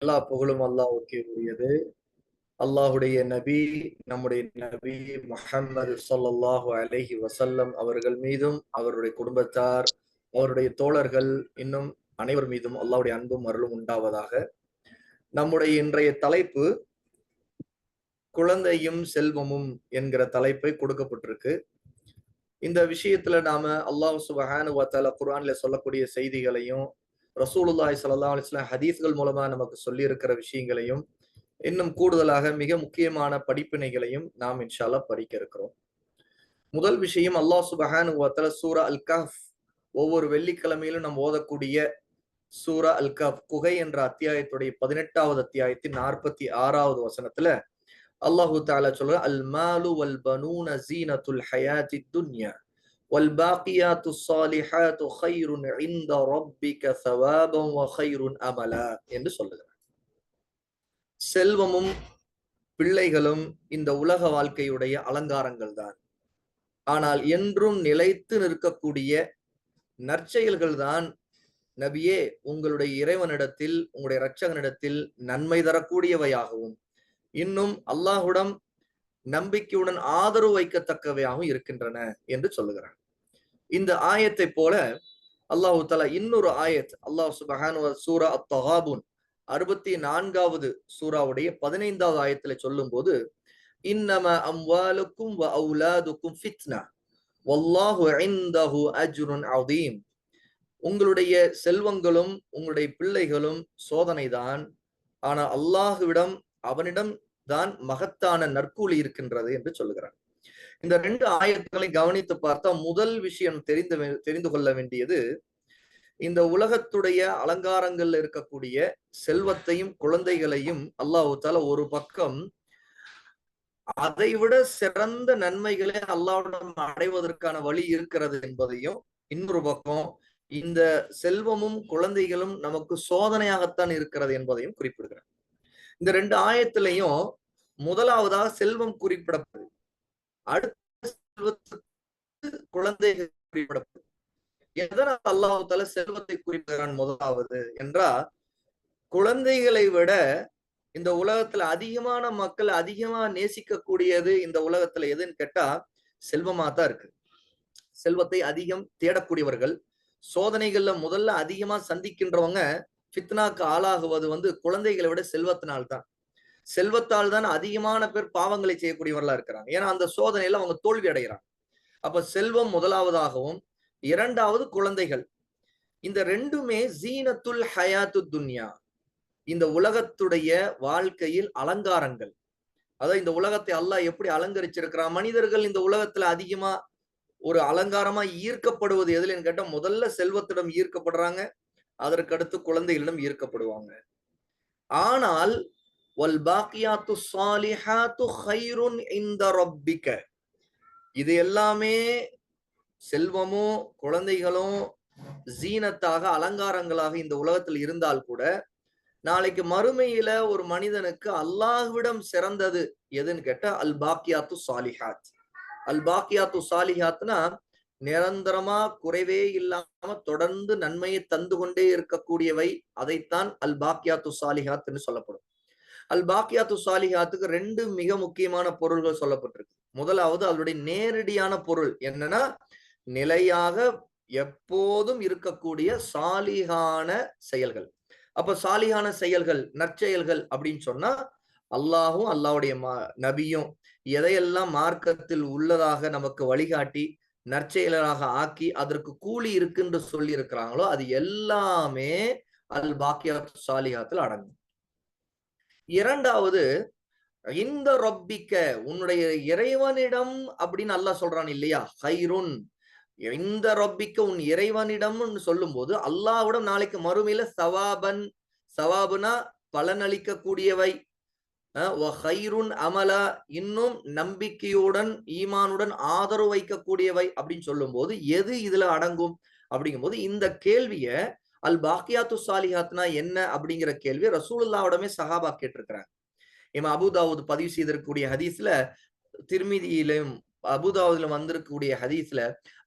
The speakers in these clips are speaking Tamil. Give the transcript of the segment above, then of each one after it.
எல்லா புகழும் அல்லாஹ்வுக்கே உரியது. அல்லாஹுடைய நபி, நம்முடைய நபி முஹம்மது ஸல்லல்லாஹு அலைஹி வஸல்லம் அவர்கள் மீதும், அவருடைய குடும்பத்தார், அவருடைய தோழர்கள், இன்னும் அனைவர் மீதும் அல்லாஹ்வுடைய அன்பும் அருளும் உண்டாவதாக. நம்முடைய இன்றைய தலைப்பு குழந்தையும் செல்வமும் என்கிற தலைப்பை கொடுக்கப்பட்டிருக்கு. இந்த விஷயத்துல நாம அல்லாஹ் சுப்ஹானஹு வ தஆலா குர்ஆன்ல சொல்லக்கூடிய செய்திகளையும், ரசூலுல்லாஹி ஸல்லல்லாஹு அலைஹி வஸல்லம் ஹதீஸ்கள் மூலமா நமக்கு சொல்லி இருக்கிற விஷயங்களையும், இன்னும் கூடுதலாக மிக முக்கியமான படிப்பினைகளையும் நாம் இன்ஷா அல்லாஹ் படிக்க இருக்கிறோம். முதல் விஷயம், அல்லாஹ் சுப்ஹானஹு வ தஆலா சூரா அல் கஹ்ஃப், ஒவ்வொரு வெள்ளிக்கிழமையிலும் நாம் ஓதக்கூடிய சூரா அல் கஹ்ஃப் குகை என்ற அத்தியாயத்துடைய 18வது அத்தியாயத்தின் 46வது வசனத்துல அல்லாஹு தஆலா சொல்ற, அல் மாலு வல் பனூன ஸீனத்துல் ஹயாத்தித் துன்யா வல் பாக்கியாத்துஸ் ஸாலிஹாத்து கைருன் இன்த ரப்பிக ஸவாபன் வ கைருன் அமலா என்று சொல்லுகிறார். செல்வமும் பிள்ளைகளும் இந்த உலக வாழ்க்கையுடைய அலங்காரங்கள் தான். ஆனால் என்றும் நிலைத்து நிற்கக்கூடிய நற்செயல்கள் தான் நபியே உங்களுடைய இறைவனிடத்தில், உங்களுடைய இரட்சகனிடத்தில் நன்மை தரக்கூடியவையாகவும், இன்னும் அல்லாஹ்விடம் நம்பிக்கையுடன் ஆதரவு வைக்கத்தக்கவையாகவும் இருக்கின்றன என்று சொல்லுகிறார். இந்த ஆயத்தை போல அல்லாஹு தஆலா இன்னொரு ஆயத், அல்லாஹ் சுப்ஹானஹு சூரா அத்-தகாபுன் 64வது சூராவுடைய 15வது ஆயத்துல சொல்லும்போது, இன்னமா அம்வாலுக்கும் வ அவுலாதுக்கும் ஃபித்னா வல்லாஹு இன்தஹு அஜ்ருன் அதீம். உங்களுடைய செல்வங்களும் உங்களுடைய பிள்ளைகளும் சோதனைதான், ஆனால் அல்லாஹ்விடம், அவனிடம் தான் மகத்தான நற்கூலி இருக்கின்றது என்று சொல்லுகிறார். இந்த 2 ஆயத்துக்களை கவனித்து பார்த்தா முதல் விஷயம் தெரிந்து கொள்ள வேண்டியது, இந்த உலகத்துடைய அலங்காரங்கள்ல இருக்கக்கூடிய செல்வத்தையும் குழந்தைகளையும் அல்லாஹ் தஆலா ஒரு பக்கம் அதைவிட சிறந்த நன்மைகளை அல்லாஹ்விடம் அடைவதற்கான வழி இருக்கிறது என்பதையும், இன்னொரு பக்கம் இந்த செல்வமும் குழந்தைகளும் நமக்கு சோதனையாகத்தான் இருக்கிறது என்பதையும் குறிப்பிடுகிறார். இந்த 2 ஆயத்திலையும் முதலாவதாக செல்வம் குறிப்பிடப்படுது, அடுத்த செல்வத்துக்கு குழந்தைகள் குறிப்பிடப்படுது. எதனால் அல்லாஹ் தஆலா செல்வத்தை குறிப்பிடுகிறான் முதலாவது என்றால், குழந்தைகளை விட இந்த உலகத்துல அதிகமான மக்கள் அதிகமா நேசிக்கக்கூடியது இந்த உலகத்துல எதுன்னு கேட்டா செல்வமா தான் இருக்கு. செல்வத்தை அதிகம் தேடக்கூடியவர்கள், சோதனைகள்ல முதல்ல அதிகமா சந்திக்கின்றவங்க, ஃபித்னாக்கு ஆளாகுவது குழந்தைகளை விட செல்வத்தினால்தான். செல்வத்தால் தான் அதிகமான பேர் பாவங்களை செய்யக்கூடியவர்களா இருக்கிறாங்க. ஏன்னா அந்த சோதனையில அவங்க தோல்வி அடைகிறாங்க. அப்ப செல்வம் முதலாவதாகவும், இரண்டாவது குழந்தைகள். இந்த ரெண்டுமே ஜீனத்துல் ஹயாத்து துன்யா, இந்த உலகத்துடைய வாழ்க்கையில் அலங்காரங்கள். அதாவது இந்த உலகத்தை அல்லாஹ் எப்படி அலங்கரிச்சிருக்கிறான், மனிதர்கள் இந்த உலகத்துல அதிகமா ஒரு அலங்காரமா ஈர்க்கப்படுவது எதுலன்னு கேட்டா முதல்ல செல்வத்திடம் ஈர்க்கப்படுறாங்க, அதற்கடுத்து குழந்தைகளிடம் ஈர்க்கப்படுவாங்க. ஆனால் வல் பாக்கியாத்து ஸாலிஹாத்து கைருன் இன்த ரப்பிக, இது எல்லாமே செல்வமும் குழந்தைகளும் ஜீனத்தாக அலங்காரங்களாக இந்த உலகத்தில் இருந்தால் கூட, நாளைக்கு மறுமையில ஒரு மனிதனுக்கு அல்லாஹ்விடம் சிறந்தது எதுன்னு கேட்டா அல் பாக்கியாத்து சாலிஹாத். அல் பாக்கியாத்து சாலிஹாத்னா நிரந்தரமா குறைவே இல்லாம தொடர்ந்து நன்மையை தந்து கொண்டே இருக்கக்கூடியவை, அதைத்தான் அல் பாக்கியாத்து சாலிஹாத்னு சொல்லப்படும். அல் பாக்கியாத்து சாலிஹாத்துக்கு 2 மிக முக்கியமான பொருள்கள் சொல்லப்பட்டிருக்கு. முதலாவது அதனுடைய நேரடியான பொருள் என்னன்னா, நிலையாக எப்போதும் இருக்கக்கூடிய சாலிஹான செயல்கள். அப்ப சாலிஹான செயல்கள், நற்செயல்கள் அப்படின்னு சொன்னா, அல்லாஹும் அல்லாஹ்வுடைய நபியும் எதையெல்லாம் மார்க்கத்தில் உள்ளதாக நமக்கு வழிகாட்டி நற்செயலாக ஆக்கி அதற்கு கூலி இருக்குன்னு சொல்லி இருக்கிறாங்களோ அது எல்லாமே அல் பாக்கியாத் சாலிஹாத்தில் அடங்கும். இரண்டாவது, இந்த ரொப்பிக்க, உன்னுடைய இறைவனிடம் அப்படின்னு அல்லாஹ் சொல்றான் இல்லையா, ஹைருன், இந்த ரொப்பிக்க உன் இறைவனிடம் சொல்லும் போது அல்லாஹ்விடம் நாளைக்கு மறுமையில சவாபன், சவாபுனா பலனளிக்க கூடியவை, ஹைருன் அமலா, இன்னும் நம்பிக்கையுடன் ஈமானுடன் ஆதரவு வைக்கக்கூடியவை அப்படின்னு சொல்லும் போது எது இதுல அடங்கும் அப்படிங்கும் போது, இந்த கேள்விய அல் பாக்கியாத்து சாலிஹாத்னா என்ன அப்படிங்கிற கேள்வி ரசூலுல்லாஹ்விடமே சஹாபா கேட்டிருக்கிறாங்க. இமாம் அபூதாவூத் பதிவு செய்திருக்கக்கூடிய ஹதீஸ்ல, திர்மிதியிலும் அபூதாவூதிலும் வந்திருக்கக்கூடிய ஹதீஸ்ல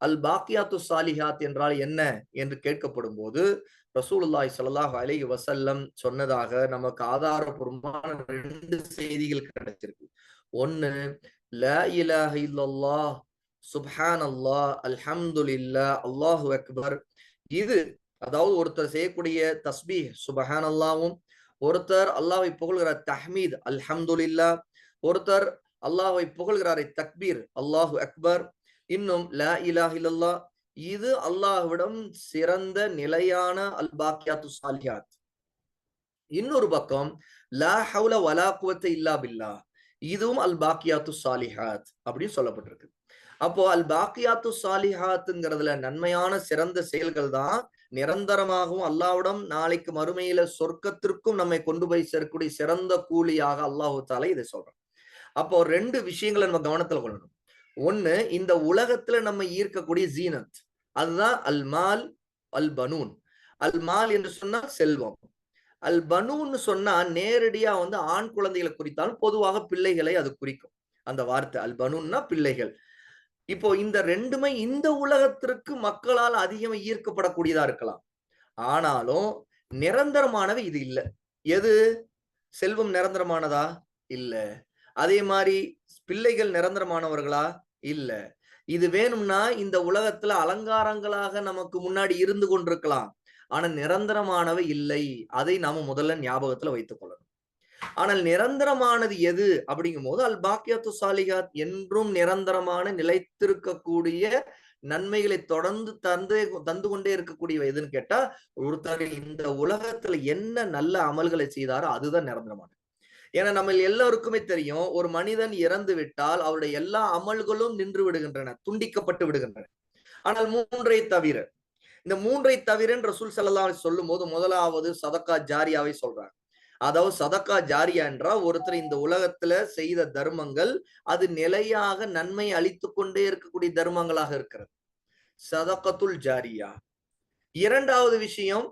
அல் பாக்கியாத்து சாலிஹாத் என்றால் என்ன என்று கேட்கப்படும் போது ரசூலுல்லாஹி ஸல்லல்லாஹு அலைஹி வஸல்லம் சொன்னதாக நமக்கு ஆதாரபூர்வமான 2 செய்திகள் கிடைச்சிருக்கு. ஒன்னு, லா இலாஹ இல்லல்லாஹ், சுப்ஹானல்லாஹ், அல்ஹம்துலில்லாஹ், அல்லாஹு அக்பர். இது அதாவது ஒருத்தர் செய்யக்கூடிய தஸ்பீஹ் சுப்ஹானல்லாஹ்வும், ஒருத்தர் அல்லாஹ்வை புகழ்கிற தஹ்மீத் அல்ஹம்துலில்லாஹ், ஒருத்தர் அல்லாஹ்வை புகழ்கிறாரை தக்பீர் அல்லாஹு அக்பர், இன்னும் லா இலாஹ இல்லல்லாஹ். இது அல்லாஹ்விடம் சிறந்த நிலையான அல் பாக்கியாத்து சாலிஹாத். இன்னொரு பக்கம் லா ஹவுல வலா குவத்த இல்லா பில்லாஹ், இதுவும் அல் பாக்கியாத்து சாலிஹாத் அப்படின்னு சொல்லப்பட்டிருக்கு. அப்போ அல் பாக்கியாத்து சாலிஹாத்துங்கிறதுல நன்மையான சிறந்த செயல்கள் தான் நிரந்தரமாகவும் அல்லாஹ்விடம் நாளைக்கு மறுமையில சொர்க்கத்திற்கும் நம்மை கொண்டு போய் சேர்க்கக்கூடிய சிறந்த கூலியாக அல்லாஹு தாலா இதை சொல்றான். அப்போ 2 விஷயங்களை நம்ம கவனத்துல கொள்ளணும். ஒண்ணு, இந்த உலகத்துல நம்ம ஈர்க்கக்கூடிய ஜீனத், அதுதான் அல் மால் அல் பனூன். அல் மால் என்று சொன்னால் செல்வம், அல் பனூன் சொன்னா நேரடியா ஆண் குழந்தைகளை குறித்தாலும் பொதுவாக பிள்ளைகளை அது குறிக்கும். அந்த வார்த்தை அல் பனூன்னா பிள்ளைகள். இப்போ இந்த 2மே இந்த உலகத்திற்கு மக்களால் அதிகம் ஈர்க்கப்படக்கூடியதா இருக்கலாம். ஆனாலும் நிரந்தரமானவை இது இல்ல. எது? செல்வம் நிரந்தரமானதா? இல்ல. அதே மாதிரி பிள்ளைகள் நிரந்தரமானவர்களா? இல்ல. இது வேணும்னா இந்த உலகத்துல அலங்காரங்களாக நமக்கு முன்னாடி இருந்து கொண்டிருக்கலாம். ஆனா நிரந்தரமானவை இல்லை. அதை நாம முதல்ல ஞாபகத்துல வைத்துக் கொள்ளணும். ஆனால் நிரந்தரமானது எது அப்படிங்கும் போது அல் பாக்கியாத்து சாலிஹாத், என்றும் நிரந்தரமான நிலைத்திருக்கக்கூடிய நன்மைகளை தொடர்ந்து தந்து கொண்டே இருக்கக்கூடிய எதுன்னு கேட்டா, ஒருத்தர் இந்த உலகத்துல என்ன நல்ல அமல்களை செய்தாரோ அதுதான் நிரந்தரமானது. ஏன்னா நம்ம எல்லாருக்குமே தெரியும், ஒரு மனிதன் இறந்து விட்டால் அவருடைய எல்லா அமல்களும் நின்று விடுகின்றன, துண்டிக்கப்பட்டு விடுகின்றன. ஆனால் 3ஐ தவிர, இந்த 3ஐ தவிர ரசூல் ஸல்லல்லாஹு அலைஹி சொல்லும் போது முதலாவது சதக்கா ஜாரியாவை சொல்றாங்க. அதாவது சதக்கா ஜாரியா என்றால் ஒருத்தர் இந்த உலகத்துல செய்த தர்மங்கள் அது நிலையாக நன்மை அளித்து கொண்டே இருக்கக்கூடிய தர்மங்களாக இருக்கிறது, சதக்கத்துல் ஜாரியா. 2வது விஷயம்,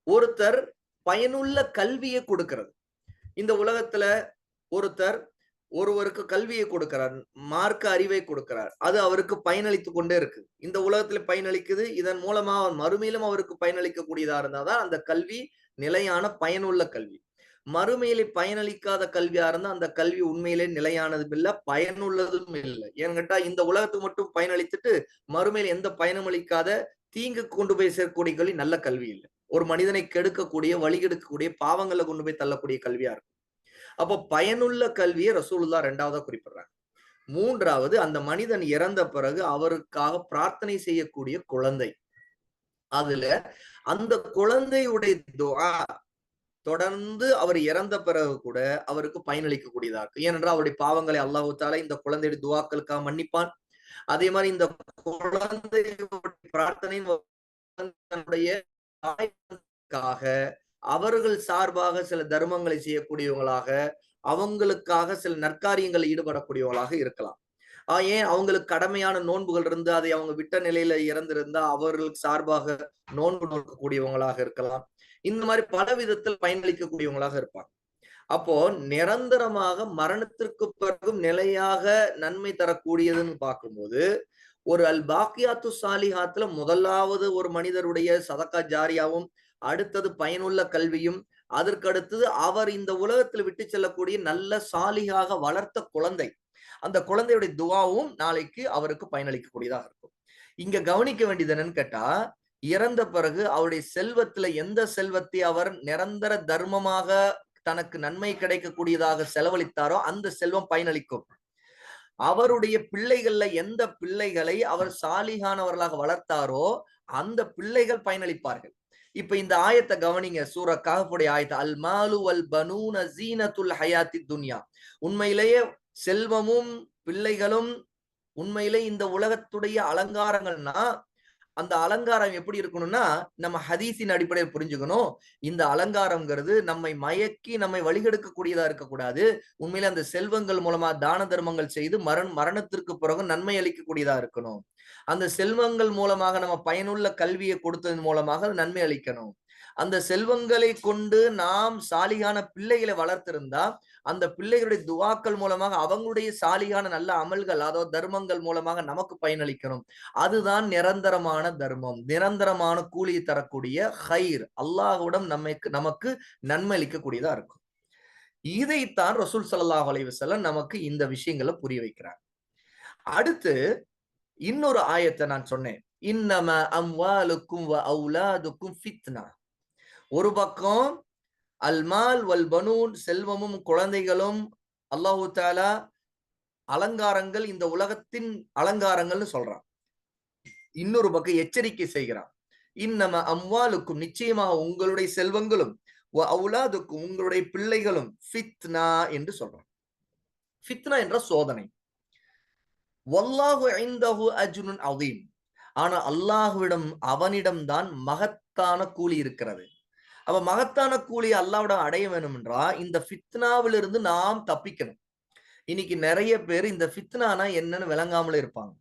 ஒருத்தர் பயனுள்ள கல்வியை கொடுக்கிறது. இந்த உலகத்துல ஒருத்தர் ஒருவருக்கு கல்வியை கொடுக்கிறார், மார்க்க அறிவை கொடுக்கிறார், அது அவருக்கு பயனளித்து கொண்டே இருக்கு. இந்த உலகத்துல பயனளிக்குது, இதன் மூலமா மறுமையிலும் அவருக்கு பயனளிக்கக்கூடியதா இருந்தாதான் அந்த கல்வி நிலையான பயனுள்ள கல்வி. மறுமையிலே பயனளிக்காத கல்வியா இருந்தா அந்த கல்வி உண்மையிலே நிலையானதும் இல்ல, பயனுள்ளதும் இல்லை. ஏன்னு கேட்டா இந்த உலகத்துக்கு மட்டும் பயனளித்துட்டு மறுமையில எந்த பயனும் அளிக்காத தீங்கு கொண்டு போய் சேர்க்கக்கூடிய கல்வி நல்ல கல்வி இல்லை. ஒரு மனிதனை கெடுக்கக்கூடிய, வழி கெடுக்கக்கூடிய, பாவங்களை கொண்டு போய் தள்ளக்கூடிய கல்வியா இருக்கும். அப்போ பயனுள்ள கல்வியை ரசூலுல்லாஹ் 2வதா குறிப்பிடுறாங்க. 3வது, அந்த மனிதன் இறந்த பிறகு அவருக்காக பிரார்த்தனை செய்யக்கூடிய குழந்தை. அதுல அந்த குழந்தையுடைய துஆ தொடர்ந்து அவர் இறந்த பிறகு கூட அவருக்கு பயனளிக்கக்கூடியதா இருக்கு. ஏனென்றால் அவருடைய பாவங்களை அல்லாஹ் தஆலா இந்த குழந்தையுடைய துஆக்களுக்காக மன்னிப்பான். அதே மாதிரி இந்த குழந்தையுடைய பிரார்த்தனை தன்னுடைய தாய்க்காக அவர்கள் சார்பாக சில தர்மங்களை செய்யக்கூடியவங்களாக, அவங்களுக்காக சில நற்காரியங்களில் ஈடுபடக்கூடியவங்களாக இருக்கலாம். ஏன் அவங்களுக்கு கடமையான நோன்புகள் இருந்து அதை அவங்க விட்ட நிலையில இறந்திருந்தா அவர்களுக்கு சார்பாக நோன்பு நோக்கக்கூடியவங்களாக இருக்கலாம். இந்த மாதிரி பல விதத்தில் பயனளிக்கக்கூடியவங்களாக இருப்பாங்க. அப்போ நிரந்தரமாக மரணத்திற்கு பிறகும் நிலையாக நன்மை தரக்கூடியதுன்னு பார்க்கும்போது, ஒரு அல் பாக்கியாத்து சாலிஹாத்துல முதலாவது ஒரு மனிதருடைய சதக்கா ஜாரியாவும், அடுத்தது பயனுள்ள கல்வியும், அதற்கடுத்தது அவர் இந்த உலகத்தில் விட்டு செல்லக்கூடிய நல்ல சாலிகாக வளர்த்த குழந்தை, அந்த குழந்தையுடைய துவாவும் நாளைக்கு அவருக்கு பயனளிக்கக்கூடியதாக இருக்கும். இங்க கவனிக்க வேண்டியது என்னன்னு கேட்டா, இறந்த பிறகு அவருடைய செல்வத்துல எந்த செல்வத்தை அவர் நிரந்தர தர்மமாக தனக்கு நன்மை கிடைக்கக்கூடியதாக செலவழித்தாரோ அந்த செல்வம் பயனளிக்கும். அவருடைய பிள்ளைகள்ல எந்த பிள்ளைகளை அவர் சாலிகானவர்களாக வளர்த்தாரோ அந்த பிள்ளைகள் பயனளிப்பார்கள். இப்ப இந்த ஆயத்தை கவனிங்க, சூரா கஹ்ஃபுடைய ஆயத்தை, அல் மாலு வல் பனூன ஸீனத்துல் ஹயாத்தி துன்யா. உண்மையிலேயே செல்வமும் பிள்ளைகளும் உண்மையிலே இந்த உலகத்துடைய அலங்காரங்கள்னா, அந்த அலங்காரம் எப்படி இருக்கணும்னா நம்ம ஹதீஸின் அடிப்படையில் புரிஞ்சுக்கணும். இந்த அலங்காரம்ங்கிறது நம்மை மயக்கி நம்மை வழிகெடுக்கக்கூடியதா இருக்கக்கூடாது. உண்மையில அந்த செல்வங்கள் மூலமா தான தர்மங்கள் செய்து மரணத்திற்கு பிறகு நன்மை அளிக்கக்கூடியதா இருக்கணும். அந்த செல்வங்கள் மூலமாக நம்ம பயனுள்ள கல்வியை கொடுத்ததன் மூலமாக நன்மை அளிக்கணும். அந்த செல்வங்களை கொண்டு நாம் சாலிகான பிள்ளைகளை வளர்த்திருந்தா அந்த பிள்ளைகளுடைய துவாக்கள் மூலமாக அவங்களுடைய சாலிகான நல்ல அமல்கள், அதாவது தர்மங்கள் மூலமாக நமக்கு பயனளிக்கணும். அதுதான் நிரந்தரமான தர்மம், நிரந்தரமான கூலியை தரக்கூடிய ஹைர், அல்லாஹ்விடம் நமக்கு நன்மை அளிக்கக்கூடியதா இருக்கும். இதைத்தான் ரசூல் ஸல்லல்லாஹு அலைஹி வஸல்லம் நமக்கு இந்த விஷயங்களை புரிய வைக்கிறார். அடுத்து இன்னொரு ஆயத்தை நான் சொன்னேன், இன்னம அம்வாலுக்கும் வ அவுலாதுக்கும் ஃபித்னா. ஒரு பக்கம் அல்மால் வல் பனூன், செல்வமும் குழந்தைகளும் அல்லாஹு தஆலா அலங்காரங்கள், இந்த உலகத்தின் அலங்காரங்கள்னு சொல்றான். இன்னொரு பக்கம் எச்சரிக்கை செய்கிறான், இன்னம அம்வாலுக்கும், நிச்சயமாக உங்களுடைய செல்வங்களும், வ அவுலாதுக்கும், உங்களுடைய பிள்ளைகளும் ஃபித்னா என்று சொல்றான். ஃபித்னா என்ற சோதனை. வல்லாஹு இன்தஹு அஜ்ருன் அதீம். ஆனா அல்லாஹ்விடம், அவனிடம்தான் மகத்தான கூலி இருக்கிறது. அப்ப மகத்தான கூலி அல்லாஹ்விட அடைய வேணும் என்றா இந்த ஃபித்னாவிலிருந்து நாம் தப்பிக்கணும். இன்னைக்கு நிறைய பேர் இந்த ஃபித்னானா என்னன்னு விளங்காமலே இருப்பாங்க.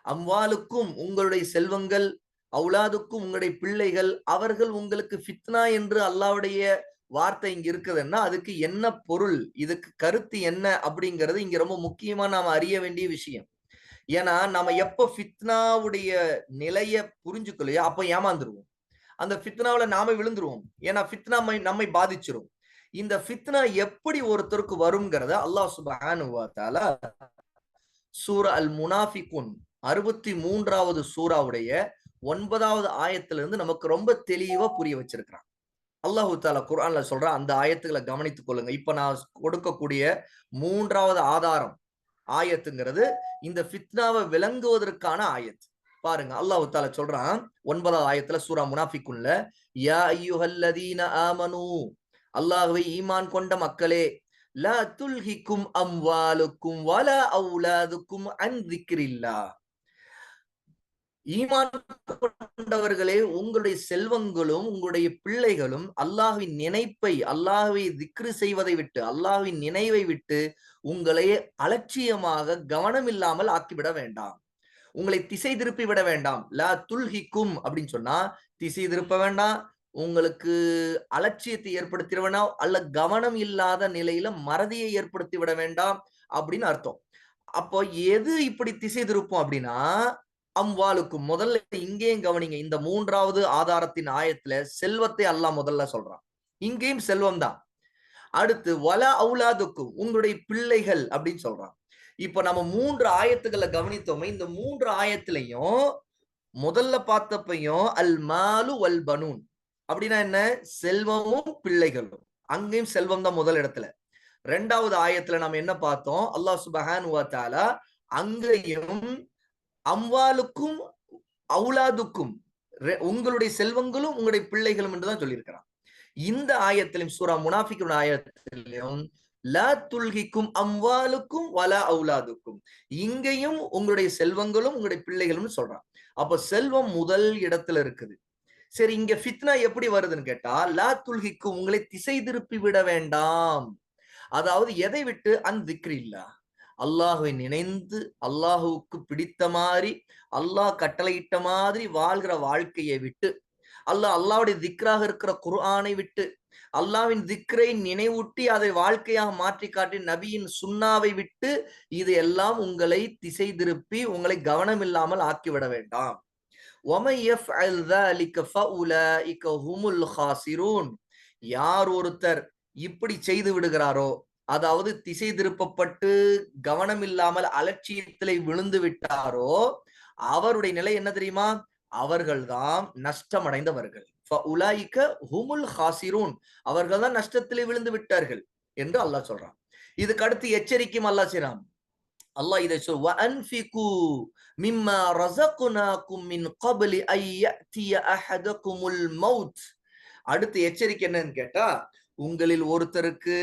அம்வாலுக்கும், உங்களுடைய செல்வங்கள், அவுலாதுக்கும், உங்களுடைய பிள்ளைகள், அவர்கள் உங்களுக்கு ஃபித்னா என்று அல்லாஹ்வுடைய வார்த்தை இங்க இருக்குதுன்னா அதுக்கு என்ன பொருள், இதுக்கு கருத்து என்ன அப்படிங்கிறது இங்க ரொம்ப முக்கியமா நாம அறிய வேண்டிய விஷயம். ஏன்னா நம்ம எப்ப ஃபித்னாவுடைய நிலைய புரிஞ்சுக்கலையோ அப்ப ஏமாந்துருவோம். அந்த ஃபித்னாவுல நாம விழுந்துருவோம். ஏன்னா ஃபித்னா நம்மை பாதிச்சிரும். இந்த ஃபித்னா எப்படி ஒருத்தருக்கு வரும்ங்கிறத அல்லாஹ் சுப்ஹானஹு வ தஆலா சூரா அல் முனாஃபிகூன் 63வது சூராவுடைய 9வது ஆயத்திலிருந்து நமக்கு ரொம்ப தெளிவா புரிய வச்சிருக்கிறான். அல்லாஹு தஆலா குர்ஆன்ல சொல்ற அந்த ஆயத்துக்களை கவனித்துக் கொள்ளுங்க. இப்ப நான் கொடுக்கக்கூடிய 3வது ஆதாரம் ஆயத்துங்கிறது இந்த ஃபித்னாவை விளங்குவதற்கான ஆயத். பாருங்க, அல்லாஹ் தஆலா சொல்றான் 9வது ஆயத்துல சூரா முனாஃபிகூன்ல, யா அய்யுஹல்லதீன ஆமனூ, அல்லாஹ்வை ஈமான் கொண்ட மக்களே, லா துல்ஹிக்கும் அம்வாலுக்கும் வலா அவுலாதுக்கும் அன் திக்ரில்லாஹ். ஈமான் கொண்டவர்களே, உங்களுடைய செல்வங்களும் உங்களுடைய பிள்ளைகளும் அல்லாஹ்வின் நினைப்பை, அல்லாஹ்வை திக்ரு செய்வதை விட்டு, அல்லாஹ்வின் நினைவை விட்டு உங்களை அலட்சியமாக கவனம் இல்லாமல் ஆக்கிவிட வேண்டாம். உங்களை திசை திருப்பி விட வேண்டாம். லா துல்ஹிக்கும் அப்படின்னு சொன்னா திசை திருப்ப வேண்டாம், உங்களுக்கு அலட்சியத்தை ஏற்படுத்திட வேண்டாம், அல்ல கவனம் இல்லாத நிலையில மறதியை ஏற்படுத்தி விட வேண்டாம் அப்படின்னு அர்த்தம். அப்போ எது இப்படி திசை திருப்போம் அப்படின்னா, அம்வாலுக்கும், முதல்ல இங்கேயும் கவனிங்க, இந்த 3வது ஆதாரத்தின் ஆயத்துல செல்வத்தை அல்லாஹ் முதல்ல சொல்றான். இங்கேயும் செல்வம் தான். அடுத்து வல அவுலாதுக்கும், உங்களுடைய பிள்ளைகள் அப்படின்னு சொல்றான். இப்ப நம்ம 3 ஆயத்துக்களை கவனித்தோமே, இந்த 3 ஆயத்திலையும் முதல்ல பார்த்தப்பையும் அல் மாலு வல் பனூன் அப்படின்னா என்ன, செல்வமும் பிள்ளைகளும். அங்கேயும் செல்வம் தான் முதல் இடத்துல. 2வது ஆயத்துல நம்ம என்ன பார்த்தோம், அல்லாஹ் சுப்ஹானஹு வ தஆலா அங்கேயும் அம்வாலுக்கும் அவுலாதுக்கும், உங்களுடைய செல்வங்களும் உங்களுடைய பிள்ளைகளும் என்றுதான் சொல்லியிருக்கிறான். இந்த ஆயத்திலும் சூரா முனாஃபிகூன் ஆயத்திலும் லா துல்ஹிக்கும் அம்வாலுக்கும் வலா அவுலாதுக்கும், இங்கேயும் உங்களுடைய செல்வங்களும் உங்களுடைய பிள்ளைகளும் சொல்றான். அப்ப செல்வம் முதல் இடத்துல இருக்குது. சரி, இங்க ஃபித்னா எப்படி வருதுன்னு கேட்டா, லா துல்ஹிக்கும், உங்களை திசை திருப்பி விட வேண்டாம். அதாவது எதை விட்டு, அன் திக்ரில்லாஹ், அல்லாஹுவை நினைந்து அல்லாஹுவுக்கு பிடித்த மாதிரி, அல்லாஹ் கட்டளையிட்ட மாதிரி வாழ்கிற வாழ்க்கையை விட்டு, அல்லாஹ்வுடைய திக்ராக இருக்கிற குர்ஆனை விட்டு, அல்லாஹ்வின் திக்ரை நினைவூட்டி அதை வாழ்க்கையாக மாற்றி காட்டி நபியின் சுன்னாவை விட்டு, இது எல்லாம் உங்களை திசை திருப்பி உங்களை கவனம் இல்லாமல் ஆக்கிவிட வேண்டாம். وَمَن يَفْعَلْ ذَلِكَ فَأُولَئِكَ هُمُ الْخَاسِرُونَ. யார் ஒருத்தர் இப்படி செய்து விடுகிறாரோ, அதாவது திசை திருப்பப்பட்டு கவனம் இல்லாமல் அலட்சியத்திலே விழுந்து விட்டாரோ, அவருடைய நிலை என்ன தெரியுமா, அவர்கள்தான் நஷ்டமடைந்தவர்கள். ஃபஉலாயிக ஹுமுல் ஹாசிரூன், அவர்கள்தான் நஷ்டத்திலே விழுந்து விட்டார்கள் என்று அல்லாஹ் சொல்றான். இதுக்கு அடுத்து எச்சரிக்கையும் அல்லாஹ் செய்றான். அல்லாஹ் இதை சொல், வஅன்ஃபிகு மிம்மா ரஸக்னாகும் மின் கப்லி ஐ யஅதிய அஹதகுமுல் மௌத். அடுத்து எச்சரிக்கை என்னன்னு கேட்டா, உங்களில் ஒருத்தருக்கு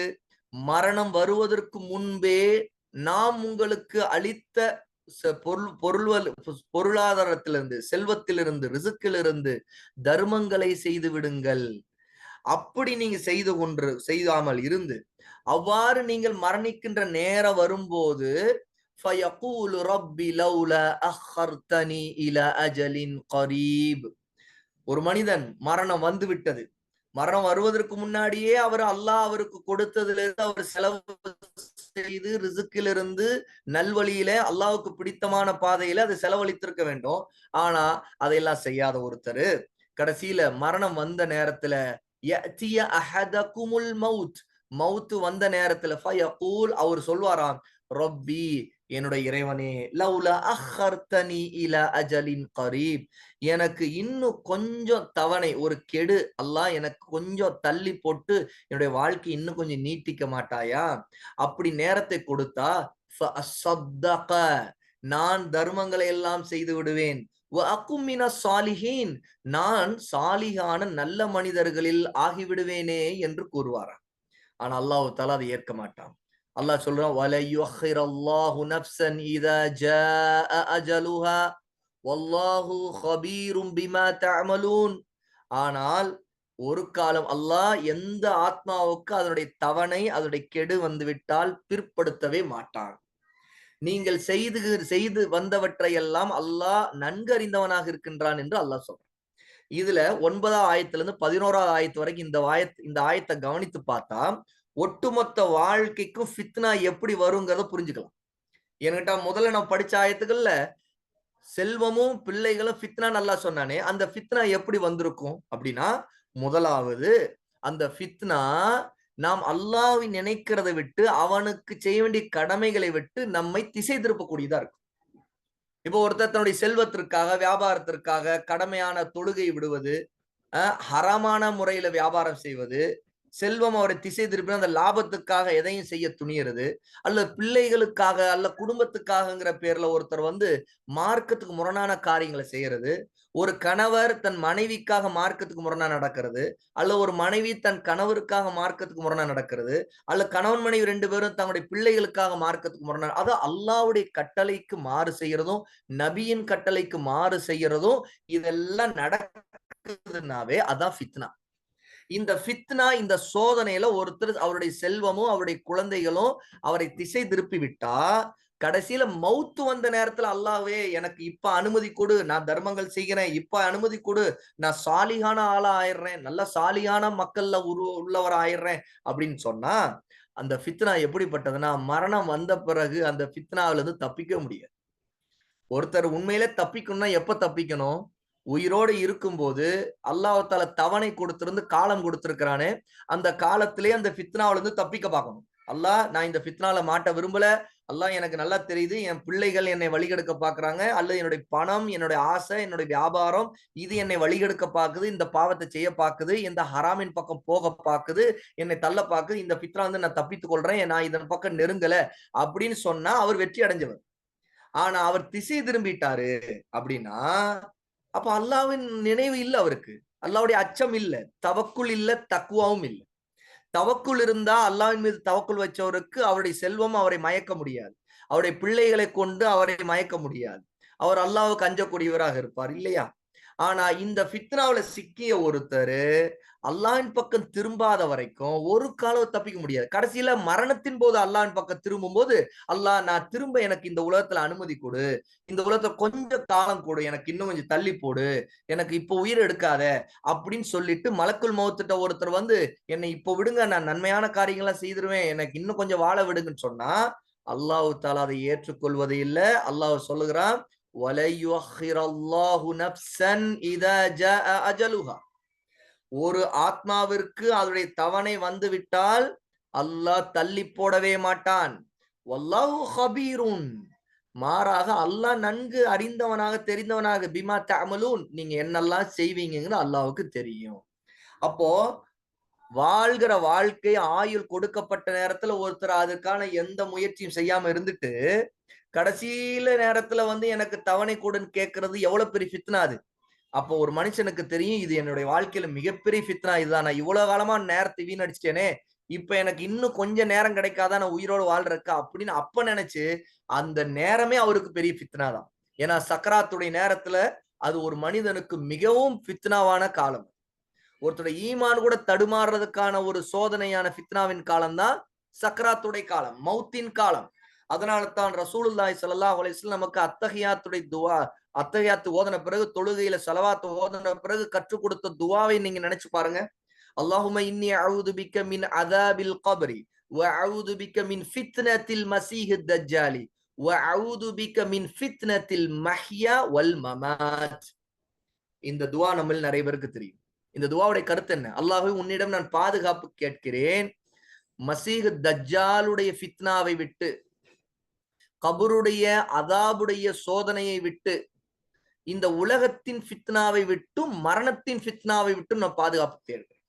மரணம் வருவதற்கு முன்பே நாம் உங்களுக்கு அளித்த பொருளாதாரத்திலிருந்து, செல்வத்திலிருந்து, ரிசுக்கிலிருந்து தர்மங்களை செய்து விடுங்கள். அப்படி நீங்க செய்யாமல் இருந்து அவ்வாறு நீங்கள் மரணிக்கின்ற நேரம் வரும்போது, ஃபயகூலு ரப்பி லௌலா அஹ்ஹர்தனி இலா அஜலின் கரீப், ஒரு மனிதன் மரணம் வந்து விட்டது, மரணம் வருவதற்கு முன்னாடியே அவர் அல்லாஹ் அவருக்கு கொடுத்ததுல இருந்து அவர் செலவு செய்து ரிசுக்கிலிருந்து நல்வழியில அல்லாஹ்வுக்கு பிடித்தமான பாதையில அதை செலவழித்திருக்க வேண்டும். ஆனா அதையெல்லாம் செய்யாத ஒருத்தர் கடைசியில மரணம் வந்த நேரத்துல யஅதிய அஹதகுமுல் மவுத், மவுத் வந்த நேரத்துல ஃபயகூல், அவர் சொல்வாராம், ரப்பி, என்னுடைய இறைவனே, லவ்லா அஹர்தனி இலா அஜலின் கரீப், எனக்கு இன்னும் கொஞ்சம் தவணை, ஒரு கெடு அல்லாஹ் எனக்கு கொஞ்சம் தள்ளி போட்டு என்னுடைய வாழ்க்கை இன்னும் கொஞ்சம் நீட்டிக்க மாட்டாயா? அப்படி நேரத்தை கொடுத்தா ஃபஅஸ்ஸத்தக, நான் தர்மங்களை எல்லாம் செய்து விடுவேன். வஅகும் மினஸ் சாலிஹீன், நான் சாலிகான நல்ல மனிதர்களில் ஆகிவிடுவேனே என்று கூறுவாராம். ஆனா அல்லாஹ் தஆலா அதை ஏற்க மாட்டான். அல்லாஹ் சொல்றான், வல யுஅக்கிரல்லாஹு நஃப்ஸன் இதா ஜாஅ அஜலுஹா வல்லாஹு கபீரும் பிமா தஅமலூன். ஆனால் ஒரு காலம் அல்லாஹ் எந்த ஆத்மாவுக்கு அதனுடைய தவணை, அதனுடைய கெடு வந்துவிட்டால் பிற்படுத்தவே மாட்டான். நீங்கள் செய்து வந்தவற்றை எல்லாம் அல்லாஹ் நன்கு அறிந்தவனாக இருக்கின்றான் என்று அல்லாஹ் சொல்றான். இதுல 9ஆம் ஆயத்திலிருந்து 11ஆவது ஆயத்து வரைக்கும் இந்த ஆயத்தை கவனித்து பார்த்தா ஒட்டுமொத்த வாழ்க்கைக்கும் ஃபித்னா எப்படி வருங்கிறத புரிஞ்சுக்கலாம். என்கிட்ட முதல்ல நான் படிச்ச ஆயத்துக்கள்ல செல்வமும் பிள்ளைகளும் ஃபித்னா நல்லா சொன்னானே, அந்த ஃபித்னா எப்படி வந்திருக்கும் அப்படின்னா, முதலாவது அந்த ஃபித்னா நாம் அல்லாஹ்வை நினைக்கிறதை விட்டு அவனுக்கு செய்ய வேண்டிய கடமைகளை விட்டு நம்மை திசை திருப்பக்கூடியதா இருக்கும். இப்போ ஒருத்தர் தன்னுடைய செல்வத்திற்காக, வியாபாரத்திற்காக கடமையான தொழுகை விடுவது, ஹராமான முறையில வியாபாரம் செய்வது, செல்வம் அவரை திசை திருப்பி அந்த லாபத்துக்காக எதையும் செய்ய துணியறது, அல்ல பிள்ளைகளுக்காக அல்ல குடும்பத்துக்காகங்கிற பேர்ல ஒருத்தர் மார்க்கத்துக்கு முரணான காரியங்களை செய்யறது, ஒரு கணவர் தன் மனைவிக்காக மார்க்கத்துக்கு முரணா நடக்கிறது, அல்ல ஒரு மனைவி தன் கணவருக்காக மார்க்கத்துக்கு முரணா நடக்கிறது, அல்ல கணவன் மனைவி 2 பேரும் தங்களுடைய பிள்ளைகளுக்காக மார்க்கத்துக்கு முரணா, அது அல்லாஹ்வுடைய கட்டளைக்கு மாறு செய்யறதும் நபியின் கட்டளைக்கு மாறு செய்யறதும் இதெல்லாம் நடக்குதுன்னாவே அதான் ஃபித்னா. இந்த ஃபித்னா, இந்த சோதனையில ஒருத்தர் அவருடைய செல்வமும் அவருடைய குழந்தைகளும் அவரை திசை திருப்பி விட்டா, கடைசியில மௌத்து வந்த நேரத்துல அல்லாஹ்வே எனக்கு இப்ப அனுமதி கொடு, நான் தர்மங்கள் செய்கிறேன், இப்ப அனுமதி கொடு, நான் சாலிகான ஆளா ஆயிடுறேன், நல்ல சாலிகான மக்கள்ல உள்ளவர் ஆயிடுறேன் அப்படின்னு சொன்னா, அந்த ஃபித்னா எப்படிப்பட்டதுன்னா, மரணம் வந்த பிறகு அந்த ஃபித்னாவில இருந்து தப்பிக்க முடியாது. ஒருத்தர் உண்மையிலே தப்பிக்கணும்னா எப்ப தப்பிக்கணும்? உயிரோடு இருக்கும்போது அல்லாஹ் தஆலா தவணை கொடுத்திருந்து காலம் கொடுத்திருக்கிறானே, அந்த காலத்திலேயே அந்த ஃபித்னாவுல இருந்து தப்பிக்க பார்க்கணும். அல்லாஹ், நான் இந்த ஃபித்னால மாட்ட விரும்பல. அல்லாஹ், எனக்கு நல்லா தெரியுது என் பிள்ளைகள் என்னை வழிகெடுக்க பார்க்கறாங்க, அல்லது என்னுடைய பணம், என்னுடைய ஆசை, என்னுடைய வியாபாரம் இது என்னை வழிகெடுக்க பார்க்குது, இந்த பாவத்தை செய்ய பார்க்குது, இந்த ஹராமின் பக்கம் போக பார்க்குது, என்னை தள்ள பார்க்குது, இந்த ஃபித்னா நான் தப்பித்துக் கொள்றேன், நான் இதன் பக்கம் நெருங்கல அப்படின்னு சொன்னா அவர் வெற்றி அடைஞ்சவர். ஆனா அவர் திசை திரும்பிட்டாரு அப்படின்னா, அப்ப அல்லாஹ்வின் நினைவு இல்ல அவருக்கு. அல்லாஹ்வுடைய அச்சம் இல்ல, தவக்குல் இல்ல, தக்வாவும் இல்ல. தவக்குல் இருந்தா அல்லாஹ்வின் மீது தவக்குல் வச்சவருக்கு அவருடைய செல்வம் அவரை மயக்க முடியாது. அவருடைய பிள்ளைகளை கொண்டு அவரை மயக்க முடியாது. அவர் அல்லாஹ்வுக்கு அஞ்சக்கூடியவராக இருப்பார் இல்லையா? ஆனா இந்த ஃபித்னாவுல சிக்கிய ஒருத்தரு அல்லாஹ்வின் பக்கம் திரும்பாத வரைக்கும் ஒரு காலம் தப்பிக்க முடியாது. கடைசியில மரணத்தின் போது அல்லாஹ்வின் பக்கம் திரும்பும்போது, அல்லாஹ், நான் திரும்ப எனக்கு இந்த உலகத்துல அனுமதி கொடு, இந்த உலகத்துல கொஞ்சம் காலம் கொடு, எனக்கு இன்னும் கொஞ்சம் தள்ளி போடு, எனக்கு இப்ப உயிர் எடுக்காத அப்படின்னு சொல்லிட்டு மலக்குல் மௌத்திட்ட ஒருத்தர் என்னை இப்ப விடுங்க, நான் நன்மையான காரியங்கள்லாம் செய்திருவேன், எனக்கு இன்னும் கொஞ்சம் வாழ விடுங்கன்னு சொன்னா அல்லாஹ் தஆலா அதை ஏற்றுக்கொள்வது இல்ல. அல்லாஹ் சொல்லுகிறான், வலை யுஅக்கிரல்லாஹு நஃப்ஸன் இதா ஜாஅ அஜலுஹா, ஒரு ஆத்மாவிற்கு அதனுடைய தவணை வந்துவிட்டால் அல்லாஹ் தள்ளி போடவே மாட்டான். வல்லாஹு கபீருன், மாறாக அல்லாஹ் நன்கு அறிந்தவனாக தெரிந்தவனாக, பிமா தஅமலூன், நீங்க என்னெல்லாம் செய்வீங்கன்னு அல்லாஹ்வுக்கு தெரியும். அப்போ வாழ்கிற வாழ்க்கை ஆயுள் கொடுக்கப்பட்ட நேரத்துல ஒருத்தர் அதற்கான எந்த முயற்சியும் செய்யாம இருந்துட்டு கடைசியில நேரத்துல எனக்கு தவணை கூடன்னு கேட்கறது எவ்வளவு பெரிய ஃபித்னா அது. அப்போ ஒரு மனுஷனுக்கு தெரியும், இது என்னுடைய வாழ்க்கையில மிகப்பெரிய ஃபித்னா இதுதான், நான் இவ்வளவு காலமா நேரத்தை வீணடிச்சிட்டேனே, இப்ப எனக்கு இன்னும் கொஞ்சம் நேரம் கிடைக்காதா நான் உயிரோடு வாழ்றதுக்கா அப்படின்னு அப்ப நினைச்சு அந்த நேரமே அவருக்கு பெரிய ஃபித்னா தான். ஏன்னா சக்கராத்துடைய நேரத்துல அது ஒரு மனிதனுக்கு மிகவும் ஃபித்னாவான காலம். ஒருத்தருடைய ஈமான் கூட தடுமாறுறதுக்கான ஒரு சோதனையான ஃபித்னாவின் காலம் தான் சக்கராத்துடைய காலம், மௌத்தின் காலம். அதனால தான் ரசூலுல்லாஹி ஸல்லல்லாஹு அலைஹி வஸல்லம் நமக்கு அத்தஹியாத்துடைய துஆ, அத்தஹியாத்து ஓதன பிறகு தொழுகையில ஸலவாத் ஓதன பிறகு கற்றுக் கொடுத்த துஆவை நீங்க நினைச்சு பாருங்க. அல்லாஹும்ம இன்னி அஊது பிக்க மின் அஸாபில் கப்ரி வ அஊது பிக்க மின் ஃபித்னத்தில் மஸீஹித் தஜ்ஜாலி வ அஊது பிக்க மின் ஃபித்னத்தில் மஹ்யா வல் மமாத். இந்த துஆ நம்மில் நிறைய பேருக்கு தெரியும். இந்த துஆவுடைய கருத்து என்ன? அல்லாஹ்வே உன்னிடம் நான் பாதுகாப்பு கேட்கிறேன் மஸீஹ் தஜ்ஜாலுடைய ஃபித்னாவை விட்டு, கபருடைய அதாபுடைய சோதனையை விட்டு, இந்த உலகத்தின் ஃபித்னாவை விட்டும் மரணத்தின் ஃபித்னாவை விட்டும் நான் பாதுகாப்பு தேடுகிறேன்.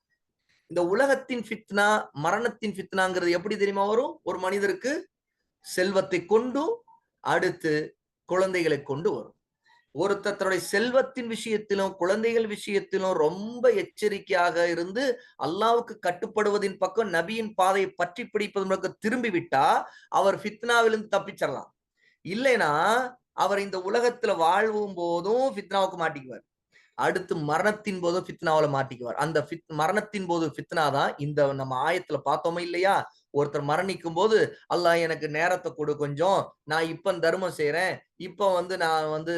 இந்த உலகத்தின் ஃபித்னா மரணத்தின் ஃபித்னாங்கிறது எப்படி தெரியுமா வரும்? ஒரு மனிதருக்கு செல்வத்தை கொண்டு அடுத்து குழந்தைகளை கொண்டு வரும். ஒருத்தர் தன்னுடைய செல்வத்தின் விஷயத்திலும் குழந்தைகள் விஷயத்திலும் ரொம்ப எச்சரிக்கையாக இருந்து அல்லாவுக்கு கட்டுப்படுவதின் பக்கம் நபியின் பாதையை பற்றி பிடிப்பது திரும்பி விட்டா அவர் ஃபித்னாவிலிருந்து தப்பிச்சிடலாம். இல்லைன்னா அவர் இந்த உலகத்துல வாழ்வும் போதும் ஃபித்னாவுக்கு மாட்டிக்குவார், அடுத்து மரணத்தின் போதும் ஃபித்னாவில மாட்டிக்குவார். அந்த மரணத்தின் போது ஃபித்னா தான் இந்த நம்ம ஆயத்துல பார்த்தோமே இல்லையா? ஒருத்தர் மரணிக்கும் போது அல்லாஹ் எனக்கு நேரத்தை கொடு, கொஞ்சம் நான் இப்ப தர்மம் செய்யறேன், இப்ப நான்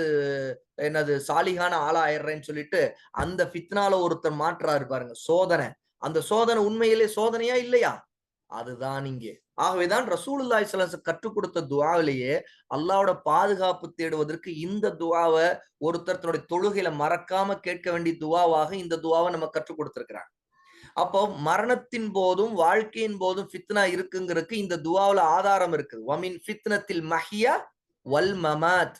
என்னது சாலிகான ஆளா ஆயிடுறேன்னு சொல்லிட்டு அந்த ஃபித்னால ஒருத்தர் மாற்றாரு பாருங்க, சோதனை. அந்த சோதனை உண்மையிலே சோதனையா இல்லையா? அதுதான் இங்கே. ஆகவேதான் ரசூலுல்லாஹி ஸல்லல்லாஹு அலைஹி வஸல்லம் கற்றுக் கொடுத்த துஆவிலேயே அல்லாஹ்வோட பாதுகாப்பு தேடுவதற்கு இந்த துஆவை ஒருத்தர் தன்னுடைய தொழுகையில மறக்காம கேட்க வேண்டிய துஆவாக இந்த துஆவை நம்ம கற்றுக் கொடுத்திருக்கிறாங்க. அப்போ மரணத்தின் போதும் வாழ்க்கையின் போதும் ஃபித்னா இருக்குங்கிறதுக்கு இந்த துஆவுல ஆதாரம் இருக்குது. வமின் ஃபித்னத்தில் மஹ்யா வல் மமாத்.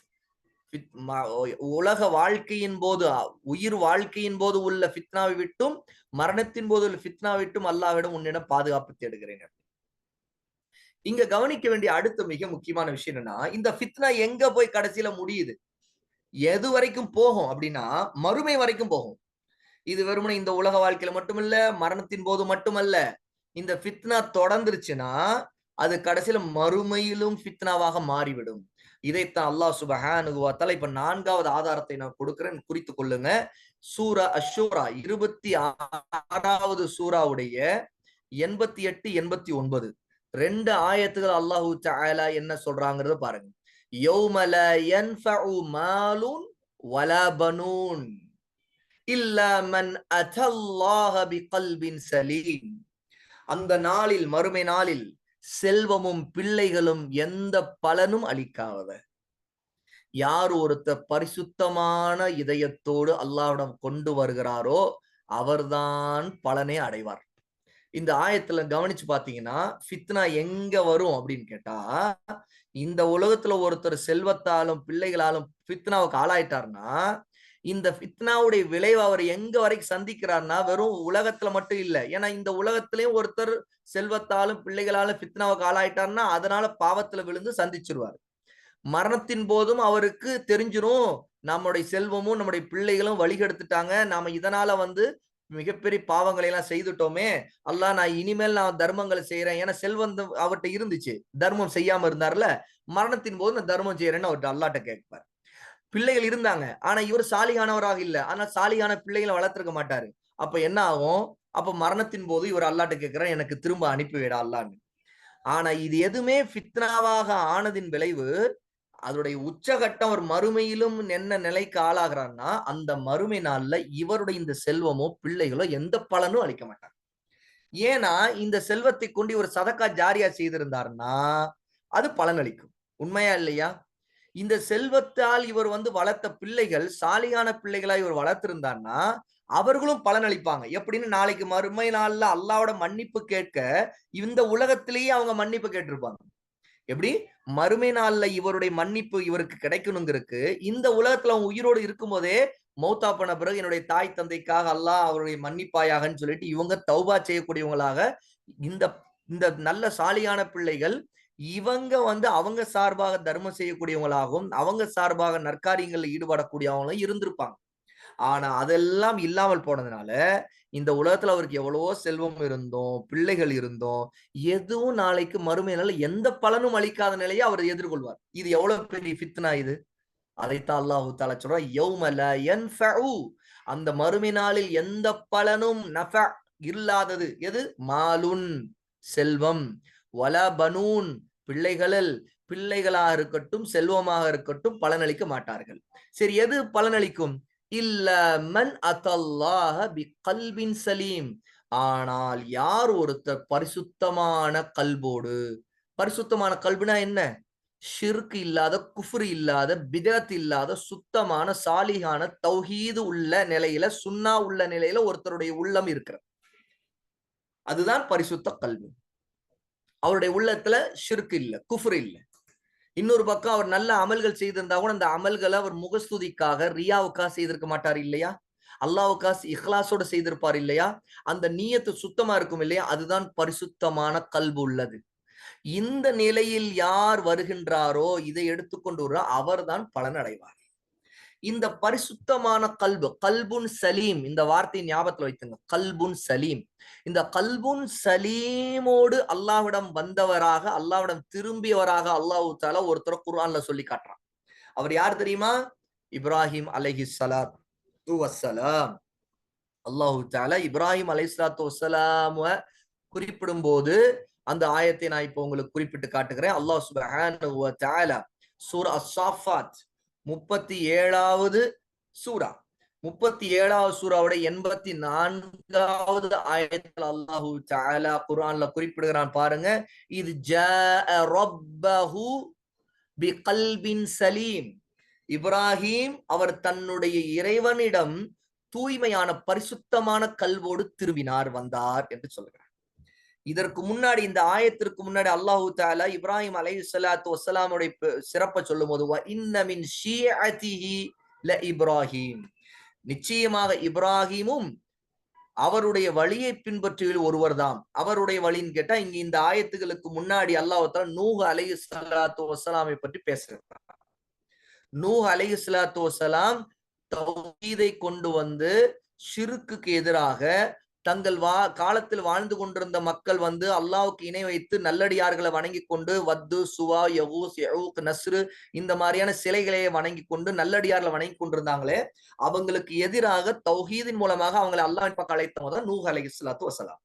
உலக வாழ்க்கையின் போது, உயிர் வாழ்க்கையின் போது உள்ள ஃபித்னாவை விட்டும் மரணத்தின் போது உள்ள ஃபித்னாவை விட்டும் அல்லாஹ்விடம் உன்னிடம் பாதுகாப்பு தேடுகிறேன். இங்க கவனிக்க வேண்டிய அடுத்த மிக முக்கியமான விஷயம் என்னன்னா, இந்த ஃபித்னா எங்க போய் கடைசியில முடியுது, எது வரைக்கும் போகும் அப்படின்னா மறுமை வரைக்கும் போகும். இது வெறுமனே இந்த உலக வாழ்க்கையில மட்டுமல்ல, மரணத்தின் போது மட்டுமல்ல. இந்த ஃபித்னா தொடர்ந்துருச்சுன்னா அது கடைசியில மறுமையிலும் ஃபித்னாவாக மாறிவிடும். இதைத்தான் அல்லாஹ் சுப்ஹானஹு வ தஆலா இப்ப 4வது ஆதாரத்தை நான் கொடுக்கிறேன், குறித்துக் கொள்ளுங்க. சூரா அஷ்-ஷூரா 26வது சூராவுடைய 88, 89 2 ஆயத்துகள் அல்லாஹு தஆலா என்ன சொல்றாங்கறத பாருங்க. யௌம லா யன்ஃபஉ மாலுன் வலா பனூன் இல்லா மன் அத்தல்லாஹ பிகல்பின் சலீம். அந்த நாளில், மறுமை நாளில் செல்வமும் பிள்ளைகளும் எந்த பலனும் அளிக்காத, யார் ஒருத்தர் பரிசுத்தமான இதயத்தோடு அல்லாஹ்விடம் கொண்டு வருகிறாரோ அவர்தான் பலனை அடைவார். இந்த ஆயத்துல கவனிச்சு பாத்தீங்கன்னா ஃபித்னா எங்க வரும் அப்படின்னு கேட்டா, இந்த உலகத்துல ஒருத்தர் செல்வத்தாலும் பிள்ளைகளாலும் ஃபித்னாவுக்கு ஆளாயிட்டார்னா இந்த ஃபித்னாவுடைய விளைவு அவர் எங்க வரைக்கும் சந்திக்கிறார்னா வெறும் உலகத்துல மட்டும் இல்ல. ஏன்னா இந்த உலகத்திலேயும் ஒருத்தர் செல்வத்தாலும் பிள்ளைகளாலும் ஃபித்னாவுக்கு ஆளாயிட்டார்னா அதனால பாவத்துல விழுந்து சந்திச்சிருவார். மரணத்தின் போதும் அவருக்கு தெரிஞ்சிரும், நம்முடைய செல்வமும் நம்முடைய பிள்ளைகளும் வழிகெடுத்துட்டாங்க, நாம இதனால மிகப்பெரிய பாவங்களை எல்லாம் செய்துட்டோமே, அல்லாஹ் நான் இனிமேல் நான் தர்மங்களை செய்யறேன். ஏன்னா செல்வம் அவர்கிட்ட இருந்துச்சு, தர்மம் செய்யாம இருந்தார்ல, மரணத்தின் போது நான் தர்மம் செய்யறேன்னு அவர்கிட்ட அல்லாஹ்ட்ட கேட்பார். பிள்ளைகள் இருந்தாங்க, ஆனா இவர் சாலிகானவராக இல்ல, ஆனா சாலிகான பிள்ளைகளை வளர்த்திருக்க மாட்டாரு. அப்ப என்ன ஆகும்? அப்ப மரணத்தின் போது இவர் அல்லாஹ்ட்ட கேட்கிறார், எனக்கு திரும்ப அனுப்பிவிடா அல்லாஹ்ன்னு. ஆனா இது எதுவுமே ஃபித்னாவாக ஆனதின் விளைவு, அதனுடைய உச்சகட்டம் ஒரு மறுமையிலும் என்ன நிலைக்கு ஆளாகிறார்னா அந்த மறுமை நாள்ல இவருடைய இந்த செல்வமோ பிள்ளைகளோ எந்த பலனும் அளிக்க மாட்டாங்க. ஏன்னா இந்த செல்வத்தை கொண்டு இவர் சதக்கா ஜாரியா செய்திருந்தாருன்னா அது பலனளிக்கும். உண்மையா இல்லையா? இந்த செல்வத்தால் இவர் வளர்த்த பிள்ளைகள் சாலியான பிள்ளைகளா இவர் வளர்த்திருந்தார்னா அவர்களும் பலனளிப்பாங்க. எப்படின்னு நாளைக்கு மறுமை நாள்ல அல்லாஹ்வோட மன்னிப்பு கேட்க இந்த உலகத்திலேயே அவங்க மன்னிப்பு கேட்டிருப்பாங்க. எப்படி? மறுமை நாள்ல இவருடைய மன்னிப்பு இவருக்கு கிடைக்கணுங்கிறதுக்கு இந்த உலகத்துல அவங்க உயிரோடு இருக்கும் போதே மௌத்தா பண்ண பிறகு என்னுடைய தாய் தந்தைக்காக அல்லாஹ் அவருடைய மன்னிப்பாயாகன்னு சொல்லிட்டு இவங்க தௌபா செய்யக்கூடியவங்களாக இந்த இந்த நல்ல சாலியான பிள்ளைகள் இவங்க அவங்க சார்பாக தர்மம் செய்யக்கூடியவங்களாகவும் அவங்க சார்பாக நற்காரியங்களில் ஈடுபடக்கூடியவங்களும் இருந்திருப்பாங்க. ஆனா அதெல்லாம் இல்லாமல் போனதுனால இந்த உலகத்துல அவருக்கு எவ்வளவோ செல்வம் இருந்தோம், பிள்ளைகள் இருந்தோம், எதுவும் நாளைக்கு மறுமையினால எந்த பலனும் அளிக்காத நிலையை அவர் எதிர்கொள்வார். இது எவ்வளவு பெரிய ஃபித்னா இது! அதைத்தான் அல்லாஹு தஆலா சொல்றான், யௌம லா யன்ஃபஉ, அந்த மறுமை நாளில் எந்த பலனும் நஃப இல்லாதது. எது? மாலுன் செல்வம், வலா பனூன் பிள்ளைகளாக இருக்கட்டும் செல்வமாக இருக்கட்டும் பலனளிக்க மாட்டார்கள். சரி, எது பலனளிக்கும்? இல்ல மன் அத்தல்லாஹ பிகல்பின் சலீம், ஆனால் யார் ஒருத்தர் பரிசுத்தமான கல்போடு, பரிசுத்தமான கல்புனா என்ன? ஷிர்க் இல்லாத, குஃப்ர் இல்லாத, பிதத் இல்லாத, சுத்தமான சாலிகான தௌஹீது உள்ள நிலையில, சுன்னா உள்ள நிலையில ஒருத்தருடைய உள்ளம் இருக்கிறது. அதுதான் பரிசுத்த கல்வி. அவருடைய உள்ளத்துல ஷிர்க் இல்ல, குஃப்ர் இல்ல. இன்னொரு பக்கம் அவர் நல்ல அமல்கள் செய்திருந்தா கூட அந்த அமல்களை அவர் முகஸ்துதிக்காக, ரியாவுக்காக செய்திருக்க மாட்டார் இல்லையா? அல்லாவுக்காக இஹ்லாசோட செய்திருப்பார் இல்லையா? அந்த நீயத்து சுத்தமா இருக்கும் இல்லையா? அதுதான் பரிசுத்தமான கல்பு உள்ளது. இந்த நிலையில் யார் வருகின்றாரோ, இதை எடுத்துக்கொண்டு வருவார், அவர்தான் பலன் அடைவார். இந்த பரிசுத்தமான கல்பு, கல்புன் சலீம், இந்த வார்த்தையை ஞாபகத்தில் வைத்துங்க. கல்புன் சலீம். இந்த கல்புன் சலீமோடு அல்லாஹ்விடம் வந்தவராக, அல்லாஹ்விடம் திரும்பியவராக அல்லாஹ் தஆலா ஒருத்தர் குர்ஆன்ல சொல்லி காட்டுறான். அவர் யார் தெரியுமா? இப்ராஹிம் அலைஹிஸ்ஸலாத்து வஸ்ஸலாம். அல்லாஹ் தஆலா இப்ராஹிம் அலைஹிஸ்ஸலாத்து வஸ்ஸலாம குறிப்பிடும் போது அந்த ஆயத்தை நான் இப்போ உங்களுக்கு குறிப்பிட்டு காட்டுகிறேன். அல்லாஹ் சுப்ஹானஹு வ தஆலா சூரா அஸ்-சாஃபாத் 37வது சூரா, 37வது சூராவோட 84வது ஆயத்தில் அல்லாஹு தஆலா குர்ஆன்ல குறிப்பிடுகிறான் பாருங்க. இது ஜாஅ ரப்பஹு பிகல்பின் சலீம். இப்ராஹிம் அவர் தன்னுடைய இறைவனிடம் தூய்மையான பரிசுத்தமான கல்வோடு திரும்பினார், வந்தார் என்று சொல்கிறார். இதற்கு முன்னாடி, இந்த ஆயத்திற்கு முன்னாடி அல்லாஹு தஆலா இப்ராஹிம் அலைஹிஸ்ஸலாத்து வஸ்ஸலாமுடைய சிறப்பை சொல்லும்போது வ இன்ன மின் ஷீஅத்திஹி ல இப்ராஹிம், நிச்சயமாக இப்ராஹிமும் அவருடைய வழியை பின்பற்றியில் ஒருவர்தான். அவருடைய வழின்னு கேட்டா, இங்க இந்த ஆயத்துகளுக்கு முன்னாடி அல்லாஹ் தஆலா நூஹ் அலைஹிஸ்ஸலாத்து வஸ்ஸலாமை பற்றி பேசுகிறார். நூஹ் அலைஹிஸ்ஸலாத்து வஸ்ஸலாம் தௌஹீதை கொண்டு வந்து ஷிர்க்குக்கு எதிராக தங்கள் காலத்தில் வாழ்ந்து கொண்டிருந்த மக்கள் வந்து அல்லாஹ்வுக்கு இணை வைத்து நல்லடியார்களை வணங்கி கொண்டு வத்து, சுவா, யகூஸ், யஊக், நஸ்ரு இந்த மாதிரியான சிலைகளை வணங்கி கொண்டு நல்லடியார்களை வணங்கி கொண்டிருந்தாங்களே, அவங்களுக்கு எதிராக தௌஹீதின் மூலமாக அவங்களை அல்லாஹ்வின் பக்கம் அழைத்தவங்க தான் நூஹ் அலைஹிஸ்ஸலாத்து வஸ்ஸலாம்.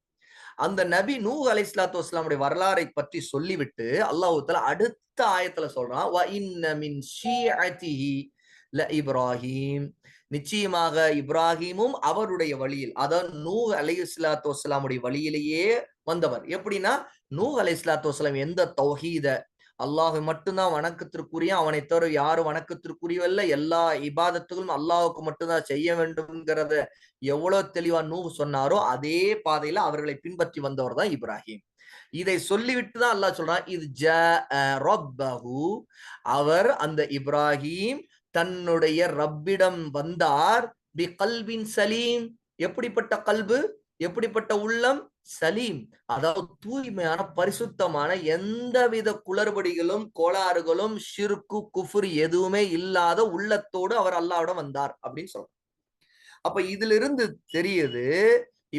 அந்த நபி நூஹ் அலைஹிஸ்ஸலாத்து வஸ்ஸலாமுடைய வரலாறை பற்றி சொல்லிவிட்டு அல்லாஹ் தஆலா அடுத்த ஆயத்துல சொல்றான் வ இன்ன மின் ஷீஅத்திஹி ல இப்ராஹிம், நிச்சயமாக இப்ராஹிமும் அவருடைய வழியில், அதாவது நூஹ் அலைஹிஸ்ஸலாத்து வஸ்ஸலாமுடைய வழியிலேயே வந்தவர். எப்படின்னா, நூஹ் அலைஹிஸ்ஸலாத்து வஸ்ஸலாம் எந்த தௌஹீத, அல்லாஹ் மட்டும்தான் வணக்கத்திற்குரிய, அவனை தவிர யாரும் வணக்கத்திற்குரியவல்ல, எல்லா இபாதத்துகளும் அல்லாஹ்வுக்கு மட்டும்தான் செய்ய வேண்டும்ங்கிறத எவ்வளவு தெளிவா நூஹ் சொன்னாரோ அதே பாதையில அவர்களை பின்பற்றி வந்தவர் தான் இப்ராஹிம். இதை சொல்லிவிட்டு தான் அல்லாஹ் சொல்றான் இது ஜாஅ ரப்பஹு, அவர் அந்த இப்ராஹிம் தன்னுடைய ரப்பிடம் வந்தார் பிகல்பின் சலீம். எப்படிப்பட்ட கல்பு, எப்படிப்பட்ட உள்ளம்? சலீம், அதாவது தூய்மையான பரிசுத்தமான, எந்தவித குளறுபடிகளும் கோளாறுகளும் ஷிர்கு குஃப்ர் எதுவுமே இல்லாத உள்ளத்தோடு அவர் அல்லாஹ்விடம் வந்தார் அப்படின்னு சொல்றார். அப்ப இதிலிருந்து தெரியுது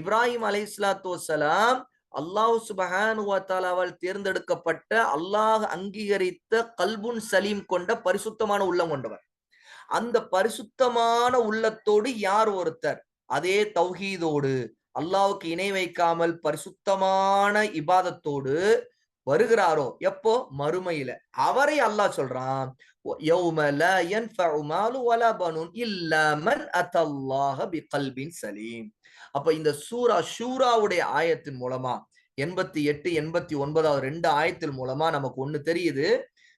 இப்ராஹிம் அலைஹிஸ்ஸலாத்து வஸ்ஸலாம் அல்லாஹ் சுப்ஹானஹு வ தஆலாவால் தேர்ந்தெடுக்கப்பட்ட, அல்லாஹ் அங்கீகரித்த கல்புன் சலீம் கொண்ட பரிசுத்தமான உள்ளம் கொண்டவர். அந்த பரிசுத்தமான உள்ளத்தோடு யார் ஒருத்தர் அதே தௌஹீதோடு அல்லாஹ்வுக்கு இணை வைக்காமல் பரிசுத்தமான இபாதத்தோடு வருகிறாரோ, எப்போ? மறுமையில. அவரை அல்லாஹ் சொல்றான் யௌம லா யன்ஃபஉ மாலு வலா பனூன் இல்லா மன் அத்தல்லாஹ பிகல்பின் சலீம். அப்ப இந்த சூரா ஷூராவுடைய ஆயத்தின் மூலமா 88, 89வது 2 ஆயத்தின் மூலமா நமக்கு ஒண்ணு தெரியுது.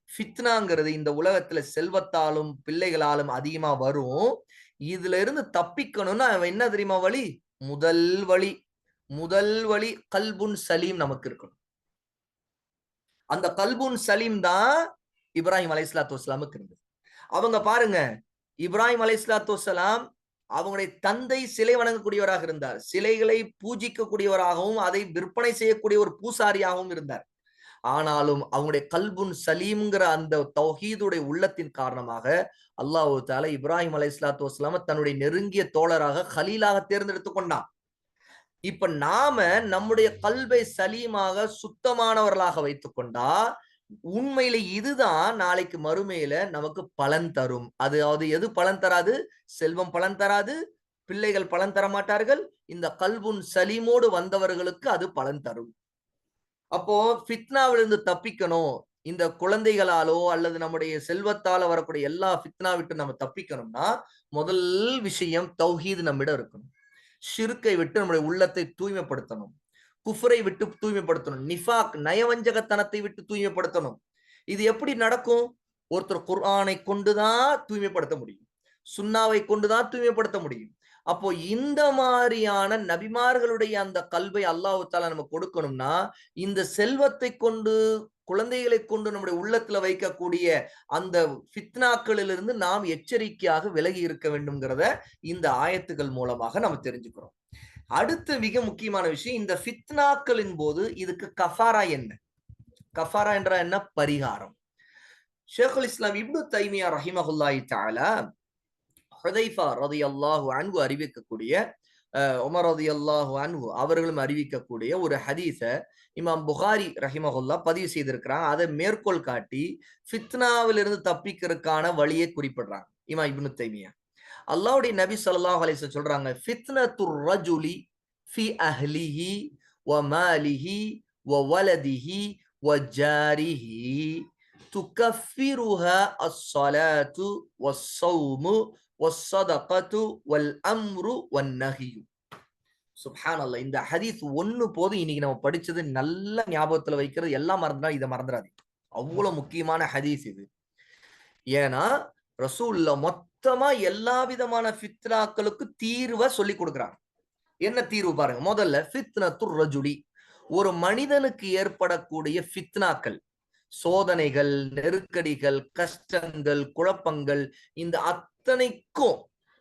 ஃபித்னாங்கிறது இந்த உலகத்துல செல்வத்தாலும் பிள்ளைகளாலும் அதிகமா வரும். இதுல இருந்து தப்பிக்கணும்னா அவன் என்ன தெரியுமா வழி? முதல் வழி கல்புன் சலீம் நமக்கு இருக்கணும். அந்த கல்புன் சலீம் தான் இப்ராஹிம் அலைஹிஸ்ஸலாத்து வஸ்ஸலாமுக்கு இருந்தது. அவங்க பாருங்க, இப்ராஹிம் அலைஹிஸ்ஸலாத்து வஸ்ஸலாம் அவங்களுடைய தந்தை சிலை வணங்கக்கூடியவராக இருந்தார். சிலைகளை பூஜிக்கக்கூடியவராகவும் அதை விற்பனை செய்யக்கூடிய ஒரு பூசாரியாகவும் இருந்தார். ஆனாலும் அவங்களுடைய கல்புன் சலீம்ங்கிற அந்த தௌஹீதுடைய உள்ளத்தின் காரணமாக அல்லாஹ் தஆலா இப்ராஹிம் அலைஹிஸ்ஸலாத்து வஸ்ஸலாம தன்னுடைய நெருங்கிய தோழராக கலீலாக தேர்ந்தெடுத்துக் கொண்டான். இப்ப நாம நம்முடைய கல்பை சலீமாக சுத்தமானவர்களாக வைத்துக் கொண்டா உண்மையில இதுதான் நாளைக்கு மறுமையில நமக்கு பலன் தரும். அதாவது எது பலன் தராது? செல்வம் பலன் தராது, பிள்ளைகள் பலன் தர மாட்டார்கள். இந்த கல்புன் சலீமோடு வந்தவர்களுக்கு அது பலன் தரும். அப்போ ஃபித்னாவிலிருந்து தப்பிக்கணும், இந்த குழந்தைகளாலோ அல்லது நம்முடைய செல்வத்தால வரக்கூடிய எல்லா ஃபித்னா விட்டு நம்ம தப்பிக்கணும்னா முதல் விஷயம் தௌஹீத் நம்மிடம் இருக்கணும். ஷிர்கை விட்டு நம்முடைய உள்ளத்தை தூய்மைப்படுத்தணும், குஃப்ரை விட்டு தூய்மைப்படுத்தணும், நிஃபாக் நயவஞ்சகத்தனத்தை விட்டு தூய்மைப்படுத்தணும். இது எப்படி நடக்கும்? ஒருத்தர் குர்ஆனை கொண்டுதான் தூய்மைப்படுத்த முடியும், சுன்னாவை கொண்டுதான் தூய்மைப்படுத்த முடியும். அப்போ இந்த மாதிரியான நபிமார்களுடைய அந்த கல்வை அல்லாஹ் தஆலா நம்ம கொடுக்கணும்னா, இந்த செல்வத்தை கொண்டு, குழந்தைகளை கொண்டு நம்முடைய உள்ளத்துல வைக்கக்கூடிய அந்த ஃபித்னாக்களிலிருந்து நாம் எச்சரிக்கையாக விலகி இருக்க வேண்டும்ங்கிறத இந்த ஆயத்துகள் மூலமாக நம்ம தெரிஞ்சுக்கிறோம். அடுத்து மிக முக்கியமான விஷயம், இந்த ஃபித்னாக்களின் போது இதுக்கு கஃபாரா என்ன? கஃபாரா என்ற என்ன? பரிகாரம். ஷேகுல் இஸ்லாம் இப்னு தைமியா ரஹிமஹுல்லாஹி தஆலா ஹுதைஃபா ரலியல்லாஹு அன்ஹு அறிவிக்கக்கூடிய, உமர் ரலியல்லாஹு அன்ஹு அவர்களும் அறிவிக்கக்கூடிய ஒரு ஹதீஸ இமாம் புகாரி ரஹிமஹுல்லா பதிவு செய்திருக்கிறாங்க. அதை மேற்கோள் காட்டி ஃபித்னாவிலிருந்து தப்பிக்கிறதுக்கான வழியை குறிப்பிடுறாங்க இமாம் இப்னு தைமியா. அல்லாஹ்வுடைய நபி ஸல்லல்லாஹு அலைஹி வஸல்லம் சொல்றாங்க, ஃபித்னத்துர் ரஜுலி ஃபி அஹ்லிஹி வ மாலிஹி வ வலதிஹி வ ஜாரிஹி துகஃபிருஹா அஸ்ஸலாத்து வஸ்ஸௌமு வஸ்ஸதகத்து வல் அம்ரு வன்னஹியு. சுப்ஹானல்லாஹ். இந்த ஹதீஸ் ஒண்ணு போதும் இன்னைக்கு நம்ம படிச்சது நல்ல ஞாபகத்துல வைக்கிறது. எல்லாம் மறந்துட்டா இதை மறந்துடாதீங்க. அவ்வளவு முக்கியமான ஹதீஸ் இது. ஏன்னா ரசூலுல்லாஹ் மொத்தமா எல்லா விதமான ஃபித்னாக்களுக்கு தீர்வை சொல்லி கொடுக்குறாங்க. என்ன தீர்வு பாருங்க. முதல்ல ஃபித்னத்துர் ரஜுலி, ஒரு மனிதனுக்கு ஏற்படக்கூடிய ஃபித்னாக்கள், சோதனைகள், நெருக்கடிகள், கஷ்டங்கள், குழப்பங்கள், இந்த அத்தனைக்கும்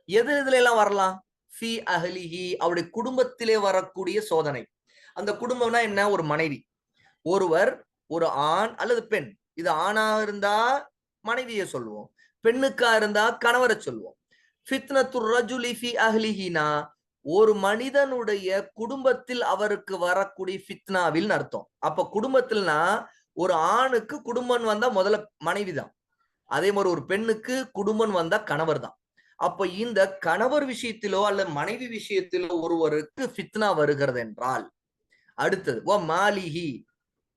எது எதுல எல்லாம் வரலாம்? ஃபி அஹ்லிஹி, அவருடைய குடும்பத்திலே வரக்கூடிய சோதனை. அந்த குடும்பம்னா என்ன? ஒரு மனைவி, ஒருவர், ஒரு ஆண் அல்லது பெண். இது ஆணா இருந்தா மனைவியை சொல்லுவோம், பெண்ணுக்கா இருந்தா கணவரை சொல்லுவோம். ஃபித்னத்துர் ரஜுலி ஃபி அஹ்லிஹினா, ஒரு மனிதனுடைய குடும்பத்தில் அவருக்கு வரக்கூடிய ஃபித்னாவில் அர்த்தம். அப்ப குடும்பத்தில்னா ஒரு ஆணுக்கு குடும்பம் வந்தா முதல்ல மனைவி தான், அதே மாதிரி ஒரு பெண்ணுக்கு குடும்பம் வந்தா கணவர் தான். அப்ப இந்த கணவர் விஷயத்திலோ அல்லது மனைவி விஷயத்திலோ ஒருவருக்கு ஃபித்னா வருகிறது என்றால், அடுத்தது வ மாலிஹி,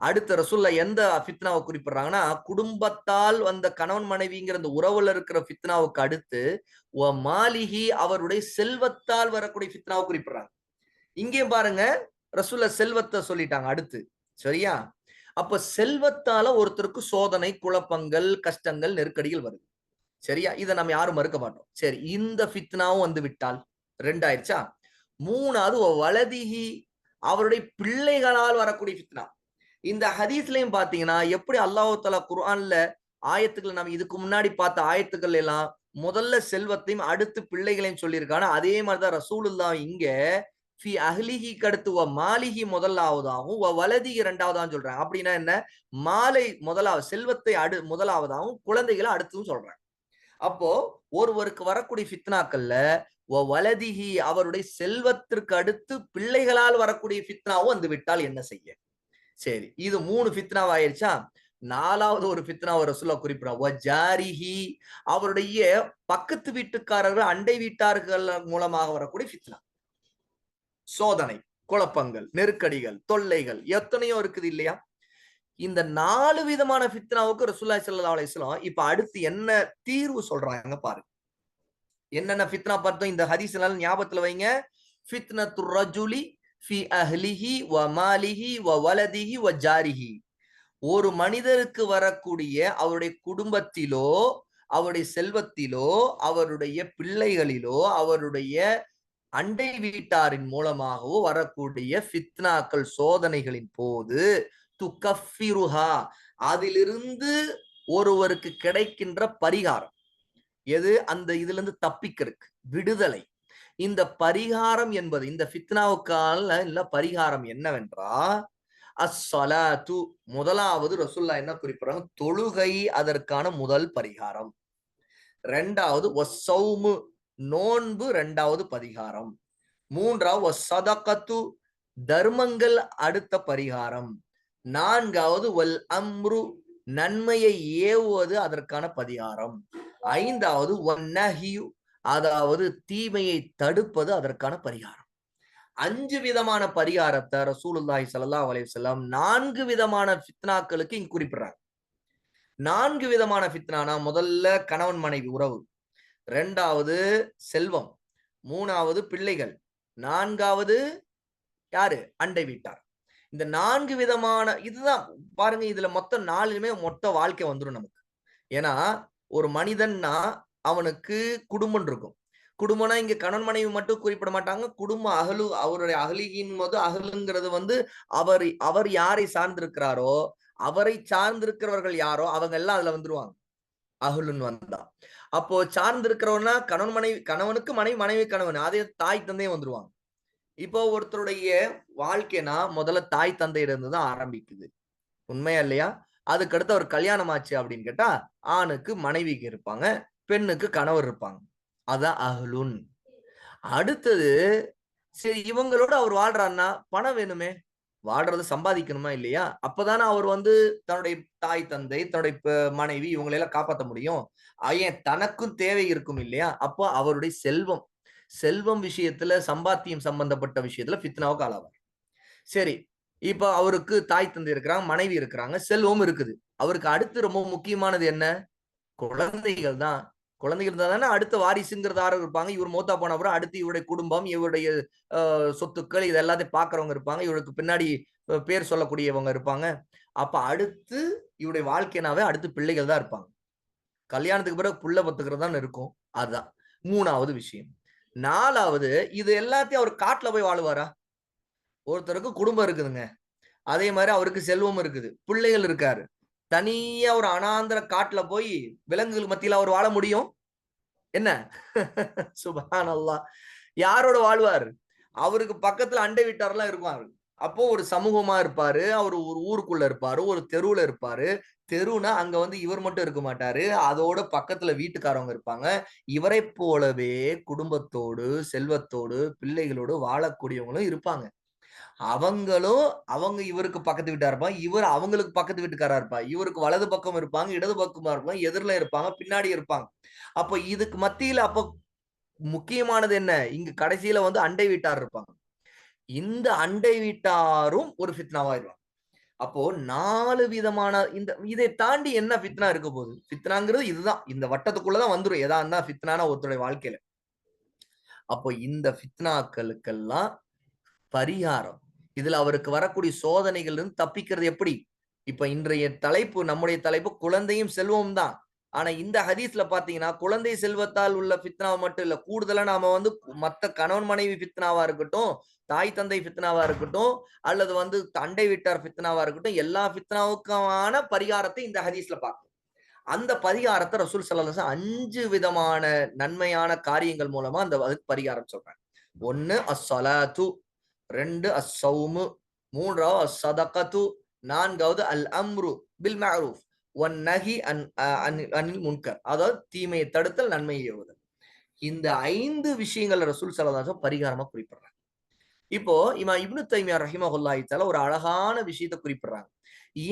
அடுத்த ரசூல்லா எந்த ஃபித்னாவை குறிப்பிடுறாங்கன்னா, குடும்பத்தால் வந்த கணவன் மனைவிங்கிற அந்த உறவுல இருக்கிற ஃபித்னாவுக்கு அடுத்து வ மாலிஹி, அவருடைய செல்வத்தால் வரக்கூடிய ஃபித்னாவை குறிப்பிடுறாங்க. இங்கேயும் பாருங்க, ரசூல்லா செல்வத்தை சொல்லிட்டாங்க அடுத்து. சரியா? அப்ப செல்வத்தால ஒருத்தருக்கு சோதனை, குழப்பங்கள், கஷ்டங்கள், நெருக்கடிகள் வருது. சரியா? இதை நம்ம யாரும் மறுக்க மாட்டோம். சரி, இந்த ஃபித்னாவும் வந்து விட்டால் ரெண்டாயிருச்சா? மூணாவது வலதிஹி, அவருடைய பிள்ளைகளால் வரக்கூடிய ஃபித்னா. இந்த ஹதீஸ்லயும் பாத்தீங்கன்னா எப்படி அல்லாஹ் தஆலா குர்ஆன்ல ஆயத்துக்கள், நம்ம இதுக்கு முன்னாடி பார்த்த ஆயத்துக்கள் எல்லாம் முதல்ல செல்வத்தையும் அடுத்து பிள்ளைகளையும் சொல்லியிருக்காங்க. அதே மாதிரிதான் ரசூலுல்லாஹ் இங்க ஃபி அஹ்லிஹிக்கு அடுத்து வ மாலிஹி முதலாவதாகவும் வ வலதிஹி இரண்டாவதாகவும் சொல்றாங்க. அப்படின்னா என்ன? மாலை முதலாவது, செல்வத்தை முதலாவதாகவும் குழந்தைகளை அடுத்தும் சொல்றாங்க. அப்போ ஒருவருக்கு வரக்கூடிய ஃபித்னாக்கள்ல வ வலதிஹி, அவருடைய செல்வத்திற்கு அடுத்து பிள்ளைகளால் வரக்கூடிய ஃபித்னாவும் வந்து விட்டால் என்ன செய்ய? சரி, இது 3 ஃபித்னாவா ஆயிருச்சா? நாலாவது ஒரு ஃபித்னாவை ரசூலுல்லாஹ் குறிப்பிடுறாங்க, வ ஜாரிஹி, அவருடைய பக்கத்து வீட்டுக்காரர்கள், அண்டை வீட்டார்கள் மூலமாக வரக்கூடிய ஃபித்னா. சோதனை, குழப்பங்கள், நெருக்கடிகள், தொல்லைகள் எத்தனையோ இருக்குது இல்லையா? இந்த 4 விதமான ஃபித்னாவுக்கு ரசூலுல்லாஹி ஸல்லல்லாஹு அலைஹி வஸல்லம் இப்ப அடுத்து என்ன தீர்வு சொல்றாங்க பாருங்க. என்னென்ன ஃபித்னா பார்த்தோம் இந்த ஹதீஸ் எல்லாம் ஞாபகத்துல வைங்க. ஃபித்னத்துர் ரஜுலி ஃபி அஹ்லிஹி வ மாலிஹி வ வலதிஹி வ ஜாரிஹி, ஒரு மனிதருக்கு வரக்கூடிய அவருடைய குடும்பத்திலோ, அவருடைய செல்வத்திலோ, அவருடைய பிள்ளைகளிலோ, அவருடைய அண்டை வீட்டாரின் மூலமாகவோ வரக்கூடிய ஃபித்னாக்கள், சோதனைகளின் போது துகஃபிருஹா, அதிலிருந்து ஒருவருக்கு கிடைக்கின்ற பரிகாரம் எது? அந்த இதுல இருந்து தப்பிக்கிறதுக்கு விடுதலை. இந்த பரிகாரம் என்பது, இந்த ஃபித்னாவுக்கான இல்ல பரிகாரம் என்னவென்றா, அஸ்ஸலாத்து, முதலாவது ரசூலுல்லாஹ் என்ன குறிப்பிடுறாங்க? தொழுகை அதற்கான முதல் பரிகாரம். இரண்டாவது வஸ்ஸௌமு, நோன்பு இரண்டாவது பரிகாரம். மூன்றாவது வஸ்ஸதகத்து, தர்மங்கள் அடுத்த பரிகாரம். நான்காவது வல் அம்ரு, நன்மையை ஏவுவது அதற்கான பரிகாரம். ஐந்தாவது வன்னஹியு, அதாவது தீமையை தடுப்பது அதற்கான பரிகாரம். 5 விதமான பரிகாரத்தை ரசூலுல்லாஹி ஸல்லல்லாஹு அலைஹி வஸல்லம் 4 விதமான ஃபித்னாக்களுக்கு இங்க குறிப்பிடுறாங்க. 4 விதமான ஃபித்னானா, முதல்ல கணவன் மனைவி உறவு, இரண்டாவது செல்வம், மூணாவது பிள்ளைகள், நான்காவது யாரு? அண்டை வீட்டார். இந்த 4 விதமான இதுதான் பாருங்க. இதுல மொத்தம் 4லுமே மொத்த வாழ்க்கை வந்துரும் நமக்கு. ஏன்னா ஒரு மனிதன்னா அவனுக்கு குடும்பம் இருக்கும். குடும்பம்னா இங்க கணவன் மனைவி மட்டும் குறிப்பிட மாட்டாங்க. குடும்ப அகலு அவருடைய அகலியின் போது அகலுங்கிறது வந்து அவர் அவர் யாரை சார்ந்திருக்கிறாரோ, அவரை சார்ந்திருக்கிறவர்கள் யாரோ அவங்க எல்லாம் அதுல வந்துருவாங்க. அகலுன்னு வந்தா. அப்போ சார்ந்திருக்கிறவன்னா கணவன் மனைவி, கணவனுக்கு மனைவி, மனைவி கணவன். அதே தாய் தந்தையும் வந்துருவாங்க. இப்போ ஒருத்தருடைய வாழ்க்கைனா முதல்ல தாய் தந்தையிட இருந்து தான் ஆரம்பிக்குது. உண்மையா இல்லையா? அதுக்கடுத்து அவர் கல்யாணம் ஆச்சு அப்படின்னு கேட்டா, ஆணுக்கு மனைவிக்கு இருப்பாங்க. பெண்ணுக்கு கணவர் இருப்பாங்க. அதான் அஹ்லுன். அடுத்தது சரி இவங்களோட அவர் வாழ்றாருன்னா, பணம் வேணுமே. வாழ்றது சம்பாதிக்கணுமா இல்லையா? அப்பதானே அவர் வந்து தன்னுடைய தாய், தந்தை, தன்னுடைய மனைவி இவங்களை எல்லாம் காப்பாத்த முடியும். ஏன் தனக்கும் தேவை இருக்கும் இல்லையா? அப்போ அவருடைய செல்வம். செல்வம் விஷயத்துல சம்பாத்தியம் சம்பந்தப்பட்ட விஷயத்துல ஃபித்னாவுக்கு ஆளாவார். சரி. இப்ப அவருக்கு தாய் தந்தை இருக்கிறாங்க, மனைவி இருக்கிறாங்க, செல்வம் இருக்குது. அவருக்கு அடுத்து ரொம்ப முக்கியமானது என்ன? குழந்தைகள் தான். குழந்தைகள் இருந்தா தானே அடுத்த வாரிசுங்கிறது யாரும் இருப்பாங்க. இவர் மூத்தா போன அப்புறம் அடுத்து இவருடைய குடும்பம், இவருடைய சொத்துக்கள் இது எல்லாத்தையும் பார்க்கிறவங்க இருப்பாங்க. இவருக்கு பின்னாடி பேர் சொல்லக்கூடியவங்க இருப்பாங்க. அப்ப அடுத்து இவருடைய வாழ்க்கைனாவே அடுத்து பிள்ளைகள் தான் இருப்பாங்க. கல்யாணத்துக்கு பிறகு புள்ள பெத்துக்கிறது தான் இருக்கும். அதுதான் 3வது விஷயம். 4வது இது எல்லாத்தையும் அவர் காட்டுல போய் வாழுவாரா? ஒருத்தருக்கு குடும்பம் இருக்குதுங்க. அதே மாரி அவருக்கு செல்வம் இருக்குது. பிள்ளைகள் இருக்காரு. தனியா ஒரு அனாந்திர காட்டுல போய் விலங்குகள் மத்தியில அவர் வாழ முடியும்? என்ன? சுப்ஹானல்லாஹ். யாரோட வாழ்வார்? அவருக்கு பக்கத்துல அண்டை வீட்டார்லாம் இருப்பாங்க. அப்போ ஒரு சமூகமா இருப்பாரு. அவரு ஒரு ஊருக்குள்ள இருப்பாரு. ஒரு தெருவுல இருப்பாரு. தெருவுனா அங்க வந்து இவர் மட்டும் இருக்க மாட்டாரு. அதோட பக்கத்துல வீட்டுக்காரவங்க இருப்பாங்க. இவரைப் போலவே குடும்பத்தோடு, செல்வத்தோடு, பிள்ளைகளோடு வாழக்கூடியவங்களும் இருப்பாங்க. அவங்களும் அவங்க இவருக்கு பக்கத்து வீட்டா இருப்பாங்க. இவர் அவங்களுக்கு பக்கத்து வீட்டுக்காரா இருப்பார். இவருக்கு வலது பக்கம் இருப்பாங்க, இடது பக்கமா இருப்பாங்க, எதிர்ல இருப்பாங்க, பின்னாடி இருப்பாங்க. அப்ப இதுக்கு மத்தியில அப்ப முக்கியமானது என்ன? இங்க கடைசியில வந்து அண்டை வீட்டார் இருப்பாங்க. இந்த அண்டை வீட்டாரும் ஒரு ஃபித்னாவாயிருவாங்க. அப்போ 4 விதமான இதை தாண்டி என்ன ஃபித்னா இருக்க போகுது? ஃபித்னாங்கிறது இதுதான். இந்த வட்டத்துக்குள்ள தான் வந்துரும். எதா இருந்தா ஃபித்னானா ஒருத்தருடைய வாழ்க்கையில. அப்போ இந்த ஃபித்னாக்களுக்கெல்லாம் பரிகாரம். இதுல அவருக்கு வரக்கூடிய சோதனைகள்ல இருந்து தப்பிக்கிறது எப்படி? இப்ப இன்றைய தலைப்பு, நம்முடைய தலைப்பு குழந்தையும் செல்வமும் தான். ஆனா இந்த ஹதீஸ்ல பாத்தீங்கன்னா, குழந்தை செல்வத்தால் உள்ள ஃபித்னாவ மட்டும் இல்ல. கூடுதலா நாம வந்து மத்த கணவன் மனைவி ஃபித்னாவா இருக்கட்டும், தாய் தந்தை ஃபித்னாவா இருக்கட்டும், அல்லது வந்து அண்டை வீட்டார் ஃபித்னாவா இருக்கட்டும், எல்லா ஃபித்னாவுக்கான பரிகாரத்தை இந்த ஹதீஸ்ல பார்க்கிறோம். அந்த பரிகாரத்த ரசூல் ஸல்லல்லாஹு அலைஹி வஸல்லம் 5 விதமான நன்மையான காரியங்கள் மூலமா அந்த அதுக்கு பரிகாரம் சொல்றாங்க. 1 அஸ்-ஸலாத்து, 2 அஸ்-ஸௌமு, 3வது அஸ்-ஸதகத்து, 4வது அல்-அம்ரு பில் மஅரூஃப் வன் நஹி அனில் முன்கர். அதாவது தீமையை தடுத்தல், நன்மையை ஏவுதல். இந்த 5 விஷயங்கள் ரசூல் ஸல்லல்லாஹு அலைஹி வஸல்லம் பரிகாரமா குறிப்பிடுறாங்க. இப்போ இப்னு தைமியா ரஹிமஹுல்லாஹி தஆலா ஒரு அழகான விஷயத்தை குறிப்பிடுறாங்க.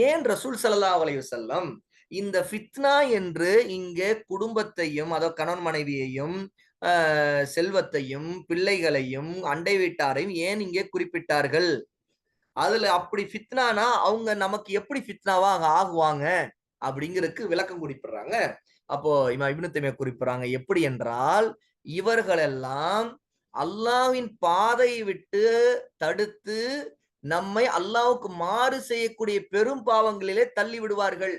ஏன் ரசூல் ஸல்லல்லாஹு அலைஹி வஸல்லம் இந்த ஃபித்னா என்று இங்கே குடும்பத்தையும், அதாவது கணவன் மனைவியையும், செல்வத்தையும், பிள்ளைகளையும், அண்டை வீட்டாரையும் ஏன் இங்கே குறிப்பிட்டார்கள்? அதுல அப்படி ஃபித்னானா அவங்க நமக்கு எப்படி ஃபித்னாவா ஆகுவாங்க? அப்படிங்கிறதுக்கு விளக்கம் குறிப்பிடுறாங்க. அப்போ இப்னு தைமியா குறிப்பிடுறாங்க. எப்படி என்றால், இவர்களெல்லாம் அல்லாஹ்வின் பாதையை விட்டு தடுத்து, நம்மை அல்லாஹ்வுக்கு மாறு செய்யக்கூடிய பெரும் பாவங்களிலே தள்ளி விடுவார்கள்.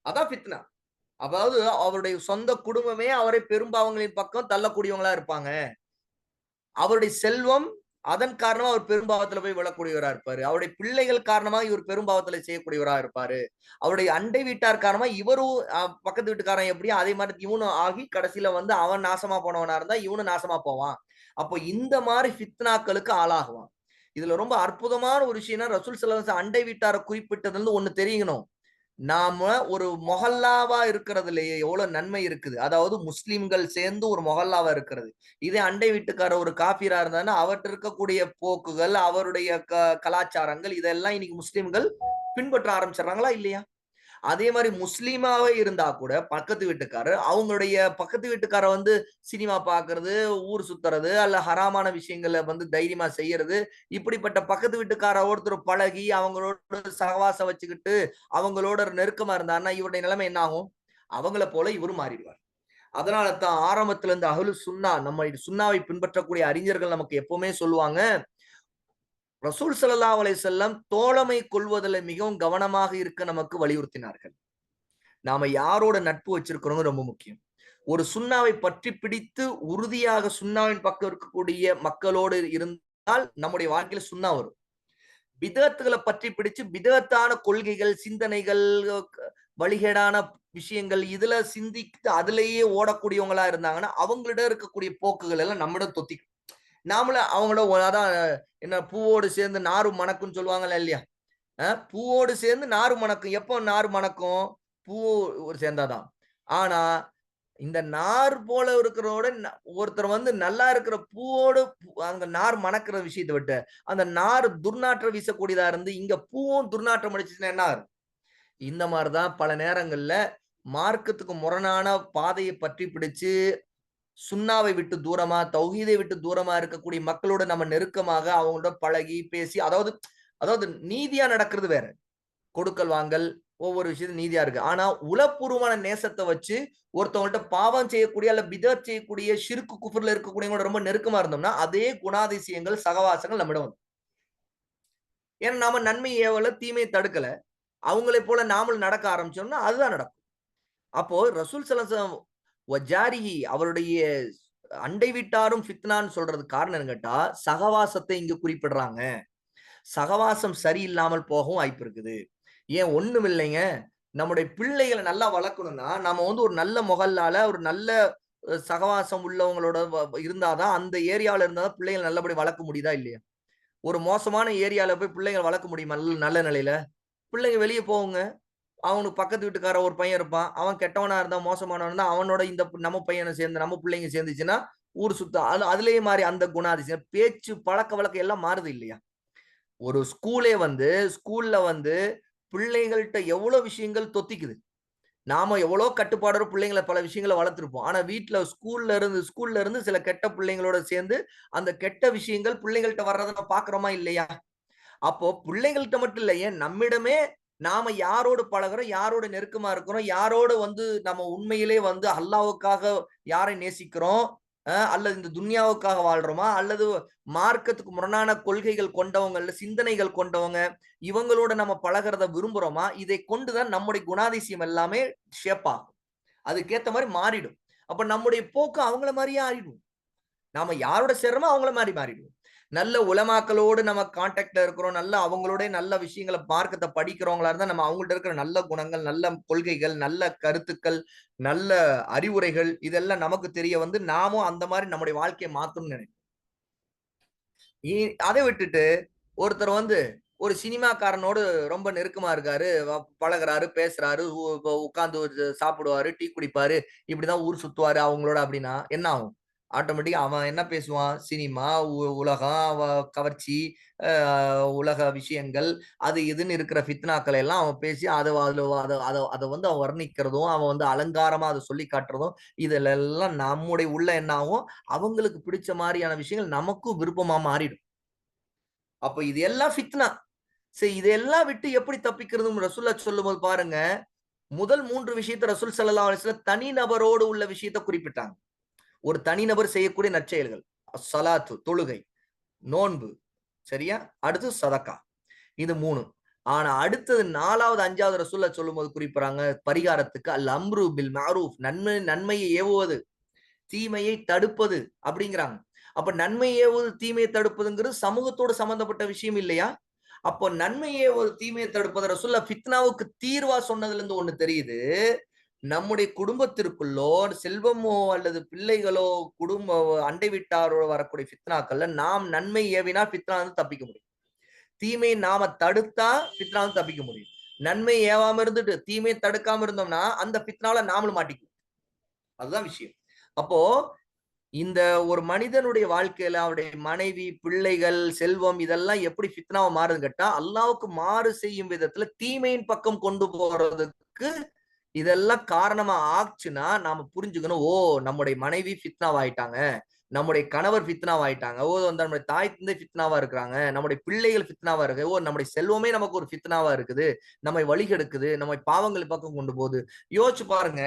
அதான் ஃபித்னா. அதாவது அவருடைய சொந்த குடும்பமே அவரை பெரும்பாவங்களின் பக்கம் தள்ளக்கூடியவங்களா இருப்பாங்க. அவருடைய செல்வம் அதன் காரணமா அவர் பெரும்பாவத்துல போய் விழக்கூடியவரா இருப்பாரு. அவருடைய பிள்ளைகள் காரணமா இவர் பெரும்பாவத்துல செய்யக்கூடியவரா இருப்பாரு. அவருடைய அண்டை வீட்டார் காரணமா இவரும் பக்கத்து வீட்டுக்காரன் எப்படியோ அதே மாதிரி இவனும் ஆகி கடைசியில வந்து அவன் நாசமா போனவனா இருந்தா இவனும் நாசமா போவான். அப்போ இந்த மாதிரி ஃபித்னாக்களுக்கு ஆளாகுவான். இதுல ரொம்ப அற்புதமான ஒரு விஷயம்னா ரசூல் ஸல்லல்லாஹு அலைஹி வஸல்லம் அண்டை வீட்டார குறிப்பிட்டதுல இருந்து ஒண்ணு தெரியணும். நாம ஒரு மொஹல்லாவா இருக்கிறதுலயே எவ்வளவு நன்மை இருக்குது. அதாவது முஸ்லிம்கள் சேர்ந்து ஒரு மொஹல்லாவா இருக்கிறது. இதே அண்டை வீட்டுக்காரர் ஒரு காஃபிரா இருந்தான்னா, அவர்ட்ட இருக்கக்கூடிய போக்குகள், அவருடைய கலாச்சாரங்கள் இதெல்லாம் இன்னைக்கு முஸ்லிம்கள் பின்பற்ற ஆரம்பிச்சுடுறாங்களா? இல்லையா? அதே மாரி முஸ்லீமாவே இருந்தா கூட பக்கத்து வீட்டுக்காரர், அவங்களுடைய பக்கத்து வீட்டுக்காரர் வந்து சினிமா பார்க்கறது, ஊர் சுத்துறது, அல்ல ஹராமான விஷயங்கள வந்து தைரியமா செய்யறது, இப்படிப்பட்ட பக்கத்து வீட்டுக்கார ஒருத்தர் பழகி, அவங்களோட சகவாசம் வச்சுக்கிட்டு, அவங்களோட நெருக்கமா இருந்தாருன்னா, இவருடைய நிலைமை என்ன ஆகும்? அவங்கள போல இவரும் மாறிடுவார். அதனால தான் ஆரம்பத்துல இருந்து அஹ்லு சுன்னா, நம்ம சுன்னாவை பின்பற்றக்கூடிய அறிஞர்கள் நமக்கு எப்பவுமே சொல்லுவாங்க, ரசூல் ஸல்லல்லாஹு அலைஹி வஸல்லம் தோழமை கொள்வதில் மிகவும் கவனமாக இருக்க நமக்கு வலியுறுத்தினார்கள். நாம யாரோட நட்பு வச்சிருக்கிறோம் ரொம்ப முக்கியம். ஒரு சுன்னாவை பற்றி பிடித்து உறுதியாக சுன்னாவின் பக்கம் இருக்கக்கூடிய மக்களோடு இருந்தால் நம்முடைய வாழ்க்கையில சுன்னா வரும். பிதஅத்துகளை பற்றி பிடிச்சு பிதஅத்தான கொள்கைகள், சிந்தனைகள், வழிகேடான விஷயங்கள் இதுல சிந்தித்து அதிலேயே ஓடக்கூடியவங்களா இருந்தாங்கன்னா அவங்களிடம் இருக்கக்கூடிய போக்குகள் எல்லாம் நம்மிடம் தொத்திக்கும். நாமளும் அவங்களோட அதான் என்ன பூவோடு சேர்ந்து நாரும் மணக்கும்னு சொல்லுவாங்கல்ல இல்லையா? பூவோடு சேர்ந்து நாறு மணக்கும். எப்போ நாறு மணக்கும்? பூ சேர்ந்தாதான். ஆனா இந்த நார் போல இருக்கிறதோட ஒருத்தர் வந்து நல்லா இருக்கிற பூவோடு அங்க நார் மணக்கிற விஷயத்தை விட்டு அந்த நார் துர்நாற்றம் வீசக்கூடியதா இருந்து இங்க பூவும் துர்நாற்றம் அடிச்சுன்னா என்ன ஆகும்? இந்த மாதிரிதான் பல நேரங்கள்ல மார்க்கத்துக்கு முரணான பாதையை பற்றி பிடிச்சு சுன்னாவை விட்டு தூரமா, தௌஹீதை விட்டு தூரமா இருக்கக்கூடிய மக்களோட நம்ம நெருக்கமாக அவங்களோட பழகி பேசி, அதாவது அதாவது நீதியா நடக்கிறது வேற. கொடுக்கல் வாங்கல் ஒவ்வொரு விஷயத்தும் நீதியா இருக்கு. ஆனா உளப்பூர்வமான நேசத்தை வச்சு ஒருத்தவங்கள்ட்ட பாவம் செய்யக்கூடிய அல்ல பிதத் செய்யக்கூடிய ஷிர்கு குஃப்ர்ல இருக்கக்கூடியவங்களோட ரொம்ப நெருக்கமா இருந்தோம்னா அதே குணாதிசயங்கள் சகவாசங்கள் நம்மிடம் வந்து. ஏன்னா நாம நன்மை ஏவல தீமையை தடுக்கல. அவங்களை போல நாமளும் நடக்க ஆரம்பிச்சோம்னா அதுதான் நடக்கும். அப்போ ரசூல் ஸல்லல்லாஹு வஜாரிஹி அவருடைய அண்டை வீட்டாரும் ஃபித்னான்னு சொல்றதுக்கு காரணம் என்னன்னு கேட்டா சகவாசத்தை இங்க குறிப்பிடுறாங்க. சகவாசம் சரியில்லாமல் போகவும் வாய்ப்பு இருக்குது. ஏன் ஒண்ணும் இல்லைங்க. நம்முடைய பிள்ளைகளை நல்லா வளர்க்கணும்னா, நாம வந்து ஒரு நல்ல மொஹல்லால ஒரு நல்ல சகவாசம் உள்ளவங்களோட இருந்தாதான் அந்த ஏரியாவுல இருந்தா தான் பிள்ளைகள நல்லபடி வளர்க்க முடியுதா இல்லையா? ஒரு மோசமான ஏரியால போய் பிள்ளைங்கள வளர்க்க முடியுமா நல்ல நிலையில? பிள்ளைங்க வெளிய போகுங்க. அவனுக்கு பக்கத்து வீட்டுக்காரன் ஒரு பையன் இருப்பான். அவன் கெட்டவனா இருந்தா, மோசமானவனா இருந்தா, அவனோட இந்த நம்ம பையன சேர்ந்து நம்ம பிள்ளைங்க சேர்ந்துச்சுன்னா, ஊர் சுத்தம். அதிலேயே மாறி அந்த குணாதிசயம், பேச்சு, பழக்கவழக்கம் எல்லாம் மாறுது இல்லையா? ஒரு ஸ்கூல்ல வந்து பிள்ளைங்கள்ட்ட எவ்வளவு விஷயங்கள் தொத்திக்குது. நாம எவ்வளோ கட்டுப்பாடோட பிள்ளைங்கள பல விஷயங்கள வளர்த்திருப்போம். ஆனா வீட்ல ஸ்கூல்ல இருந்து சில கெட்ட பிள்ளைங்களோட சேர்ந்து, அந்த கெட்ட விஷயங்கள் பிள்ளைங்கள்ட்ட வர்றத நம்ம பார்க்கிறோமா இல்லையா? அப்போ பிள்ளைங்கள்ட்ட மட்டும் இல்ல, ஏன் நம்மிடமே நாம யாரோடு பழகுறோம், யாரோட நெருக்கமா இருக்கிறோம், யாரோட வந்து நம்ம உண்மையிலே வந்து அல்லாஹ்வுக்காக யாரை நேசிக்கிறோம், அல்லது இந்த துன்யாவுக்காக வாழ்றோமா, அல்லது மார்க்கத்துக்கு முரணான கொள்கைகள் கொண்டவங்க, இல்ல சிந்தனைகள் கொண்டவங்க, இவங்களோட நம்ம பழகுறத விரும்புறோமா? இதை கொண்டு தான் நம்முடைய குணாதிசயம் எல்லாமே ஷேப் ஆகும். அதுக்கேத்த மாரி மாறிடும். அப்ப நம்முடைய போக்கு அவங்கள மாரியே ஆயிடும். நாம யாரோட சேர்றோமோ அவங்கள மாரி மாறிடுவோம். நல்ல உலமாக்களோடு நம்ம கான்டாக்ட்ல இருக்கிறோம். நல்ல அவங்களோட நல்ல விஷயங்கள மார்க்கத்த படிக்கிறவங்களா இருந்தா, நம்ம அவங்கள்ட்ட இருக்கிற நல்ல குணங்கள், நல்ல கொள்கைகள், நல்ல கருத்துக்கள், நல்ல அறிவுரைகள் இதெல்லாம் நமக்கு தெரிய வந்து, நாமும் அந்த மாரி நம்முடைய வாழ்க்கைய மாத்தணும்னு நினைப்போம். இ அத விட்டுட்டு ஒருத்தர் வந்து ஒரு சினிமாக்காரனோடு ரொம்ப நெருக்கமா இருக்காரு. பழகுறாரு, பேசுறாரு, உட்கார்ந்து சாப்பிடுவாரு, டீ குடிப்பாரு. இப்படிதான் ஊர் சுத்துவாரு அவங்களோட அப்படின்னா என்ன ஆகும்? ஆட்டோமேட்டிக்கா அவன் என்ன பேசுவான்? சினிமா, உலகம், கவர்ச்சி, அ உலக விஷயங்கள், அது இதுன்னு இருக்கிற ஃபித்னாக்கள் எல்லாம் அவன் பேசி அத அதுல அத அத அத வந்து அவன் வர்ணிக்கிறதும், அவன் வந்து அலங்காரமா அத சொல்லி காட்டுறதும், இதுல எல்லாம் நம்முடைய உள்ள என்ன ஆகும்? அவங்களுக்கு பிடிச்ச மாரியான விஷயங்கள் நமக்கும் விருப்பமா மாறிடும். அப்ப இது எல்லாம் ஃபித்னா. சரி இதெல்லாம் விட்டு எப்படி தப்பிக்கிறதுன்னு ரசூலுல்லாஹ் சொல்லும்போது பாருங்க, முதல் 3 விஷயத்த ரசூல் ஸல்லல்லாஹு அலைஹி வஸல்லம் தனிநபரோடு உள்ள விஷயத்த குறிப்பிட்டாங்க. ஒரு தனிநபர் செய்யக்கூடிய நற்செயல்கள். ஸலாத்து தொழுகை, நோன்பு, சரியா? அடுத்து சதக்கா. இது 3. ஆனா அடுத்தது 4வது, 5வது ரசூலுல்லாஹ் சொல்லும்போது குறிப்பிடுறாங்க பரிகாரத்துக்கு அல் அம்ரு பில் மஅரூஃப் நன்மையை ஏவுவது, தீமையை தடுப்பது அப்படிங்கிறாங்க. அப்ப நன்மை ஏவுவது, தீமையை தடுப்பதுங்கிறது சமூகத்தோடு சம்பந்தப்பட்ட விஷயம் இல்லையா? அப்போ நன்மையே ஒரு தீமையை தடுப்பது ரசூலுல்லாஹ் ஃபித்னாவுக்கு தீர்வா சொன்னதுல இருந்து ஒண்ணு தெரியுது. நம்முடைய குடும்பத்திற்குள்ளோ, செல்வமோ அல்லது பிள்ளைகளோ, அண்டை வீட்டாரோட வரக்கூடிய ஃபித்னாக்கள்ல நாம் நன்மை ஏவினா ஃபித்னால இருந்து தப்பிக்க முடியும். தீமையை நாம தடுத்தா ஃபித்னால இருந்து தப்பிக்க முடியும். நன்மை ஏவாம இருந்துட்டு தீமையை தடுக்காம இருந்தோம்னா அந்த ஃபித்னால நாமளும் மாட்டிக்குவோம். அதுதான் விஷயம். அப்போ இந்த ஒரு மனிதனுடைய வாழ்க்கையில அவருடைய மனைவி, பிள்ளைகள், செல்வம் இதெல்லாம் எப்படி ஃபித்னாவா மாறுதுன்னு கேட்டா, அல்லாஹ்வுக்கு மாறு செய்யும் விதத்துல தீமையின் பக்கம் கொண்டு போறதுக்கு இதெல்லாம் காரணமா ஆச்சுன்னா, நாம புரிஞ்சுக்கணும். ஓ! நம்முடைய மனைவி ஃபித்னாவாயிட்டாங்க. நம்முடைய கணவர் ஃபித்னாவாயிட்டாங்க. ஓ! வந்து நம்முடைய தாய், தந்தை ஃபித்னாவா இருக்கிறாங்க. நம்முடைய பிள்ளைகள் ஃபித்னாவா இருக்கு. ஓ! நம்முடைய செல்வமே நமக்கு ஒரு ஃபித்னாவா இருக்குது. நம்மை வழிகெடுக்குது. நம்மை பாவங்கள் பக்கம் கொண்டு போகுது. யோசிச்சு பாருங்க.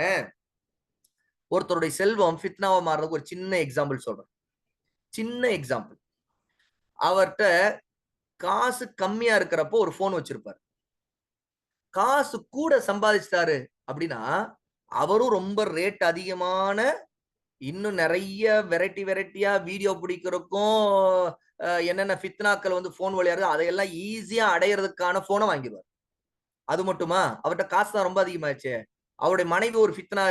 ஒருத்தருடைய செல்வம் ஃபித்னாவா மாறுறதுக்கு ஒரு சின்ன எக்ஸாம்பிள் சொல்றேன். சின்ன எக்ஸாம்பிள். அவர்கிட்ட காசு கம்மியா இருக்கிறப்போ ஒரு போன் வச்சிருப்பாரு. காசு கூட சம்பாதிச்சிட்டாரு அப்படின்னா அவரும் ரொம்ப ரேட் அதிகமான இன்னும் நிறைய வெரைட்டியா வீடியோ பிடிக்கிறதுக்கும் என்னென்ன ஃபித்னாக்கள் வந்து போன் வழியா அதையெல்லாம் ஈஸியா அடையிறதுக்கான போனை வாங்கிடுவார். அது மட்டுமா, அவர்கிட்ட காசு தான் ரொம்ப அதிகமாச்சு. அவருடைய மனைவி ஒரு ஃபித்னா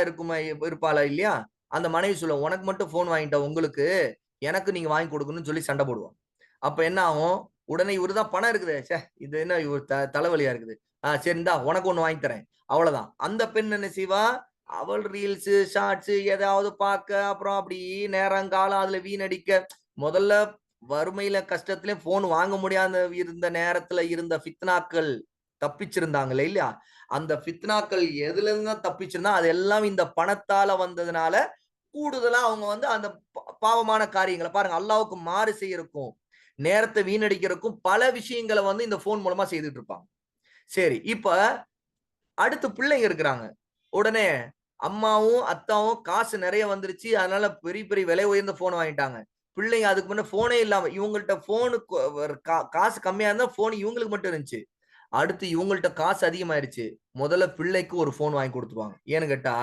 இருப்பாளா இல்லையா, அந்த மனைவி சொல்ல, உனக்கு மட்டும் போன் வாங்கிட்ட, உங்களுக்கு எனக்கு நீங்க வாங்கி கொடுக்கணும்னு சொல்லி சண்டை போடுவான். அப்ப என்ன ஆகும், உடனே இவருதான் பணம் இருக்குது, சே இது என்ன இவர் தலைவலியா இருக்குது, சரி இந்தா உனக்கு ஒண்ணு வாங்கி தரேன், அவ்வளவுதான். அந்த பெண் என்ன செய்வா, அவள் ரீல்ஸ் ஷார்ட்ஸ் ஏதாவது பார்க்க, அப்புறம் அப்படி நேரங்காலம் அதுல வீணடிக்க. முதல்ல வறுமையில கஷ்டத்திலயும் போன் வாங்க முடியாத இருந்த நேரத்துல இருந்த ஃபித்னாக்கள் தப்பிச்சிருந்தாங்களே இல்லையா, அந்த ஃபித்னாக்கள் எதுல இருந்து தப்பிச்சிருந்தா அது எல்லாம் இந்த பணத்தால வந்ததுனால கூடுதலா அவங்க வந்து அந்த பாவமான காரியங்களை பாருங்க, அல்லாவுக்கு மாறு செய்யறக்கும் நேரத்தை வீணடிக்கிறதுக்கும் பல விஷயங்களை வந்து இந்த போன் மூலமா செய்துட்டு இருப்பாங்க. சரி, இப்ப அடுத்து பிள்ளைங்க இருக்கிறாங்க. உடனே அம்மாவும் அத்தாவும் காசு நிறைய வந்துருச்சு, அதனால பெரிய பெரிய விலை உயர்ந்த போன் வாங்கிட்டாங்க. பிள்ளைங்க அதுக்கு முன்ன போனே இல்லாம இவங்கள்ட்ட போனுக்கு காசு கம்மியா இருந்தா போன் இவங்களுக்கு மட்டும் இருந்துச்சு. அடுத்து இவங்கள்ட்ட காசு அதிகமாயிருச்சு, முதல்ல பிள்ளைக்கு ஒரு போன் வாங்கி கொடுத்துருவாங்க. ஏன்னு கேட்டா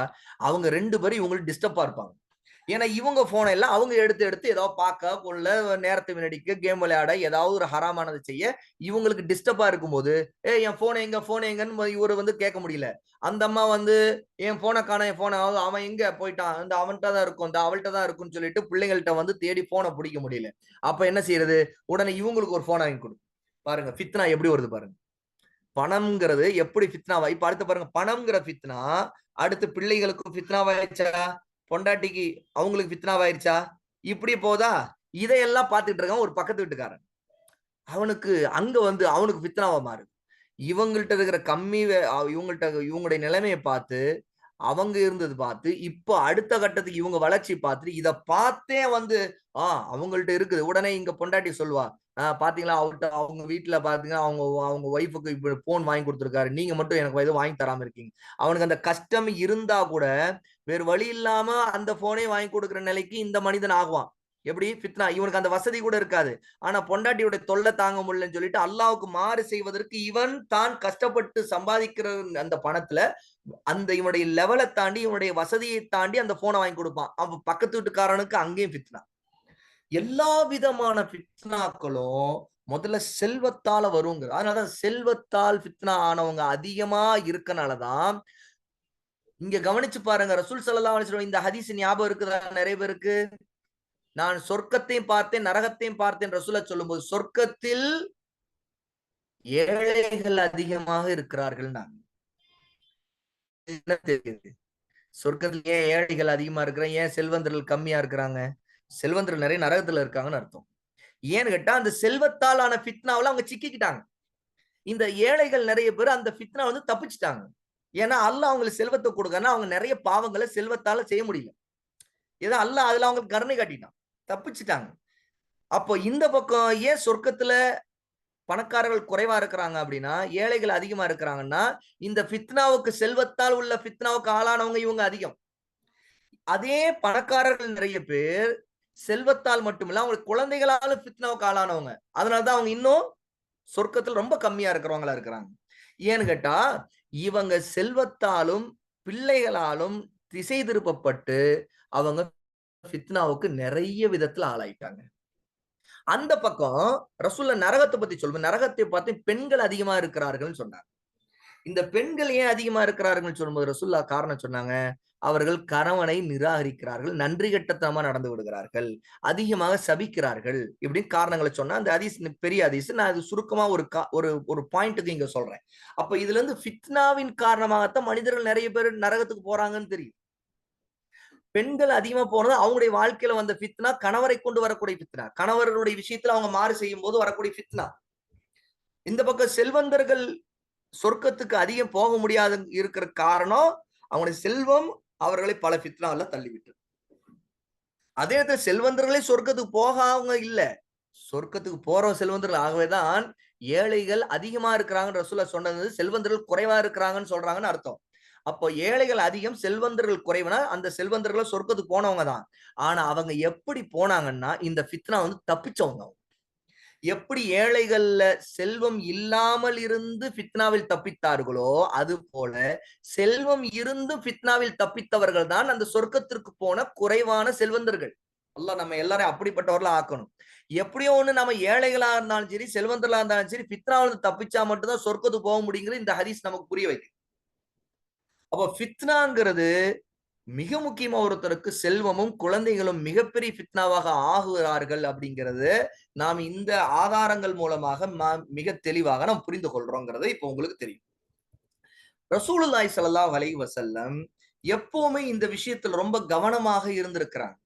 அவங்க 2 பேரும் இவங்களுக்கு டிஸ்டர்பா இருப்பாங்க. ஏன்னா இவங்க போனை எல்லாம் அவங்க எடுத்து எடுத்து ஏதாவது பார்க்க கொள்ள, நேரத்தை வீணடிக்க, கேம் விளையாட, ஏதாவது ஒரு ஹராமானதை செய்ய இவங்களுக்கு டிஸ்டர்பா இருக்கும்போது, என் போனை எங்கன்னு இவரு வந்து கேட்க முடியல. அந்த அம்மா வந்து என் போனை காண, என் போனை அவன் எங்க போயிட்டான், இந்த அவன்கிட்ட தான் இருக்கும், இந்த அவள்கிட்ட தான் இருக்கும்னு சொல்லிட்டு பிள்ளைங்கள்ட்ட வந்து தேடி போனை பிடிக்க முடியல. அப்ப என்ன செய்யறது, உடனே இவங்களுக்கு ஒரு போனை வாங்கி கொடு. பாருங்க ஃபித்னா எப்படி வருது பாருங்க. பணம்ங்கிறது எப்படி ஃபித்னாவா, இப்ப அடுத்து பாருங்க, பணம்ங்கிற ஃபித்னா அடுத்து பிள்ளைகளுக்கும் ஃபித்னாவாயிருச்சா, பொண்டாட்டிக்கு அவங்களுக்கு ஃபித்னாவாயிருச்சா, இப்படி போதா. இதையெல்லாம் பார்த்துட்டு இருக்கான் ஒரு பக்கத்து வீட்டுக்காரன். அவனுக்கு அங்க வந்து அவனுக்கு ஃபித்னாவா மாறுது. இவங்கள்ட்ட இருக்கிற இவங்களுடைய நிலைமையை பார்த்து, அவங்க இருந்தது பார்த்து, இப்ப அடுத்த கட்டத்துக்கு இவங்க வளர்ச்சி பார்த்துட்டு, இத பார்த்தே வந்து அவங்கள்ட்ட இருக்குது. உடனே இங்க பொண்டாட்டி சொல்லுவா, பாத்தீங்களா அவர்கிட்ட அவங்க வீட்டுல பாத்தீங்கன்னா அவங்க அவங்க ஒய்ஃபுக்கு இப்ப போன் வாங்கி கொடுத்துருக்காரு, நீங்க மட்டும் எனக்கு எதுவும் வாங்கி தராம இருக்கீங்க. அவனுக்கு அந்த கஷ்டம் இருந்தா கூட வேறு வழி இல்லாம அந்த போனே வாங்கி கொடுக்குற நிலைக்கு இந்த மனிதன் ஆகுவான். எப்படி ஃபித்னா, இவனுக்கு அந்த வசதி கூட இருக்காது. ஆனா பொண்டாட்டியோட தொல்லை தாங்க முடியலன்னு சொல்லிட்டு அல்லாவுக்கு மாறு செய்வதற்கு இவன் தான் கஷ்டப்பட்டு சம்பாதிக்கிற அந்த பணத்துல அந்த இவனுடைய லெவலை தாண்டி, இவனுடைய வசதியை தாண்டி அந்த போனை வாங்கி கொடுப்பான். அவன் பக்கத்து வீட்டுக்காரனுக்கு அங்கேயும் ஃபித்னா. எல்லா விதமான ஃபித்னாக்களும் முதல்ல செல்வத்தால வருங்கிற. அதனாலதான் செல்வத்தால் ஃபித்னா ஆனவங்க அதிகமா இருக்கனாலதான் இங்க கவனிச்சு பாருங்க, ரசூல் ஸல்லல்லாஹு அலைஹி வஸல்லம் இந்த ஹதீஸ் ஞாபகம் இருக்குதா நிறைய பேருக்கு? நான் சொர்க்கத்தையும் பார்த்தேன் நரகத்தையும் பார்த்தேன் ரசூலா சொல்லும்போது, சொர்க்கத்தில் ஏழைகள் அதிகமாக இருக்கிறார்கள். என்ன தெரியுது, சொர்க்கத்துல ஏன் ஏழைகள் அதிகமா இருக்கிறாங்க, ஏன் செல்வந்தர்கள் கம்மியா இருக்கிறாங்க? செல்வந்தர்கள் நிறைய நரகத்துல இருக்காங்கன்னு அர்த்தம். ஏன்னு கேட்டா அந்த செல்வத்தாலான ஃபித்னாவுல அவங்க சிக்கிக்கிட்டாங்க. இந்த ஏழைகள் நிறைய பேர் அந்த ஃபித்னா வந்து தப்பிச்சுட்டாங்க. ஏன்னா அல்லாஹ் அவங்களுக்கு செல்வத்தை கொடுக்கறனா அவங்க நிறைய பாவங்களை செல்வத்தால செய்ய முடியல. ஏதோ அல்லாஹ் அதுல அவங்களுக்கு கருணை காட்டிட்டான், தப்பிச்சுட்டாங்க. அப்போ இந்த பக்கம் ஏன் சொர்க்கத்துல பணக்காரர்கள் குறைவா இருக்கிறாங்க அப்படின்னா, ஏழைகள் அதிகமா இருக்கிறாங்கன்னா, இந்த ஃபித்னாவுக்கு செல்வத்தால் உள்ள ஃபித்னாவுக்கு ஆளானவங்க இவங்க அதிகம். அதே பணக்காரர்கள் நிறைய பேர் செல்வத்தால் மட்டுமில்ல அவங்க குழந்தைகளால ஃபித்னாவுக்கு ஆளானவங்க. அதனாலதான் அவங்க இன்னும் சொர்க்கத்தில் ரொம்ப கம்மியா இருக்கிறவங்களா இருக்கிறாங்க. ஏன்னு கேட்டா இவங்க செல்வத்தாலும் பிள்ளைகளாலும் திசை திருப்பப்பட்டு அவங்க ஃபித்னாவுக்கு நிறைய விதத்துல ஆளாயிட்டாங்க. அந்த பக்கம் ரசூலுல்லாஹ் நரகத்தை பத்தி சொல்லுவோம். நரகத்தை பார்த்து பெண்கள் அதிகமா இருக்கிறார்கள் சொன்னாங்க. இந்த பெண்கள் ஏன் அதிகமா இருக்கிறார்கள் சொல்லும்போது ரசூலுல்லாஹ் காரணம் சொன்னாங்க, அவர்கள் கணவனை நிராகரிக்கிறார்கள், நன்றி கெட்டத்தனமா நடந்து விடுகிறார்கள், அதிகமாக சபிக்கிறார்கள், இப்படின்னு காரணங்களை சொன்னா அந்த ஹதீஸ் பெரிய ஹதீஸ். நான் அது சுருக்கமா ஒரு பாயிண்ட்டுக்கு இங்க சொல்றேன். அப்ப இதுல இருந்து ஃபித்னாவின் காரணமாகத்தான் மனிதர்கள் நிறைய பேர் நரகத்துக்கு போறாங்கன்னு தெரியும். பெண்கள் அதிகமா போனது அவங்களுடைய வாழ்க்கையில வந்த ஃபித்னா, கணவரை கொண்டு வரக்கூடிய ஃபித்னா, கணவருடைய விஷயத்துல அவங்க மாறு செய்யும் போது வரக்கூடிய ஃபித்னா. இந்த பக்கம் செல்வந்தர்கள் சொர்க்கத்துக்கு அதிகம் போக முடியாத இருக்கிற காரணம் அவங்களுடைய செல்வம் அவர்களை பல ஃபித்னால தள்ளிவிட்டு. அதே செல்வந்தர்களே சொர்க்கத்துக்கு போகாம இல்ல, சொர்க்கத்துக்கு போற செல்வந்தர்கள். ஆகவேதான் ஏழைகள் அதிகமா இருக்கிறாங்கன்னு ரசூலுல்லாஹ் சொன்னது செல்வந்தர்கள் குறைவா இருக்கிறாங்கன்னு சொல்றாங்கன்னு அர்த்தம். அப்போ ஏழைகள் அதிகம், செல்வந்தர்கள் குறைவுனா அந்த செல்வந்தர்கள் சொர்க்கத்துக்கு போனவங்க தான். ஆனா அவங்க எப்படி போனாங்கன்னா இந்த ஃபித்னா வந்து தப்பிச்சவங்க. எப்படி ஏழைகள்ல செல்வம் இல்லாமல் இருந்து ஃபித்னாவில் தப்பித்தார்களோ அது போல செல்வம் இருந்து ஃபித்னாவில் தப்பித்தவர்கள் தான் அந்த சொர்க்கத்திற்கு போன குறைவான செல்வந்தர்கள். அல்லாஹ் நம்ம எல்லாரையும் அப்படிப்பட்டவர்களா ஆக்கணும். எப்படியோ ஒண்ணு நம்ம ஏழைகளா இருந்தாலும் சரி, செல்வந்தர்களா இருந்தாலும் சரி, ஃபித்னாவிலிருந்து தப்பிச்சா மட்டும்தான் சொர்க்கத்துக்கு போக முடியுங்கிறது இந்த ஹதீஸ் நமக்கு புரிய வைக்குது. அப்ப ஃபித்னாங்கிறது மிக முக்கியமா ஒருத்தருக்கு செல்வமும் குழந்தைகளும் மிகப்பெரிய ஃபித்னாவாக ஆகுகிறார்கள் அப்படிங்கிறது நாம் இந்த ஆதாரங்கள் மூலமாக மிக தெளிவாக நாம் புரிந்து கொள்றோங்கிறது இப்ப உங்களுக்கு தெரியும். ரசூலுல்லாஹி ஸல்லல்லாஹு அலைஹி வஸல்லம் எப்பவுமே இந்த விஷயத்துல ரொம்ப கவனமாக இருந்திருக்கிறாங்க.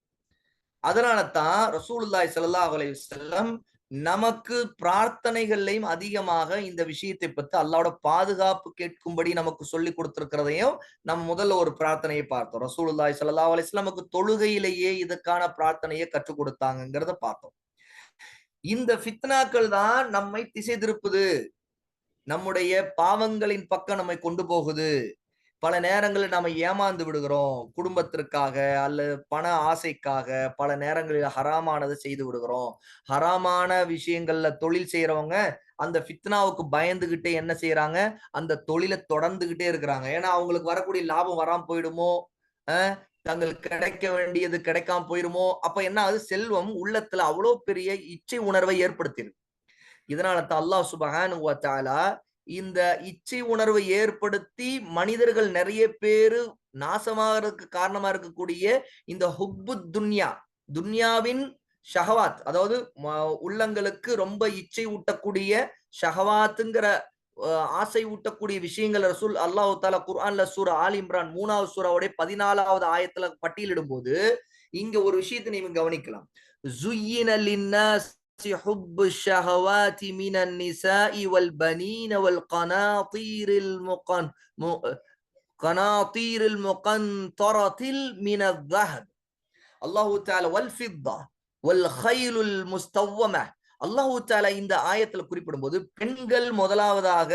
அதனால தான் ரசூலுல்லாஹி ஸல்லல்லாஹு அலைஹி வஸல்லம் நமக்கு பிரார்த்தனைகள்லையும் அதிகமாக இந்த விஷயத்தை பத்தி அல்லாஹ்வோட பாதுகாப்பு கேட்கும்படி நமக்கு சொல்லி கொடுத்திருக்கிறதையும் நம்ம முதல்ல ஒரு பிரார்த்தனையை பார்த்தோம். ரசூலுல்லாஹி ஸல்லல்லாஹு அலைஹி வஸல்லம் நமக்கு தொழுகையிலேயே இதுக்கான பிரார்த்தனையை கற்றுக் கொடுத்தாங்கிறத பார்த்தோம். இந்த ஃபித்னாக்கள் தான் நம்மை திசை திருப்புது, நம்முடைய பாவங்களின் பக்கம் நம்மை கொண்டு போகுது. பல நேரங்களில் நாம ஏமாந்து விடுகிறோம். குடும்பத்திற்காக அல்லது பண ஆசைக்காக பல நேரங்களில் ஹராமானதை செய்து விடுகிறோம். ஹராமான விஷயங்கள்ல தொழில் செய்யறவங்க அந்த ஃபித்னாவுக்கு பயந்துகிட்டே என்ன செய்யறாங்க? அந்த தொழிலை தொடர்ந்துகிட்டே இருக்கிறாங்க. ஏன்னா அவங்களுக்கு வரக்கூடிய லாபம் வராம போயிடுமோ, தங்களுக்கு கிடைக்க வேண்டியது கிடைக்காம போயிருமோ, அப்ப என்ன ஆகுது? செல்வம் உள்ளத்துல அவ்வளவு பெரிய இச்சை உணர்வை ஏற்படுத்திடுது. இதனால தான் அல்லாஹ் சுப்ஹானஹு வ தஆலா இந்த இச்சை உணர்வை ஏற்படுத்தி மனிதர்கள் நிறைய பேரு நாசமாகறதுக்கு காரணமா இருக்கக்கூடிய இந்த ஹுப்பு துன்யா, துன்யாவின் ஷஹவாத், அதாவது உள்ளங்களுக்கு ரொம்ப இச்சை ஊட்டக்கூடிய ஷஹவாத்துங்கிற ஆசை ஊட்டக்கூடிய விஷயங்கள் ரசூல் அல்லாஹ் தஆலா குர்ஆன்ல சூரா ஆல் இம்ரான் 3வது சூராவுடைய 14வது ஆயத்துல பட்டியலிடும் போது இங்க ஒரு விஷயத்தை நீங்க கவனிக்கலாம். زُيِّنَ لِلنَّاسِ حُبُّ الشَّهَوَاتِ مِنَ النِّسَاءِ وَالْبَنِينَ وَالْقَنَاطِيرِ قناطير المقنطرة من الذهب அல்லாஹு தஆலா வல்ஃபித்தா வல்கைலுல் முஸ்தவ்வம. அல்லாஹு தஆலா இந்த ஆயத்துல குறிப்பிடும்போது பெண்கள் முதலாவதாக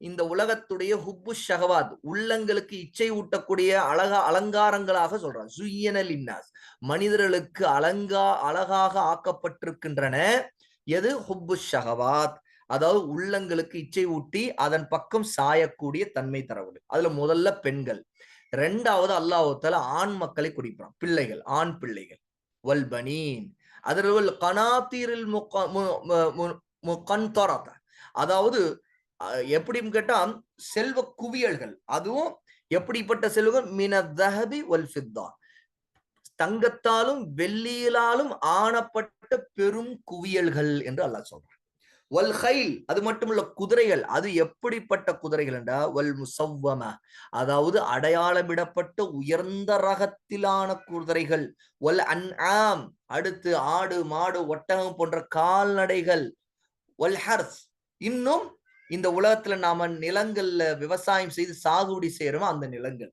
இந்த உலகத்துடைய ஹுப்பு ஷஹவாத், உள்ளங்களுக்கு இச்சை ஊட்டக்கூடிய அலங்காரங்களாக சொல்றான். ஜுய்யன லின்னாஸ், மனிதர்களுக்கு அழகாக ஆக்கப்பட்டிருக்கின்றன. எது? ஹுப்பு ஷஹவாத், அதாவது உள்ளங்களுக்கு இச்சை ஊட்டி அதன் பக்கம் சாயக்கூடிய தன்மை தரவுது. அதுல முதல்ல பெண்கள். ரெண்டாவது அல்லாஹ் தஆலா ஆண் மக்களை குறிப்பிடுறான், பிள்ளைகள், ஆண் பிள்ளைகள். வல்பனீன், அதில் கனாத்தீரில் முகந்தரத, அதாவது எப்படின்னு கேட்டா செல்வ குவியல்கள். அதுவும் எப்படிப்பட்ட செல்வம்? மின தஹபி வல் ஃபித்தா, தங்கத்தாலும் வெள்ளியிலாலும் ஆனப்பட்ட பெரும் குவியல்கள் என்று அல்லாஹ் சொல்றான். வல் ஹைல், அது மட்டுமல்ல குதிரைகள். அது எப்படிப்பட்ட குதிரைகள் என்றா வல் முசவ்வம, அதாவது அடையாளமிடப்பட்ட உயர்ந்த ரகத்திலான குதிரைகள். வல் அன்ஆம், அடுத்து ஆடு மாடு ஒட்டகம் போன்ற கால்நடைகள். வல் ஹர்ஸ், இன்னும் இந்த உலகத்துல நாம நிலங்கள்ல விவசாயம் செய்து சாகுபடி செய்யறோமோ அந்த நிலங்கள்.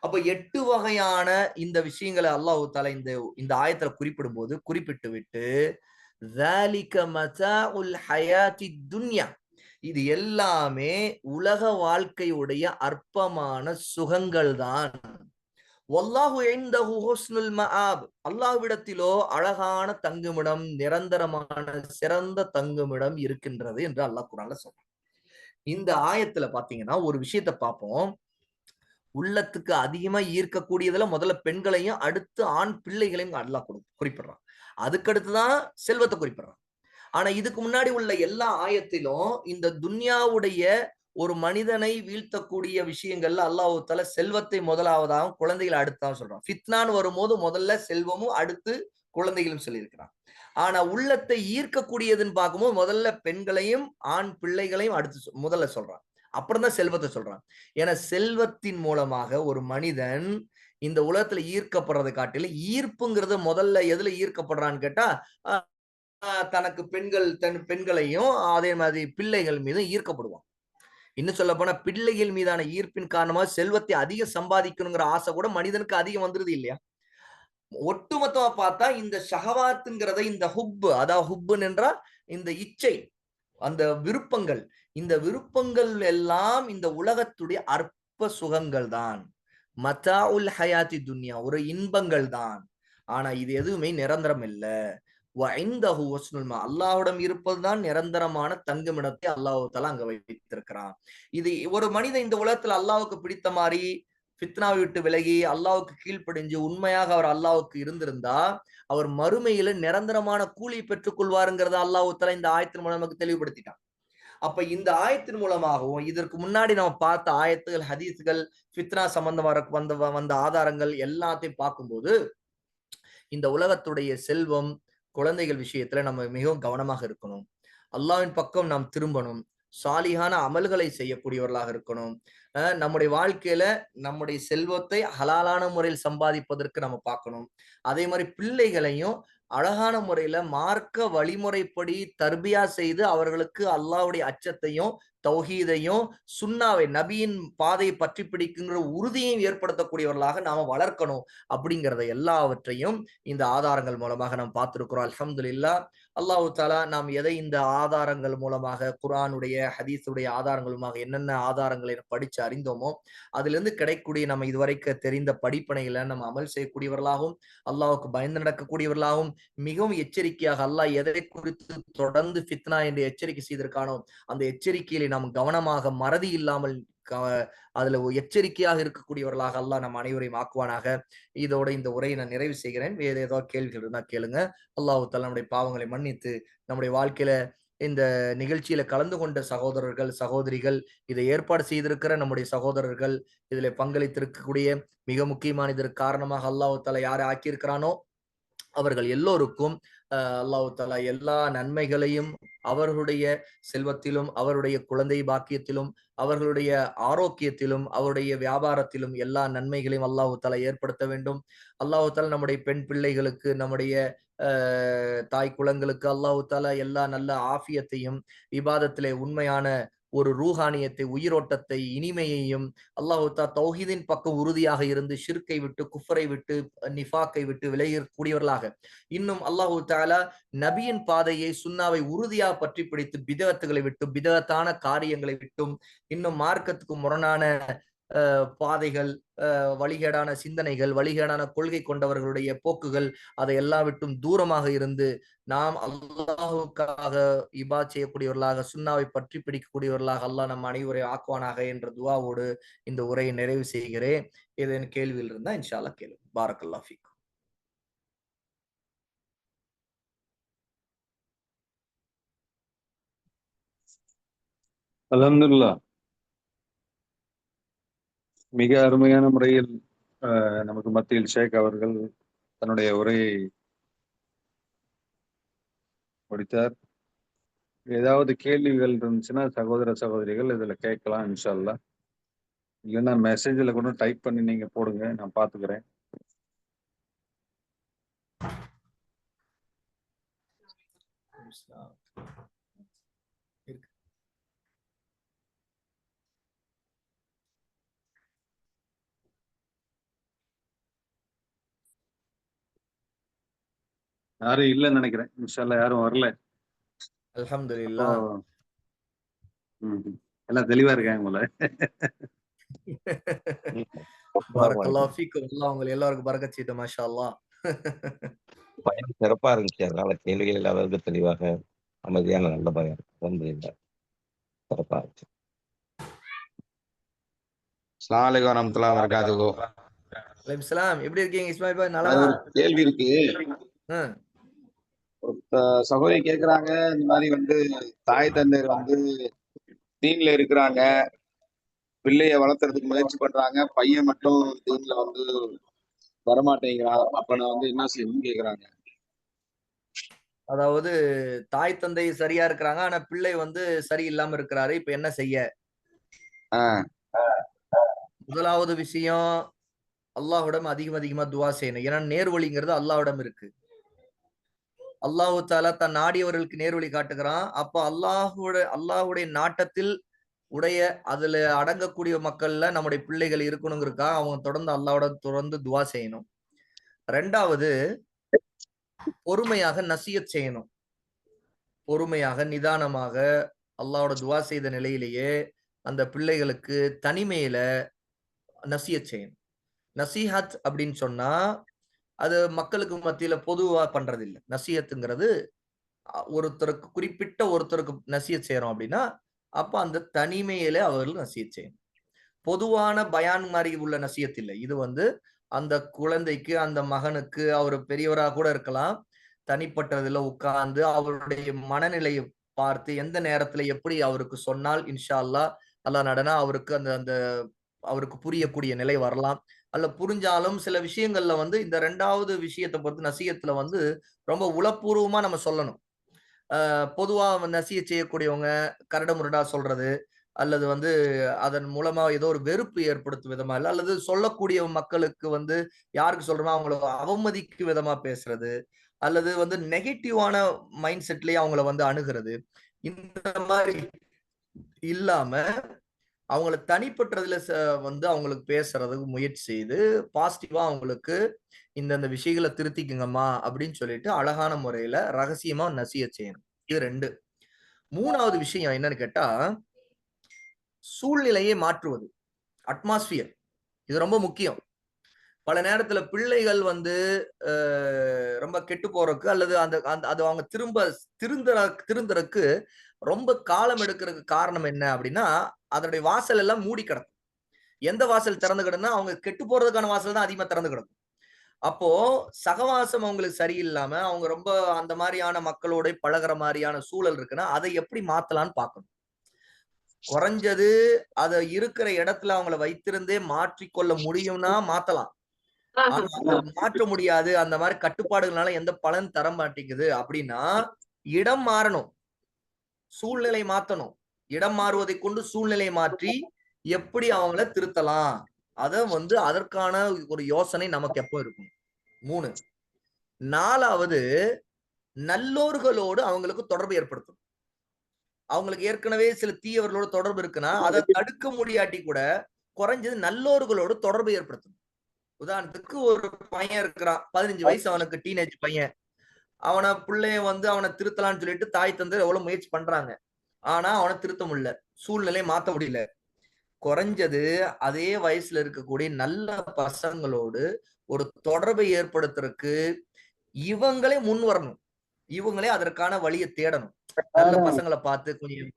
அப்ப 8 வகையான இந்த விஷயங்களை அல்லாஹ் தஆலா இந்த ஆயத்துல குறிப்பிடும் போது குறிப்பிட்டு விட்டு ذَلِكَ مَتَاعُ الْحَيَاةِ الدُّنْيَا, இது எல்லாமே உலக வாழ்க்கையுடைய அற்பமான சுகங்கள் தான். வல்லாஹு இன்தஹு ஹுஸ்னுல் மஆப், அல்லாஹ்விடத்திலோ அழகான தங்குமிடம், நிரந்தரமான சிறந்த தங்குமிடம் இருக்கின்றது என்று அல்லாஹ் குர்ஆன்ல சொல்றான். இந்த ஆயத்துல பாத்தீங்கன்னா ஒரு விஷயத்தை பார்ப்போம். உள்ளத்துக்கு அதிகமா ஈர்க்கக்கூடியதுல முதல்ல பெண்களையும் அடுத்து ஆண் பிள்ளைகளையும் அல்லாஹ் குறிப்பிடுறான். அதுக்கடுத்துதான் செல்வத்தை குறிப்பிடுறான். ஆனா இதுக்கு முன்னாடி உள்ள எல்லா ஆயத்திலும் இந்த துன்யாவுடைய ஒரு மனிதனை வீழ்த்தக்கூடிய விஷயங்கள்ல அல்லாஹ் தஆலா செல்வத்தை முதலாவதாகவும் குழந்தைகளை அடுத்தான் சொல்றான். ஃபித்னான்னு வரும்போது முதல்ல செல்வமும் அடுத்து குழந்தைகளும் சொல்லியிருக்கிறான். ஆனா உள்ளத்தை ஈர்க்கக்கூடியதுன்னு பார்க்கும்போது முதல்ல பெண்களையும் ஆண் பிள்ளைகளையும் அடுத்து முதல்ல சொல்றான். அப்புறம் தான் செல்வத்தை சொல்றான். ஏன்னா செல்வத்தின் மூலமாக ஒரு மனிதன் இந்த உலகத்துல ஈர்க்கப்படுறதை காட்டில ஈர்ப்புங்கிறது முதல்ல எதுல ஈர்க்கப்படுறான்னு கேட்டா தனக்கு தன் பெண்களையும் அதே மாதிரி பிள்ளைகள் மீதும் ஈர்க்கப்படுவான். இன்னும் சொல்ல போனா பிள்ளைகள் மீதான ஈர்ப்பின் காரணமா செல்வத்தை அதிகம் சம்பாதிக்கணுங்கிற ஆசை கூட மனிதனுக்கு அதிகம் வந்துருது இல்லையா? ஒட்டுமொத்தமா பார்த்தா இந்த ஷஹவாத்துங்கிறத, இந்த ஹுப்பு, அதாவது ஹுப்புன்னு என்றா இந்த இச்சை, அந்த விருப்பங்கள், இந்த விருப்பங்கள் எல்லாம் இந்த உலகத்துடைய அற்ப சுகங்கள் தான், மத்தாஉல் ஹயாத்தி துன்யா, ஒரு இன்பங்கள் தான். ஆனா இது எதுவுமே நிரந்தரம் இல்லை. அல்லாஹ்விடம் இருப்பதுதான் நிரந்தரமான தங்குமிடத்தை அல்லாஹ் தஆலா அங்க வைத்திருக்கிறான். இது ஒரு மனிதன் இந்த உலகத்துல அல்லாஹ்வுக்கு பிடித்த மாதிரி ஃபித்னாவை விட்டு விலகி அல்லாஹ்வுக்கு கீழ்ப்படிஞ்சு உண்மையாக அவர் அல்லாஹ்வுக்கு இருந்திருந்தா அவர் மறுமையில நிரந்தரமான கூலி பெற்றுக் கொள்வாருங்கிறத அல்லாஹ் தஆலா இந்த ஆயத்தின் மூலம் நமக்கு தெளிவுபடுத்திட்டான். அப்ப இந்த ஆயத்தின் மூலமாகவும் இதற்கு முன்னாடி நம்ம பார்த்த ஆயத்துகள், ஹதீஸ்கள், ஃபித்னா சம்பந்தமா வந்த ஆதாரங்கள் எல்லாத்தையும் பார்க்கும்போது இந்த உலகத்துடைய செல்வம், குழந்தைகள் விஷயத்துல நம்ம மிகவும் கவனமாக இருக்கணும். அல்லாஹ்வின் பக்கம் நாம் திரும்பணும். சாலிஹான அமல்களை செய்யக்கூடியவர்களாக இருக்கணும். நம்முடைய வாழ்க்கையில நம்முடைய செல்வத்தை ஹலாலான முறையில் சம்பாதிப்பதற்கு நம்ம பார்க்கணும். அதே மாதிரி பிள்ளைகளையும் அழகான முறையில மார்க்க வழிமுறைப்படி தர்பியா செய்து அவர்களுக்கு அல்லாஹ்வுடைய அச்சத்தையும், தௌஹீதையும், சுன்னாவை, நபியின் பாதையை பற்றி பிடிக்குங்கிற உறுதியையும் ஏற்படுத்தக்கூடியவர்களாக நாம வளர்க்கணும். அப்படிங்கிறத எல்லாவற்றையும் இந்த ஆதாரங்கள் மூலமாக நாம் பார்த்திருக்கிறோம். அல்ஹம்துலில்லாஹ். அல்லாஹ் தஆலா நாம் எதை இந்த ஆதாரங்கள் மூலமாக, குர்ஆனுடைய, ஹதீஸுடைய ஆதாரங்கள் மூலமாக என்னென்ன ஆதாரங்களை படிச்சு அறிந்தோமோ அதிலிருந்து கிடைக்கக்கூடிய நம்ம இதுவரைக்கும் தெரிந்த படிப்பனைகளை நம்ம அமல் செய்யக்கூடியவர்களாகவும், அல்லாஹ்வுக்கு பயந்து நடக்கக்கூடியவர்களாகவும், மிகவும் எச்சரிக்கையாக அல்லாஹ் எதை குறித்து தொடர்ந்து ஃபித்னா என்று எச்சரிக்கை செய்திருக்கானோ அந்த எச்சரிக்கையிலே நாம் கவனமாக மறதி இல்லாமல் அதுல எச்சரிக்கையாக இருக்கக்கூடியவர்களாக அல்லாஹ் நம் அனைவரையும் ஆக்குவானாக. இதோட இந்த உரையை நான் நிறைவு செய்கிறேன். வேற ஏதாவது கேள்விகள் இருந்தா கேளுங்க. அல்லாஹ் தஆலா நம்முடைய பாவங்களை மன்னித்து நம்முடைய வாழ்க்கையில இந்த நிகழ்ச்சியில கலந்து கொண்ட சகோதரர்கள், சகோதரிகள், இதை ஏற்பாடு செய்திருக்கிற நம்முடைய சகோதரர்கள், இதுல பங்களித்திருக்கக்கூடிய மிக முக்கியமான இதற்கு காரணமாக அல்லாஹ் தஆலா யாரை ஆக்கியிருக்கிறானோ அவர்கள் எல்லோருக்கும் அல்லாஹ் தஆலா எல்லா நன்மைகளையும் அவர்களுடைய செல்வத்திலும், அவருடைய குழந்தை பாக்கியத்திலும், அவர்களுடைய ஆரோக்கியத்திலும், அவருடைய வியாபாரத்திலும் எல்லா நன்மைகளையும் அல்லாஹ் தஆலா ஏற்படுத்த வேண்டும். அல்லாஹ் தஆலா நம்முடைய பெண் பிள்ளைகளுக்கு, நம்முடைய தாய் குலங்களுக்கு அல்லாஹ் தஆலா எல்லா நல்ல ஆஃபியத்தையும், இபாதத்திலே உண்மையான ஒரு ரூஹானியத்தை, உயிரோட்டத்தை, இனிமையையும் அல்லாஹ் தஆலா தௌஹீதின் பக்கம் உறுதியாக இருந்து ஷிர்க்கை விட்டு, குஃப்ரை விட்டு, நிஃபாக்கை விட்டு விலகக்கூடியவர்களாக, இன்னும் அல்லாஹ் தஆலா நபியின் பாதையை, சுன்னாவை உறுதியாக பற்றி பிடித்து பிதஅத்துகளை விட்டு, பிதஅத்தான காரியங்களை விட்டும், இன்னும் மார்க்கத்துக்கு முரணான பாதைகள், வழிகேடான சிந்தனைகள், வழிகேடான கொள்கை கொண்டவர்களுடைய போக்குகள், அதை எல்லா விட்டும் தூரமாக இருந்து நாம் அல்லாஹ்வுக்காக இபாத் செய்யக்கூடியவர்களாக, சுன்னாவை பற்றி பிடிக்கக்கூடியவர்களாக அல்லாஹ் நம் அனைவரை ஆக்குவானாக என்ற துஆவோடு இந்த உரையை நிறைவு செய்கிறேன். ஏதேனும் கேள்விகள் இருந்தா இன்ஷா அல்லாஹ் கேளுங்க. பாரக்கல்லாஹு ஃபீக்கும். அல்ஹம்துலில்லாஹ். மிக அருமையான முறையில் நமக்கு மத்தியில் ஷேக் அவர்கள் தன்னுடைய உரையை முடித்தார். ஏதாவது கேள்விகள் இருந்துச்சுன்னா சகோதர சகோதரிகள் இதுல கேட்கலாம் இன்ஷா அல்லாஹ். இல்லைன்னா மெசேஜ்ல கூட டைப் பண்ணி நீங்க போடுங்க, நான் பாத்துக்கிறேன். யாரும் இல்லைன்னு நினைக்கிறேன். இன்ஷா அல்லாஹ் யாரும் வரல. அல்ஹம்துலில்லாஹ். எல்லாம் தெளிவா இருக்காங்க போல. பாரக்கல்லாஹு ஃபீக்கும். அல்லாஹ் உங்களை எல்லாருக்கும் பரக்கத் செய்யட்டும். மாஷா அல்லாஹ். பயணம் சிறப்பா இருந்துச்சு. அதனால கேள்விகள் இல்லாதவர்கள் தெளிவாக அமைதியான நல்ல பயம் அல்ஹம்துலில்லாஹ். சிறப்பா இருந்துச்சு. அஸ்ஸலாமு அலைக்கும் வரஹ்மத்துல்லாஹி வபரகாத்துஹு. வலைக்கும் சலாம். எப்படி இருக்கீங்க இஸ்மாயில் பாய்? நல்லா ஒரு கேள்வி இருக்கு. சகோதரி கேக்குறாங்க, இந்த மாதிரி வந்து தாய் தந்தையர் வந்து தீன்ல இருக்கிறாங்க, பிள்ளைய வளர்த்துறதுக்கு முயற்சி பண்றாங்க, பையன் மட்டும் தீன்ல வந்து வரமாட்டேங்கிறான், அப்ப நான் வந்து என்ன செய்யணும்னு கேக்குறாங்க. அதாவது தாய் தந்தை சரியா இருக்கிறாங்க, ஆனா பிள்ளை வந்து சரியில்லாம இருக்கிறாரு. இப்ப என்ன செய்ய? முதலாவது விஷயம், அல்லாஹ்விடம் அதிகமா துவா செய்யணும். ஏன்னா நேர்வழிங்கிறது அல்லாஹ்விடம் இருக்கு. அல்லாஹ் தஆலா தன் நாடியவர்களுக்கு நேர்வழி காட்டுகிறான். அப்ப அல்லாஹ்வுடைய நாட்டத்தில் உடைய அதுல அடங்கக்கூடிய மக்கள்ல நம்முடைய பிள்ளைகள் இருக்கணுங்கிறக்கா அவங்க தொடர்ந்து அல்லாஹ்வோட தொடர்ந்து துவா செய்யணும். ரெண்டாவது, பொறுமையாக நசியத் செய்யணும். பொறுமையாக நிதானமாக அல்லாஹ்வோட துவா செய்த நிலையிலேயே அந்த பிள்ளைகளுக்கு தனிமையில நசியத் செய்யணும். நசீஹத் அப்படின்னு சொன்னா அது மக்களுக்கு மத்தியில பொதுவா பண்றது இல்ல. நசியத்துங்கிறது ஒருத்தருக்கு குறிப்பிட்ட ஒருத்தருக்கு நசியத் செய்யறோம் அப்படின்னா அப்ப அந்த தனிமையில அவர்கள் நசியத் செய்யணும். பொதுவான பயான் மாதிரி உள்ள நசியத் இல்லை. இது வந்து அந்த குழந்தைக்கு, அந்த மகனுக்கு, அவர் பெரியவரா கூட இருக்கலாம், தனிப்பட்டதுல உட்கார்ந்து அவருடைய மனநிலையை பார்த்து எந்த நேரத்துல எப்படி அவருக்கு சொன்னால் இன்ஷா அல்லாஹ் அல்லாஹ் நடனா அவருக்கு அந்த அந்த அவருக்கு புரியக்கூடிய நிலை வரலாம். அல்ல புரிஞ்சாலும் சில விஷயங்கள்ல வந்து இந்த 2வது விஷயத்தை பொறுத்து நசியத்துல வந்து ரொம்ப உளப்பூர்வமா நம்ம சொல்லணும். பொதுவா நசிய செய்யக்கூடியவங்க கரடுமுரடா சொல்றது, அல்லது வந்து அதன் மூலமா ஏதோ ஒரு வெறுப்பு ஏற்படுத்தும் விதமா இல்ல, அல்லது சொல்லக்கூடிய மக்களுக்கு வந்து யாருக்கு சொல்றோமோ அவங்கள அவமதிக்கும் விதமா பேசுறது, அல்லது வந்து நெகட்டிவான மைண்ட் செட்லயே அவங்கள வந்து அணுகிறது. இந்த மாதிரி இல்லாம அவங்கள தனிப்பட்டதுல வந்து அவங்களுக்கு பேசுறதுக்கு முயற்சி செய்து பாசிட்டிவா அவங்களுக்கு இந்த விஷயங்களை திருத்திக்குங்கம்மா அப்படின்னு சொல்லிட்டு அழகான முறையில ரகசியமா நசியத் செய்யணும். இது 2. 3வது விஷயம் என்னன்னு கேட்டா சூழ்நிலையை மாற்றுவது, அட்மாஸ்பியர். இது ரொம்ப முக்கியம். பல நேரத்துல பிள்ளைகள் வந்து ரொம்ப கெட்டு போறதுக்கு அல்லது அந்த அது அவங்க திருந்தறக்கு ரொம்ப காலம் எடுக்கிறதுக்கு காரணம் என்ன அப்படின்னா அதனுடைய வாசல் எல்லாம் மூடி கிடக்கும். எந்த வாசல் திறந்து கிடந்தா அவங்க கெட்டு போறதுக்கான வாசல் தான் அதிகமா திறந்து கிடக்கும். அப்போ சகவாசம் அவங்களுக்கு சரியில்லாம அவங்க ரொம்ப அந்த மாதிரியான மக்களோட பழகுற மாதிரியான சூழல் இருக்குன்னா அதை எப்படி மாத்தலாம்னு பார்க்கணும். குறைஞ்சது அதை இருக்கிற இடத்துல அவங்கள வைத்திருந்தே மாற்றிக்கொள்ள முடியும்னா மாத்தலாம். ஆனா அதை மாற்ற முடியாது, அந்த மாதிரி கட்டுப்பாடுகளால எந்த பலன் தர மாட்டேங்குது அப்படின்னா இடம் மாறணும், சூழ்நிலை மாத்தணும். இடம் மாறுவதை கொண்டு சூழ்நிலை மாற்றி எப்படி அவங்கள திருத்தலாம், அத வந்து அதற்கான ஒரு யோசனை நமக்கு எப்போ இருக்கும். 3. 4வது நல்லோர்களோடு அவங்களுக்கு தொடர்பு ஏற்படுத்தணும். அவங்களுக்கு ஏற்கனவே சில தீயவர்களோட தொடர்பு இருக்குன்னா அதை தடுக்க முடியாட்டி கூட குறைஞ்சது நல்லோர்களோடு தொடர்பு ஏற்படுத்தணும். உதாரணத்துக்கு ஒரு பையன் இருக்கிறான், 15 வயசு, அவனுக்கு டீனேஜ் பையன். அவனை பிள்ளைய வந்து அவனை திருத்தலாம்னு சொல்லிட்டு தாய் தந்தை எவ்வளவு முயற்சி பண்றாங்க. ஆனா அவனை திருத்த முடியல, சூழ்நிலை மாத்த முடியல. குறைஞ்சது அதே வயசுல இருக்கக்கூடிய நல்ல பசங்களோடு ஒரு தொடர்பை ஏற்படுத்துறதுக்கு இவங்களே முன் வரணும். இவங்களே அதற்கான வழியை தேடணும். நல்ல பசங்களை பார்த்து கொஞ்சம்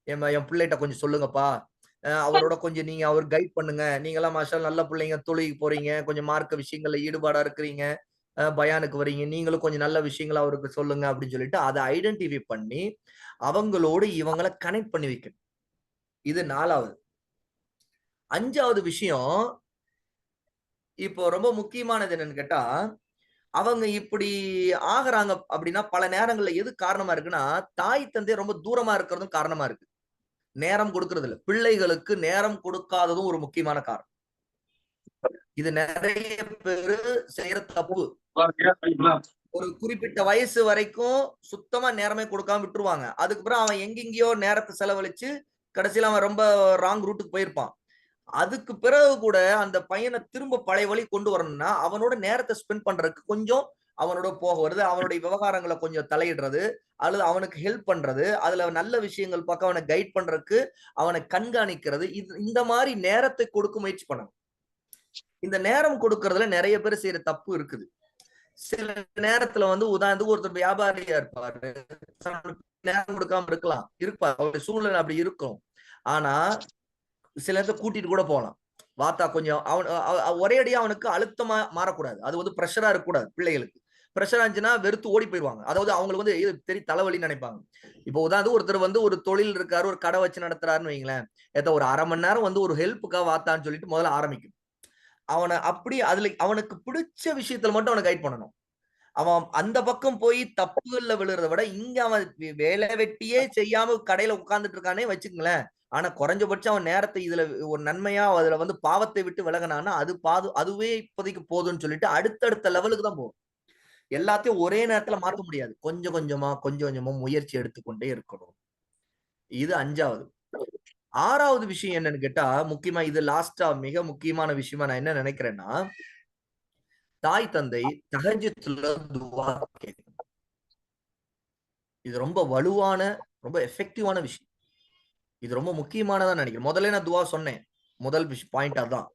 என் பிள்ளைகிட்ட கொஞ்சம் சொல்லுங்கப்பா, அவரோட கொஞ்சம் நீங்க அவர் கைட் பண்ணுங்க, நீங்க எல்லாம் மாஷா நல்ல பிள்ளைங்க, தொழுகைக்கு போறீங்க, கொஞ்சம் மார்க்க விஷயங்கள்ல ஈடுபாடா இருக்கிறீங்க, பயானுக்கு வரீங்க, நீங்களும் கொஞ்சம் நல்ல விஷயங்களை அவருக்கு சொல்லுங்க அப்படின்னு சொல்லிட்டு அதை ஐடென்டிஃபை பண்ணி அவங்களோடு இவங்களை கனெக்ட் பண்ணி வைக்கணும். இது 4வது. 5வது விஷயம் இப்போ ரொம்ப முக்கியமானது என்னன்னு கேட்டா அவங்க இப்படி ஆகுறாங்க அப்படின்னா பல நேரங்கள்ல எது காரணமா இருக்குன்னா தாய் தந்தை ரொம்ப தூரமா இருக்கிறதும் காரணமா இருக்கு. நேரம் கொடுக்கறது இல்ல, பிள்ளைகளுக்கு நேரம் கொடுக்காததும் ஒரு முக்கியமான காரணம். இது நிறைய பேரு செய்யற தப்பு. ஒரு குறிப்பிட்ட வயசு வரைக்கும் சுத்தமா நேரமே கொடுக்காம விட்டுருவாங்க. அதுக்கப்புறம் அவன் எங்கெங்கயோ நேரத்தை செலவழிச்சு கடைசியில அவன் ரொம்ப ராங் ரூட்டுக்கு போயிருப்பான். அதுக்கு பிறகு கூட அந்த பையனை திரும்ப பழைய வழி கொண்டு வரணும்னா அவனோட நேரத்தை ஸ்பெண்ட் பண்றதுக்கு கொஞ்சம் அவனோட போக வருது, அவனுடைய விவகாரங்களை கொஞ்சம் தலையிடுறது, அல்லது அவனுக்கு ஹெல்ப் பண்றது, அதுல நல்ல விஷயங்கள் பார்க்க அவனை கைட் பண்றதுக்கு அவனை கண்காணிக்கிறது, இந்த மாதிரி நேரத்தை கொடுக்க முயற்சி பண்ணணும். இந்த நேரம் கொடுக்கறதுல நிறைய பேர் செய்யற தப்பு இருக்குது. சில நேரத்துல வந்து உதாரணத்துக்கு ஒருத்தர் வியாபாரியா இருப்பாரு, நேரம் கொடுக்காம இருப்பார், அவருடைய சூழ்நிலை அப்படி இருக்கும். ஆனா சில நேரத்தை கூட்டிட்டு கூட போகலாம். வாத்தா கொஞ்சம் அவன் ஒரே அடியா அவனுக்கு அழுத்தமா மாறக்கூடாது. அது வந்து பிரஷரா இருக்கக்கூடாது. பிள்ளைகளுக்கு பிரஷரா இருந்துச்சுன்னா வெறுத்து ஓடி போயிடுவாங்க. அதாவது அவங்களுக்கு வந்து பெரிய தலைவலின்னு நினைப்பாங்க. இப்போ உதாரணத்துக்கு ஒருத்தர் வந்து ஒரு தொழில் இருக்காரு, ஒரு கடை வச்சு நடத்துறாருன்னு வைங்களேன், ஏதோ ஒரு 1/2 மணி நேரம் வந்து ஒரு ஹெல்ப்புக்காக வாத்தான்னு சொல்லிட்டு முதல்ல ஆரம்பிக்கும். அவனை அப்படி அதுல அவனுக்கு பிடிச்ச விஷயத்துல மட்டும் அவனை கைட் பண்ணணும். அவன் அந்த பக்கம் போய் தப்புகள்ல விழுறத விட இங்க அவன் வேலை வெட்டியே செய்யாம கடையில உட்கார்ந்துட்டு இருக்கானே வச்சுக்கங்களேன், ஆனா குறைஞ்சபட்சம் அவன் நேரத்தை இதுல ஒரு நன்மையா அதுல வந்து பாவத்தை விட்டு விலகினான்னா அதுவே இப்போதைக்கு போதும்னு சொல்லிட்டு அடுத்தடுத்த லெவலுக்கு தான் போகும். எல்லாத்தையும் ஒரே நேரத்துல மாற்ற முடியாது. கொஞ்சம் கொஞ்சமா முயற்சி எடுத்துக்கொண்டே இருக்கணும். இது 5வது. 6வது விஷயம் என்னன்னு கேட்டா முக்கியமா இது லாஸ்டா மிக முக்கியமான விஷயமா நான் என்ன நினைக்கிறேன்னா, தாய் தந்தை தஹஜ்ஜுத்ல துஆ கேட்கணும். இது ரொம்ப வலுவான ரொம்ப எஃபெக்டிவான விஷயம். இது ரொம்ப முக்கியமானதா நினைக்கிறேன். முதல்ல நான் துஆ சொன்னேன், முதல் பாயிண்ட் அதான்.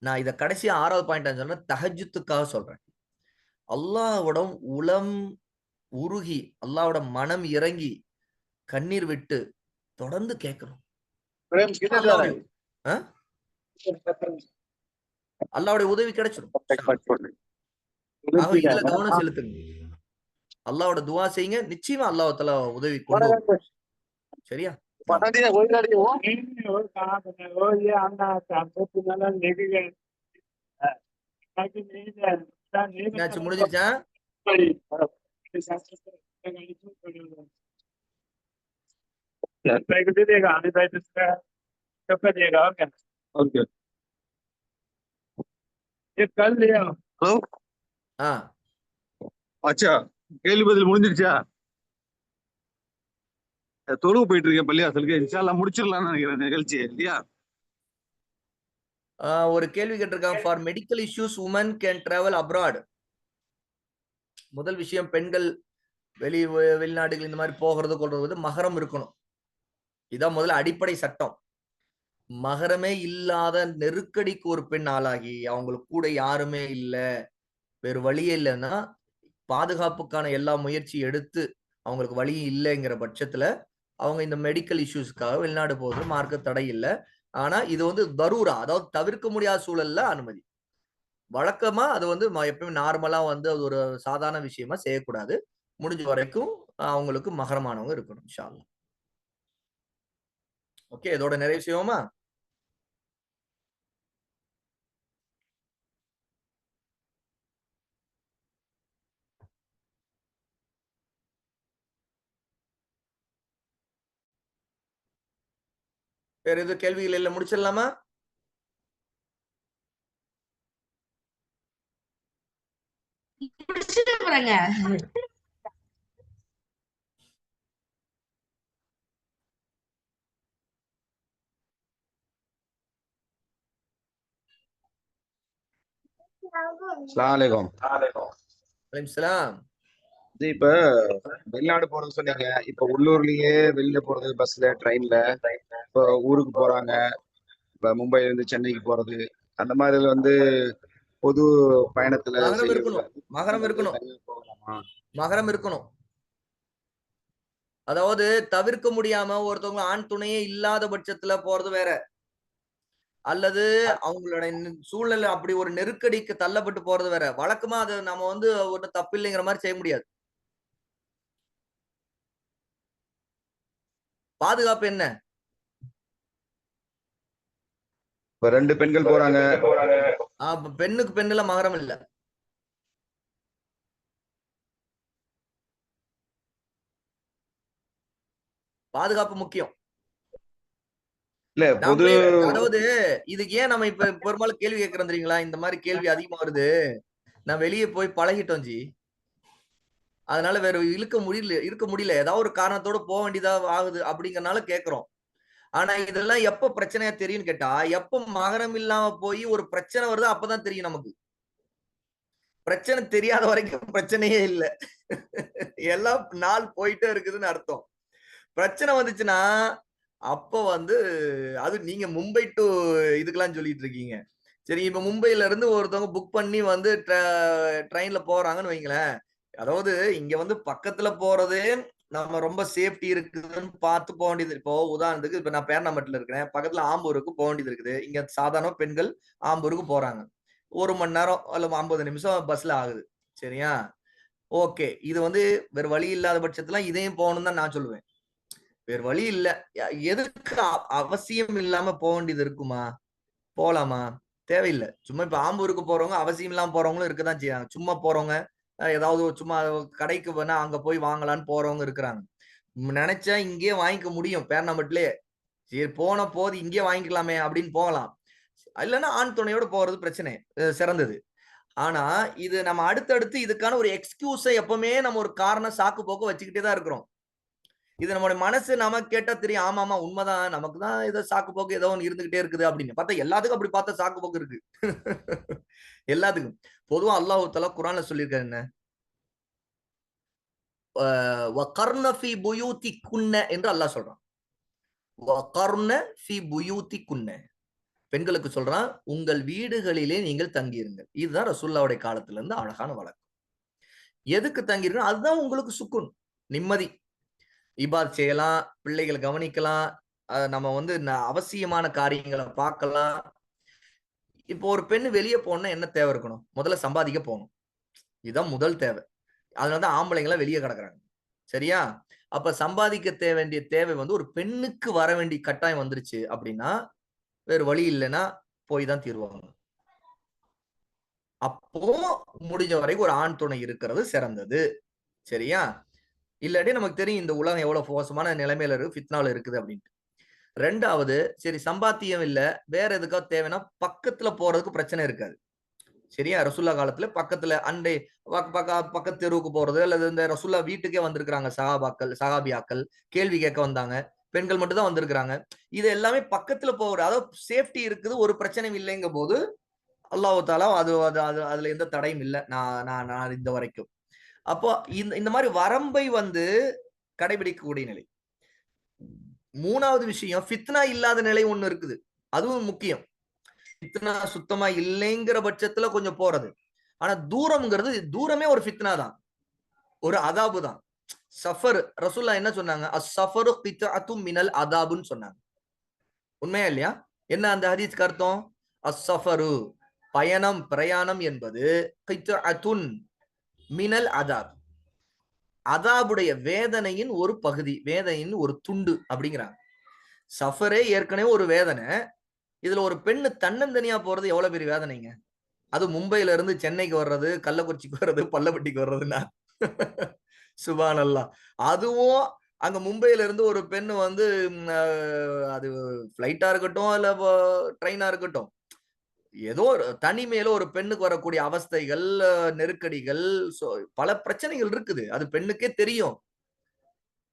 நான் இத கடைசி 6வது பாயிண்ட் சொன்னா தஹஜ்ஜுத்துக்காக சொல்றேன். அல்லாஹ்வோட உளம் உருகி, அல்லாஹ்வோட மனம் இறங்கி, கண்ணீர் விட்டு தொடர்ந்து கேட்கணும். அல்லாஹ்வுடைய உதவி கிடைச்சிடும். இதுல கவனம் செலுத்துங்க. அல்லாஹ்வோட துஆ செய்யுங்க, நிச்சயமா அல்லாஹ் தஆலா உதவி கொண்டு வருவார். சரியா? என்னாச்சு, முடிஞ்சிருச்சா? அச்சா, கேள்வி பதில் முடிஞ்சிருச்சா? தொழுவு போயிட்டு இருக்கேன் பள்ளியாசலுக்கு. இன்ஷால்லா முடிச்சிடலாம்னு நினைக்கிறேன் நிகழ்ச்சி இல்லையா? ஒரு கேள்வி கேட்டிருக்காங்க. For medical issues women can travel abroad. முதல் விஷயம், பெண்கள் வெளிநாடுகள் இந்த மாதிரி போகிறது கொள்றது மகரம் இருக்கணும். இதான் முதல்ல அடிப்படை சட்டம். மகரமே இல்லாத நெருக்கடிக்கு ஒரு பெண் ஆளாகி அவங்களுக்கு கூட யாருமே இல்ல, வேறு வழியே இல்லைன்னா, பாதுகாப்புக்கான எல்லா முயற்சியும் எடுத்து அவங்களுக்கு வழி இல்லைங்கிற பட்சத்துல அவங்க இந்த மெடிக்கல் இஷ்யூஸ்க்காக வெளிநாடு போகிறது மார்க்க தடை இல்லை. ஆனா இது வந்து தரூரா, அதாவது தவிர்க்க முடியாத சூழல்ல அனுமதி. வழக்கமா அது வந்து எப்பவுமே நார்மலா வந்து அது ஒரு சாதாரண விஷயமா செய்யக்கூடாது. முடிஞ்ச வரைக்கும் அவங்களுக்கு மகரமானவங்க இருக்கணும். இன்ஷா அல்லாஹ். ஓகே, இதோட நிறைய செய்வோமா? வேற எதுவும் கேள்விகள் இல்ல, முடிச்சிடலாமா? இப்ப வெளிநாடு போறது சொன்னீங்க. இப்ப உள்ளூர்லயே வெளியில போறது, பஸ்ல, ட்ரெயின்ல, இப்ப ஊருக்கு போறாங்க, இப்ப மும்பைல இருந்து சென்னைக்கு போறது, அந்த மாதிரி வந்து பொது பயணத்துல மகரம் செய்யறது, இருக்கணும். மகரம் இருக்கணும். தனியா போகலாமா? மகரம் இருக்கணும். அதாவது தவிர்க்க முடியாம ஒருத்தவங்க ஆண் துணையே இல்லாத பட்சத்துல போறது வேற, அல்லது அவங்களோட சூழ்நிலை அப்படி ஒரு நெருக்கடிக்கு தள்ளப்பட்டு போறது வேற. வழக்கமா அது நம்ம வந்து ஒண்ணு தப்பு இல்லைங்கிற மாதிரி செய்ய முடியாது. பாதுகாப்பு என்ன? இப்ப 2 பெண்கள் போறாங்க, பெண்ணுக்கு பெண்ணுல மகரம் இல்ல. பாதுகாப்பு முக்கியம். இல்ல பொது, அதாவது இதுக்கு ஏன் நம்ம இப்ப பெரும்பாலும் கேள்வி கேட்கிறோம் தெரியுங்களா? இந்த மாதிரி கேள்வி அதிகமா வருது. நான் வெளியே போய் பழகிட்டோம் ஜி, அதனால வேற இருக்க முடியல, ஏதாவது ஒரு காரணத்தோட போக வேண்டியதா ஆகுது அப்படிங்கறனால கேட்கிறோம். ஆனா இதெல்லாம் எப்ப பிரச்சனையா தெரியும்னு கேட்டா, எப்ப மகரம் இல்லாம போய் ஒரு பிரச்சனை வருதோ அப்பதான் தெரியும் நமக்கு. பிரச்சனை தெரியாத வரைக்கும் பிரச்சனையே இல்ல. எல்லாம் நாள் போயிட்டே இருக்குதுன்னு அர்த்தம். பிரச்சனை வந்துச்சுன்னா அப்ப வந்து அது நீங்க மும்பை டு இதுக்கெல்லாம் சொல்லிட்டு இருக்கீங்க. சரி, இப்ப மும்பைல இருந்து ஒருத்தவங்க புக் பண்ணி வந்து ட்ரெயின்ல போறாங்கன்னு வைங்களேன். அதாவது இங்க வந்து பக்கத்துல போறதே நம்ம ரொம்ப சேஃப்டி இருக்குதுன்னு பார்த்து போக வேண்டியது. இப்போ உதாரணத்துக்கு இப்ப நான் பேரணாம்பட்டுல இருக்கிறேன், பக்கத்துல ஆம்பூருக்கு போக வேண்டியது இருக்குது. இங்க சாதாரண பெண்கள் ஆம்பூருக்கு போறாங்க. 1 மணி நேரம் அல்ல 50 நிமிஷம் பஸ்ல ஆகுது. சரியா? ஓகே, இது வந்து வேற வழி இல்லாத பட்சத்துல இதையும் போகணும்னு தான் நான் சொல்லுவேன். வேற வழி இல்ல. எதுக்கு அவசியம் இல்லாம போக வேண்டியது இருக்குமா? போலாமா? தேவையில்ல. சும்மா இப்ப ஆம்பூருக்கு போறவங்க அவசியம் இல்லாம போறவங்களும் இருக்கதான் செய்றாங்க. சும்மா போறவங்க, ஏதாவது சும்மா கடைக்கு வேணா அங்க போய் வாங்கலான்னு போறவங்க இருக்கிறாங்க. நினைச்சா இங்கேயே வாங்கிக்க முடியும் பேரணாம்பட்டுலயே. சரி, போன போது இங்கேயே வாங்கிக்கலாமே அப்படின்னு போகலாம். இல்லன்னா ஆண் துணையோட போறது பிரச்சனை சிறந்தது. ஆனா இது நம்ம அடுத்தடுத்து இதுக்கான ஒரு எக்ஸ்கியூஸை எப்பவுமே நம்ம ஒரு காரணம் சாக்கு போக்கு வச்சுக்கிட்டே தான் இருக்கிறோம். இது நம்மளுடைய மனசு நமக்கு கேட்டா தெரியும். ஆமா ஆமா உண்மைதான், நமக்கு தான் ஏதோ சாக்கு போக்கு ஏதோ ஒன்று இருந்துகிட்டே இருக்குது அப்படின்னு பார்த்தா எல்லாத்துக்கும் அப்படி பார்த்தா சாக்கு போக்கு இருக்கு. எல்லாத்துக்கும். பொதுவா அல்லாஹ் தஆலா குர்ஆன்ல சொல்லியிருக்காரு என்ன? வகர்ன ஃபீ புயூதிகுன்ன என்று அல்லாஹ் சொல்றான். வகர்ன ஃபீ புயூதிகுன்ன. பெண்களுக்கு சொல்றான், உங்கள் வீடுகளிலே நீங்கள் தங்கியிருங்கள். இதுதான் ரசூலுல்லாஹ்வுடைய காலத்துல இருந்து அழகான வழக்கம். எதுக்கு தங்கியிருக்கணும்? அதுதான் உங்களுக்கு சுக்குன், நிம்மதி. இபாத் செய்யலாம், பிள்ளைகளை கவனிக்கலாம், நம்ம வந்து அவசியமான காரியங்களை பார்க்கலாம். இப்போ ஒரு பெண்ணு வெளியே போகணும்னா என்ன தேவை இருக்கணும்? முதல்ல சம்பாதிக்க போகணும். இதுதான் முதல் தேவை. அதனாலதான் ஆம்பளைங்களாம் வெளியே கிடக்குறாங்க. சரியா? அப்ப சம்பாதிக்க வேண்டிய தேவை வந்து ஒரு பெண்ணுக்கு வர வேண்டிய கட்டாயம் வந்துருச்சு அப்படின்னா, வேறு வழி இல்லைன்னா போய் தான் தீருவாங்க. அப்போ முடிஞ்ச வரைக்கும் ஒரு ஆண் துணை இருக்கிறது சிறந்தது. சரியா? இல்லாட்டி நமக்கு தெரியும் இந்த உலகம் எவ்வளவு மோசமான நிலைமையில இருக்கு, ஃபித்னால இருக்குது அப்படின்ட்டு. 2வது, சரி சம்பாத்தியம் இல்ல, வேற எதுக்காவது தேவைன்னா பக்கத்துல போறதுக்கு பிரச்சனை இருக்காது. சரியா? ரசூலுல்லாஹ் காலத்துல பக்கத்துல அண்டை பக்கத்து தெருவுக்கு போறது, அல்லது இந்த ரசூலுல்லாஹ் வீட்டுக்கே வந்திருக்கிறாங்க சஹாபியாக்கள் கேள்வி கேட்க வந்தாங்க. பெண்கள் மட்டும் தான் வந்திருக்கிறாங்க. இது எல்லாமே பக்கத்துல போற, அதாவது சேஃப்டி இருக்குது, ஒரு பிரச்சனையும் இல்லைங்கும் போது அல்லாஹ் தஆலா அதுல எந்த தடையும் இல்ல. நான் இந்த வரைக்கும். அப்போ இந்த மாதிரி வரம்பை வந்து கடைபிடிக்கக்கூடிய நிலை. 3வது விஷயம், ஃபித்னா இல்லாத நிலை ஒண்ணு இருக்குது. அதுவும் முக்கியம். ஃபித்னா சுத்தமா இல்லைங்கிற பட்சத்துல கொஞ்சம் போறது. ஆனா தூரம்ங்கிறது, தூரமே ஒரு ஃபித்னா தான், ஒரு அதாபு தான். சஃபர், ரசூலுல்லாஹ் என்ன சொன்னாங்க? அஸ்-சஃபரு கித்அத்தும் மினல் அதாபுன்னு சொன்னாங்க. உண்மையா இல்லையா? என்ன அந்த ஹதீஸ்க்கு அர்த்தம்? அஸ்-சஃபரு, பயணம், பிரயாணம் என்பது கித்அத்துன் மினல் அதாப், அதாபுடைய வேதனையின் ஒரு பகுதி, வேதனையின் ஒரு துண்டு அப்படிங்கிறாங்க. சஃபரே ஏற்கனவே ஒரு வேதனை, இதுல ஒரு பெண்ணு தன்னந்தனியா போறது எவ்வளவு பெரிய வேதனைங்க. அது மும்பைல இருந்து சென்னைக்கு வர்றது, கள்ளக்குறிச்சிக்கு வர்றது, பள்ளப்பட்டிக்கு வர்றதுன்னா சுப்ஹானல்லாஹ். அதுவும் அங்க மும்பைல இருந்து ஒரு பெண்ணு வந்து அது பிளைட்டா இருக்கட்டும், இல்ல ட்ரெயினா இருக்கட்டும், ஏதோ ஒரு தனிமையில ஒரு பெண்ணுக்கு வரக்கூடிய அவஸ்தைகள், நெருக்கடிகள், பல பிரச்சனைகள் இருக்குது. அது பெண்ணுக்கே தெரியும்.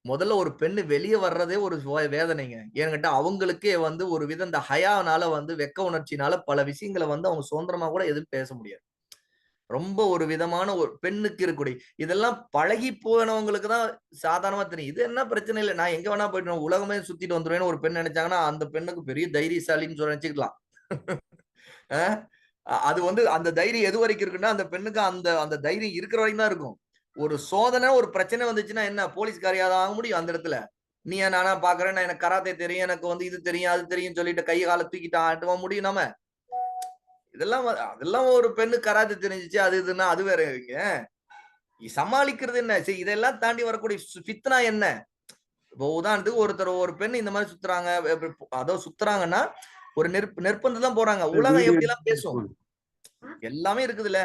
முதல்ல ஒரு பெண்ணு வெளியே வர்றதே ஒரு வேதனைங்க. ஏன்னு கேட்டா அவங்களுக்கே வந்து ஒரு வித இந்த ஹயானால வந்து வெக்க உணர்ச்சினால பல விஷயங்களை வந்து அவங்க சுதந்திரமா கூட எதுவும் பேச முடியாது. ரொம்ப ஒரு விதமான ஒரு பெண்ணுக்கு இருக்கக்கூடிய இதெல்லாம் பழகி போனவங்களுக்கு தான் சாதாரணமா தெரியும். இது என்ன பிரச்சனை இல்லை, நான் எங்க வேணா போயிட்டு உலகமே சுத்திட்டு வந்துருவேன்னு ஒரு பெண் நினைச்சாங்கன்னா அந்த பெண்ணுக்கு பெரிய தைரியசாலின்னு சொல்லி நினைச்சுக்கலாம். அது வந்து அந்த தைரியம் எது வரைக்கும் இருக்குன்னா, அந்த பெண்ணுக்கு அந்த அந்த தைரியம் இருக்கிற வரைக்கும் தான் இருக்கும். ஒரு சோதனை, ஒரு பிரச்சனை வந்துச்சுன்னா என்ன போலீஸ்காரியாதான் ஆக முடியும் அந்த இடத்துல? நீ நானா பாக்குறேன், நான் எனக்கு கராத்தே தெரியும், எனக்கு வந்து இது தெரியும், அது தெரியும் சொல்லிட்டு கையை காலை தூக்கிட்டு ஆட்டுவா முடியும் நம்ம? அதெல்லாம் ஒரு பெண்ணு கராத்தே தெரிஞ்சிச்சு, அது இதுன்னா அது வேற இங்க. சமாளிக்கிறது என்ன? சரி, இதெல்லாம் தாண்டி வரக்கூடிய ஃபித்னா என்ன? இப்போ உதாரணத்துக்கு ஒரு பெண் இந்த மாதிரி சுத்துறாங்க, அதோ சுத்துறாங்கன்னா ஒரு நெற்பந்து தான் போறாங்க. உலகம் எப்படி எல்லாம் பேசும், எல்லாமே இருக்குதுல்ல.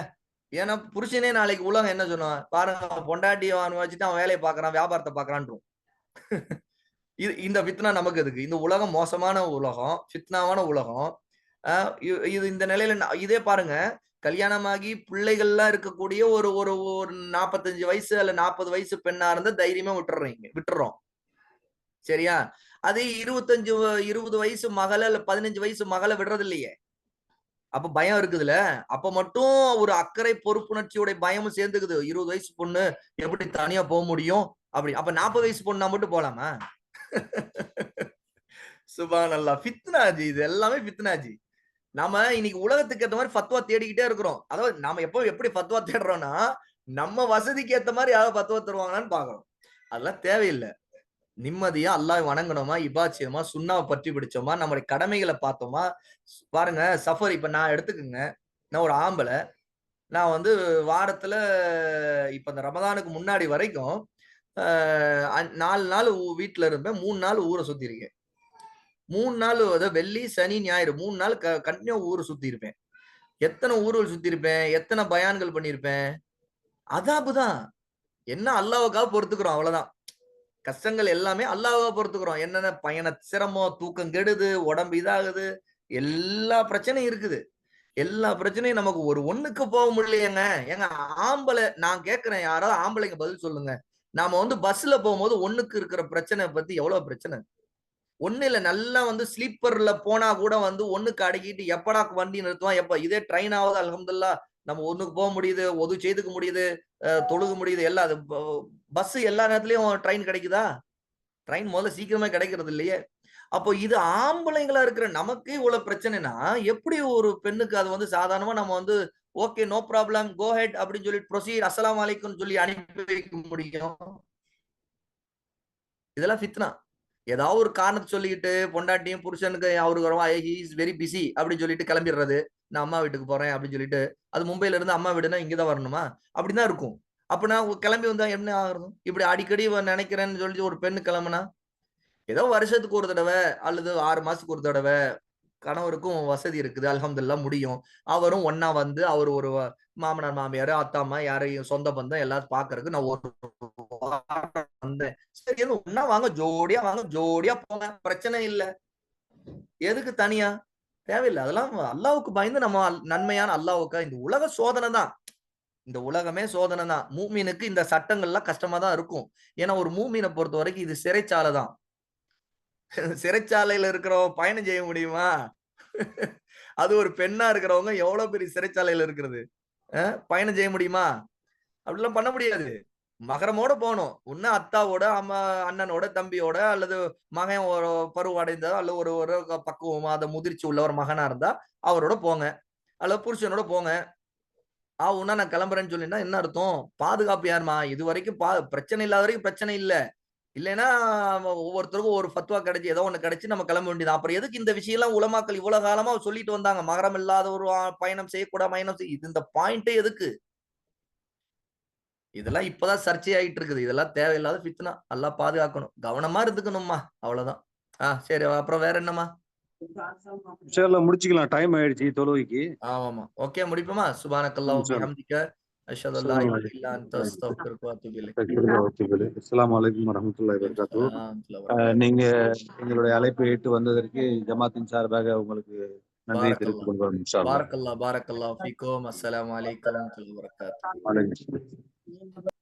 ஏன்னா புருஷனே நாளைக்கு உலகம் என்ன சொல்லுவான் பாருங்க, பொண்டாட்டி வச்சுட்டு அவன் வேலையை பாக்குறான், வியாபாரத்தை பாக்குறான். இந்த ஃபித்னா நமக்கு எதுக்கு? இந்த உலகம் மோசமான உலகம், ஃபித்னாவான உலகம். இது இந்த நிலையில இதே பாருங்க, கல்யாணமாகி பிள்ளைகள்லாம் இருக்கக்கூடிய ஒரு ஒரு 45 வயசு அல்ல 40 வயசு பெண்ணா இருந்தா தைரியமா விட்டுறோம். சரியா? அதே 20 வயசு மகள இல்ல 15 வயசு மகளை விடுறது இல்லையே. அப்ப பயம் இருக்குதுல்ல. அப்ப மட்டும் ஒரு அக்கறை பொறுப்புணர்ச்சியோட பயமும் சேர்ந்துக்குது. 20 வயசு பொண்ணு எப்படி தனியா போக முடியும் அப்படி. அப்ப 40 வயசு பொண்ணா மட்டும் போலாமா? சுப்ஹானல்லாஹ். ஃபித்னாஜி, இது எல்லாமே ஃபித்னாஜி. நாம இன்னைக்கு உலகத்துக்கு ஏத்த மாதிரி ஃபத்வா தேடிக்கிட்டே இருக்கிறோம். அதாவது நாம எப்படி ஃபத்வா தேடுறோம்னா, நம்ம வசதிக்கு ஏத்த மாதிரி யாராவது ஃபத்வா தருவாங்களான்னு பாக்குறோம். அதெல்லாம் தேவையில்லை. நிம்மதியா அல்லாஹ் வணங்கணுமா, இபாத் செய்யணுமா, சுன்னாவை பற்றி பிடிச்சோமா, நம்மளுடைய கடமைகளை பார்த்தோமா. பாருங்க, சஃபர் இப்ப நான் எடுத்துக்கங்க, நான் ஒரு ஆம்பளை, நான் வந்து வாரத்துல இப்ப இந்த ரமதானுக்கு முன்னாடி வரைக்கும் 4 நாள் வீட்டுல இருப்பேன், 3 நாள் ஊரை சுத்தி இருக்கேன். 3 நாள் அதாவது வெள்ளி, சனி, ஞாயிறு 3 நாள் கண்டினியூ ஊரை சுத்தி இருப்பேன். எத்தனை ஊர்கள் சுத்தி இருப்பேன், எத்தனை பயான்கள் பண்ணிருப்பேன். அதாபுதான். என்ன அல்லாஹ்வுக்காக பொறுத்துக்கிறோம், அவ்வளவுதான். கஷ்டங்கள் எல்லாமே அல்லாஹ்வை பொறுத்துக்கிறோம். என்னென்ன பயண சிரமம், தூக்கம் கெடுது, உடம்பு இதாகுது, எல்லா பிரச்சனையும் இருக்குது. எல்லா பிரச்சனையும் நமக்கு ஒரு ஒண்ணுக்கு போக முடியலையேங்க. ஏங்க ஆம்பளை, நான் கேட்கிறேன், யாராவது ஆம்பளைங்க பதில் சொல்லுங்க. நாம வந்து பஸ்ல போகும்போது ஒண்ணுக்கு இருக்கிற பிரச்சனை பத்தி எவ்வளவு பிரச்சனை. ஒண்ணு இல்ல, நல்லா வந்து ஸ்லீப்பர்ல போனா கூட வந்து ஒண்ணுக்கு அடக்கிட்டு எப்படா வண்டி நிறுத்துவான், எப்ப இதே ட்ரெயின் ஆகுது அல்ஹம்துலில்லாஹ் நம்ம ஒண்ணுக்கு போக முடியுது, ஒது செய்துக்க முடியுது, தொழுக முடியுது, எல்லாம். பஸ் எல்லா நேரத்துலயும் ட்ரெயின் கிடைக்குதா? ட்ரெயின் முதல்ல சீக்கிரமா கிடைக்கிறது இல்லையே. அப்போ இது ஆம்பளைங்களா இருக்கிற நமக்கு இவ்வளவு பிரச்சனைனா எப்படி ஒரு பெண்ணுக்கு அது வந்து சாதாரணமா நம்ம வந்து okay no problem go ahead அப்படின்னு சொல்லிட்டு ப்ரொசீட் அஸ்ஸலாமு அலைக்கும் சொல்லி அனுப்பி வைக்க முடியும்? இதெல்லாம் ஃபித்னா. ஏதாவது ஒரு காரணத்தை சொல்லிக்கிட்டு பொண்டாட்டியும் புருஷனுக்கு அவருக்கு ஹி இஸ் வெரி பிஸி அப்படின்னு சொல்லிட்டு கிளம்பிடுறது. நான் அம்மா வீட்டுக்கு போறேன் அப்படின்னு சொல்லிட்டு, அது மும்பைல இருந்து அம்மா வீடுனா இங்கதான் வரணுமா? அப்படிதான் இருக்கும். அப்ப நான் கிளம்பி வந்தா என்ன ஆகுறது? இப்படி அடிக்கடி நினைக்கிறேன்னு சொல்லி ஒரு பெண்ணு கிளம்புனா ஏதோ வருஷத்துக்கு ஒரு தடவை அல்லது 6 மாசத்துக்கு ஒரு தடவை கணவருக்கும் வசதி இருக்குது அல்ஹம்துலில்லாஹ் முடியும். அவரும் ஒண்ணா வந்து அவர் ஒரு மாமனார் மாமியார் அத்தா அம்மா யாரையும் சொந்த பந்தம் எல்லாரும் பாக்குறதுக்கு நான் ஒரு வாரம் வந்தேன். சரி ஒண்ணா வாங்க ஜோடியா போங்க பிரச்சனை இல்ல. எதுக்கு தனியா? தேவையில்லை. அதெல்லாம் அல்லாஹ்வுக்கு பயந்து நம்ம நன்மையான அல்லாஹ்வுக்கா இந்த உலக சோதனை தான். இந்த உலகமே சோதனை தான். மூமினுக்கு இந்த சட்டங்கள்லாம் கஷ்டமா தான் இருக்கும். ஏன்னா ஒரு மூமினை பொறுத்த வரைக்கும் இது சிறைச்சாலை தான். சிறைச்சாலையில இருக்கிறவங்க பயணம் செய்ய முடியுமா? அது ஒரு பெண்ணா இருக்கிறவங்க எவ்வளவு பெரிய சிறைச்சாலையில இருக்கிறது. பயணம் செய்ய முடியுமா? அப்படிலாம் பண்ண முடியாது. மகரமோட போணும். ஒண்ணு அத்தாவோட, அம்மா அண்ணனோட, தம்பியோட அல்லது மகன் ஒரு பருவம் அடைந்தா அல்ல ஒரு ஒரு பக்குவமா அந்த முதிர்ச்சி உள்ள ஒரு மகனா இருந்தா அவரோட போங்க. அல்லது புருஷனோட போங்க. ஆவுன்னா நான் கிளம்புறேன்னு சொல்லினா என்ன அர்த்தம்? பாதுகாப்பு யாரும்மா? இதுவரைக்கும் பிரச்சனை இல்லாத வரைக்கும் பிரச்சனை இல்ல. இல்லைன்னா ஒவ்வொருத்தருக்கும் ஒரு ஃபத்வா கிடைச்சு ஏதோ ஒண்ணு கிடைச்சு நம்ம கிளம்ப வேண்டியது. அப்புறம் எதுக்கு இந்த விஷயம் எல்லாம் உலமாக்கள் இவ்வளவு காலமா சொல்லிட்டு வந்தாங்க. மகரம் இல்லாத ஒரு பயணம் செய்யக்கூடாது பயணம் இது இந்த பாயிண்டே எதுக்கு? இதெல்லாம் இப்பதான் சர்ச்சையாயிட்டு இருக்குது. இதெல்லாம் தேவையில்லாத ஃபித்னா. அல்லாஹ் பாதுகாக்கணும். கவனமா இருந்துக்கணும்மா. அவ்வளவுதான். சரி அப்புறம் வேற என்னம்மா? இன்ஷாஅல்லாஹ் முடிச்சுக்கலாம். டைம் ஆயிடுச்சு தொழுகைக்கு. ஆமாமா. ஓகே முடிப்போமா? சுப்ஹானக்கல்லாஹு வ பிஹம்திக அஷ்ஹது அல்லா இலாஹா இல்லா அன்த அஸ்தக்ஃபிருக வ அத்தூபு இலைக். அஸ்ஸலாமு அலைக்கும் வரஹ்மத்துல்லாஹி வபரகாத்துஹு. நீங்க எங்களுடைய அழைப்பை ஏற்று வந்ததற்கு ஜமாத்தின் சார்பாக உங்களுக்கு நன்றி தெரிவித்துக் கொள்கிறோம். இன்ஷாஅல்லாஹ். பாரக்கல்லாஹு ஃபீக்கும். அஸ்ஸலாமு அலைக்கும் வரஹ்மத்துல்லாஹி வ பரகாத்துஹு. வலைக்கும்.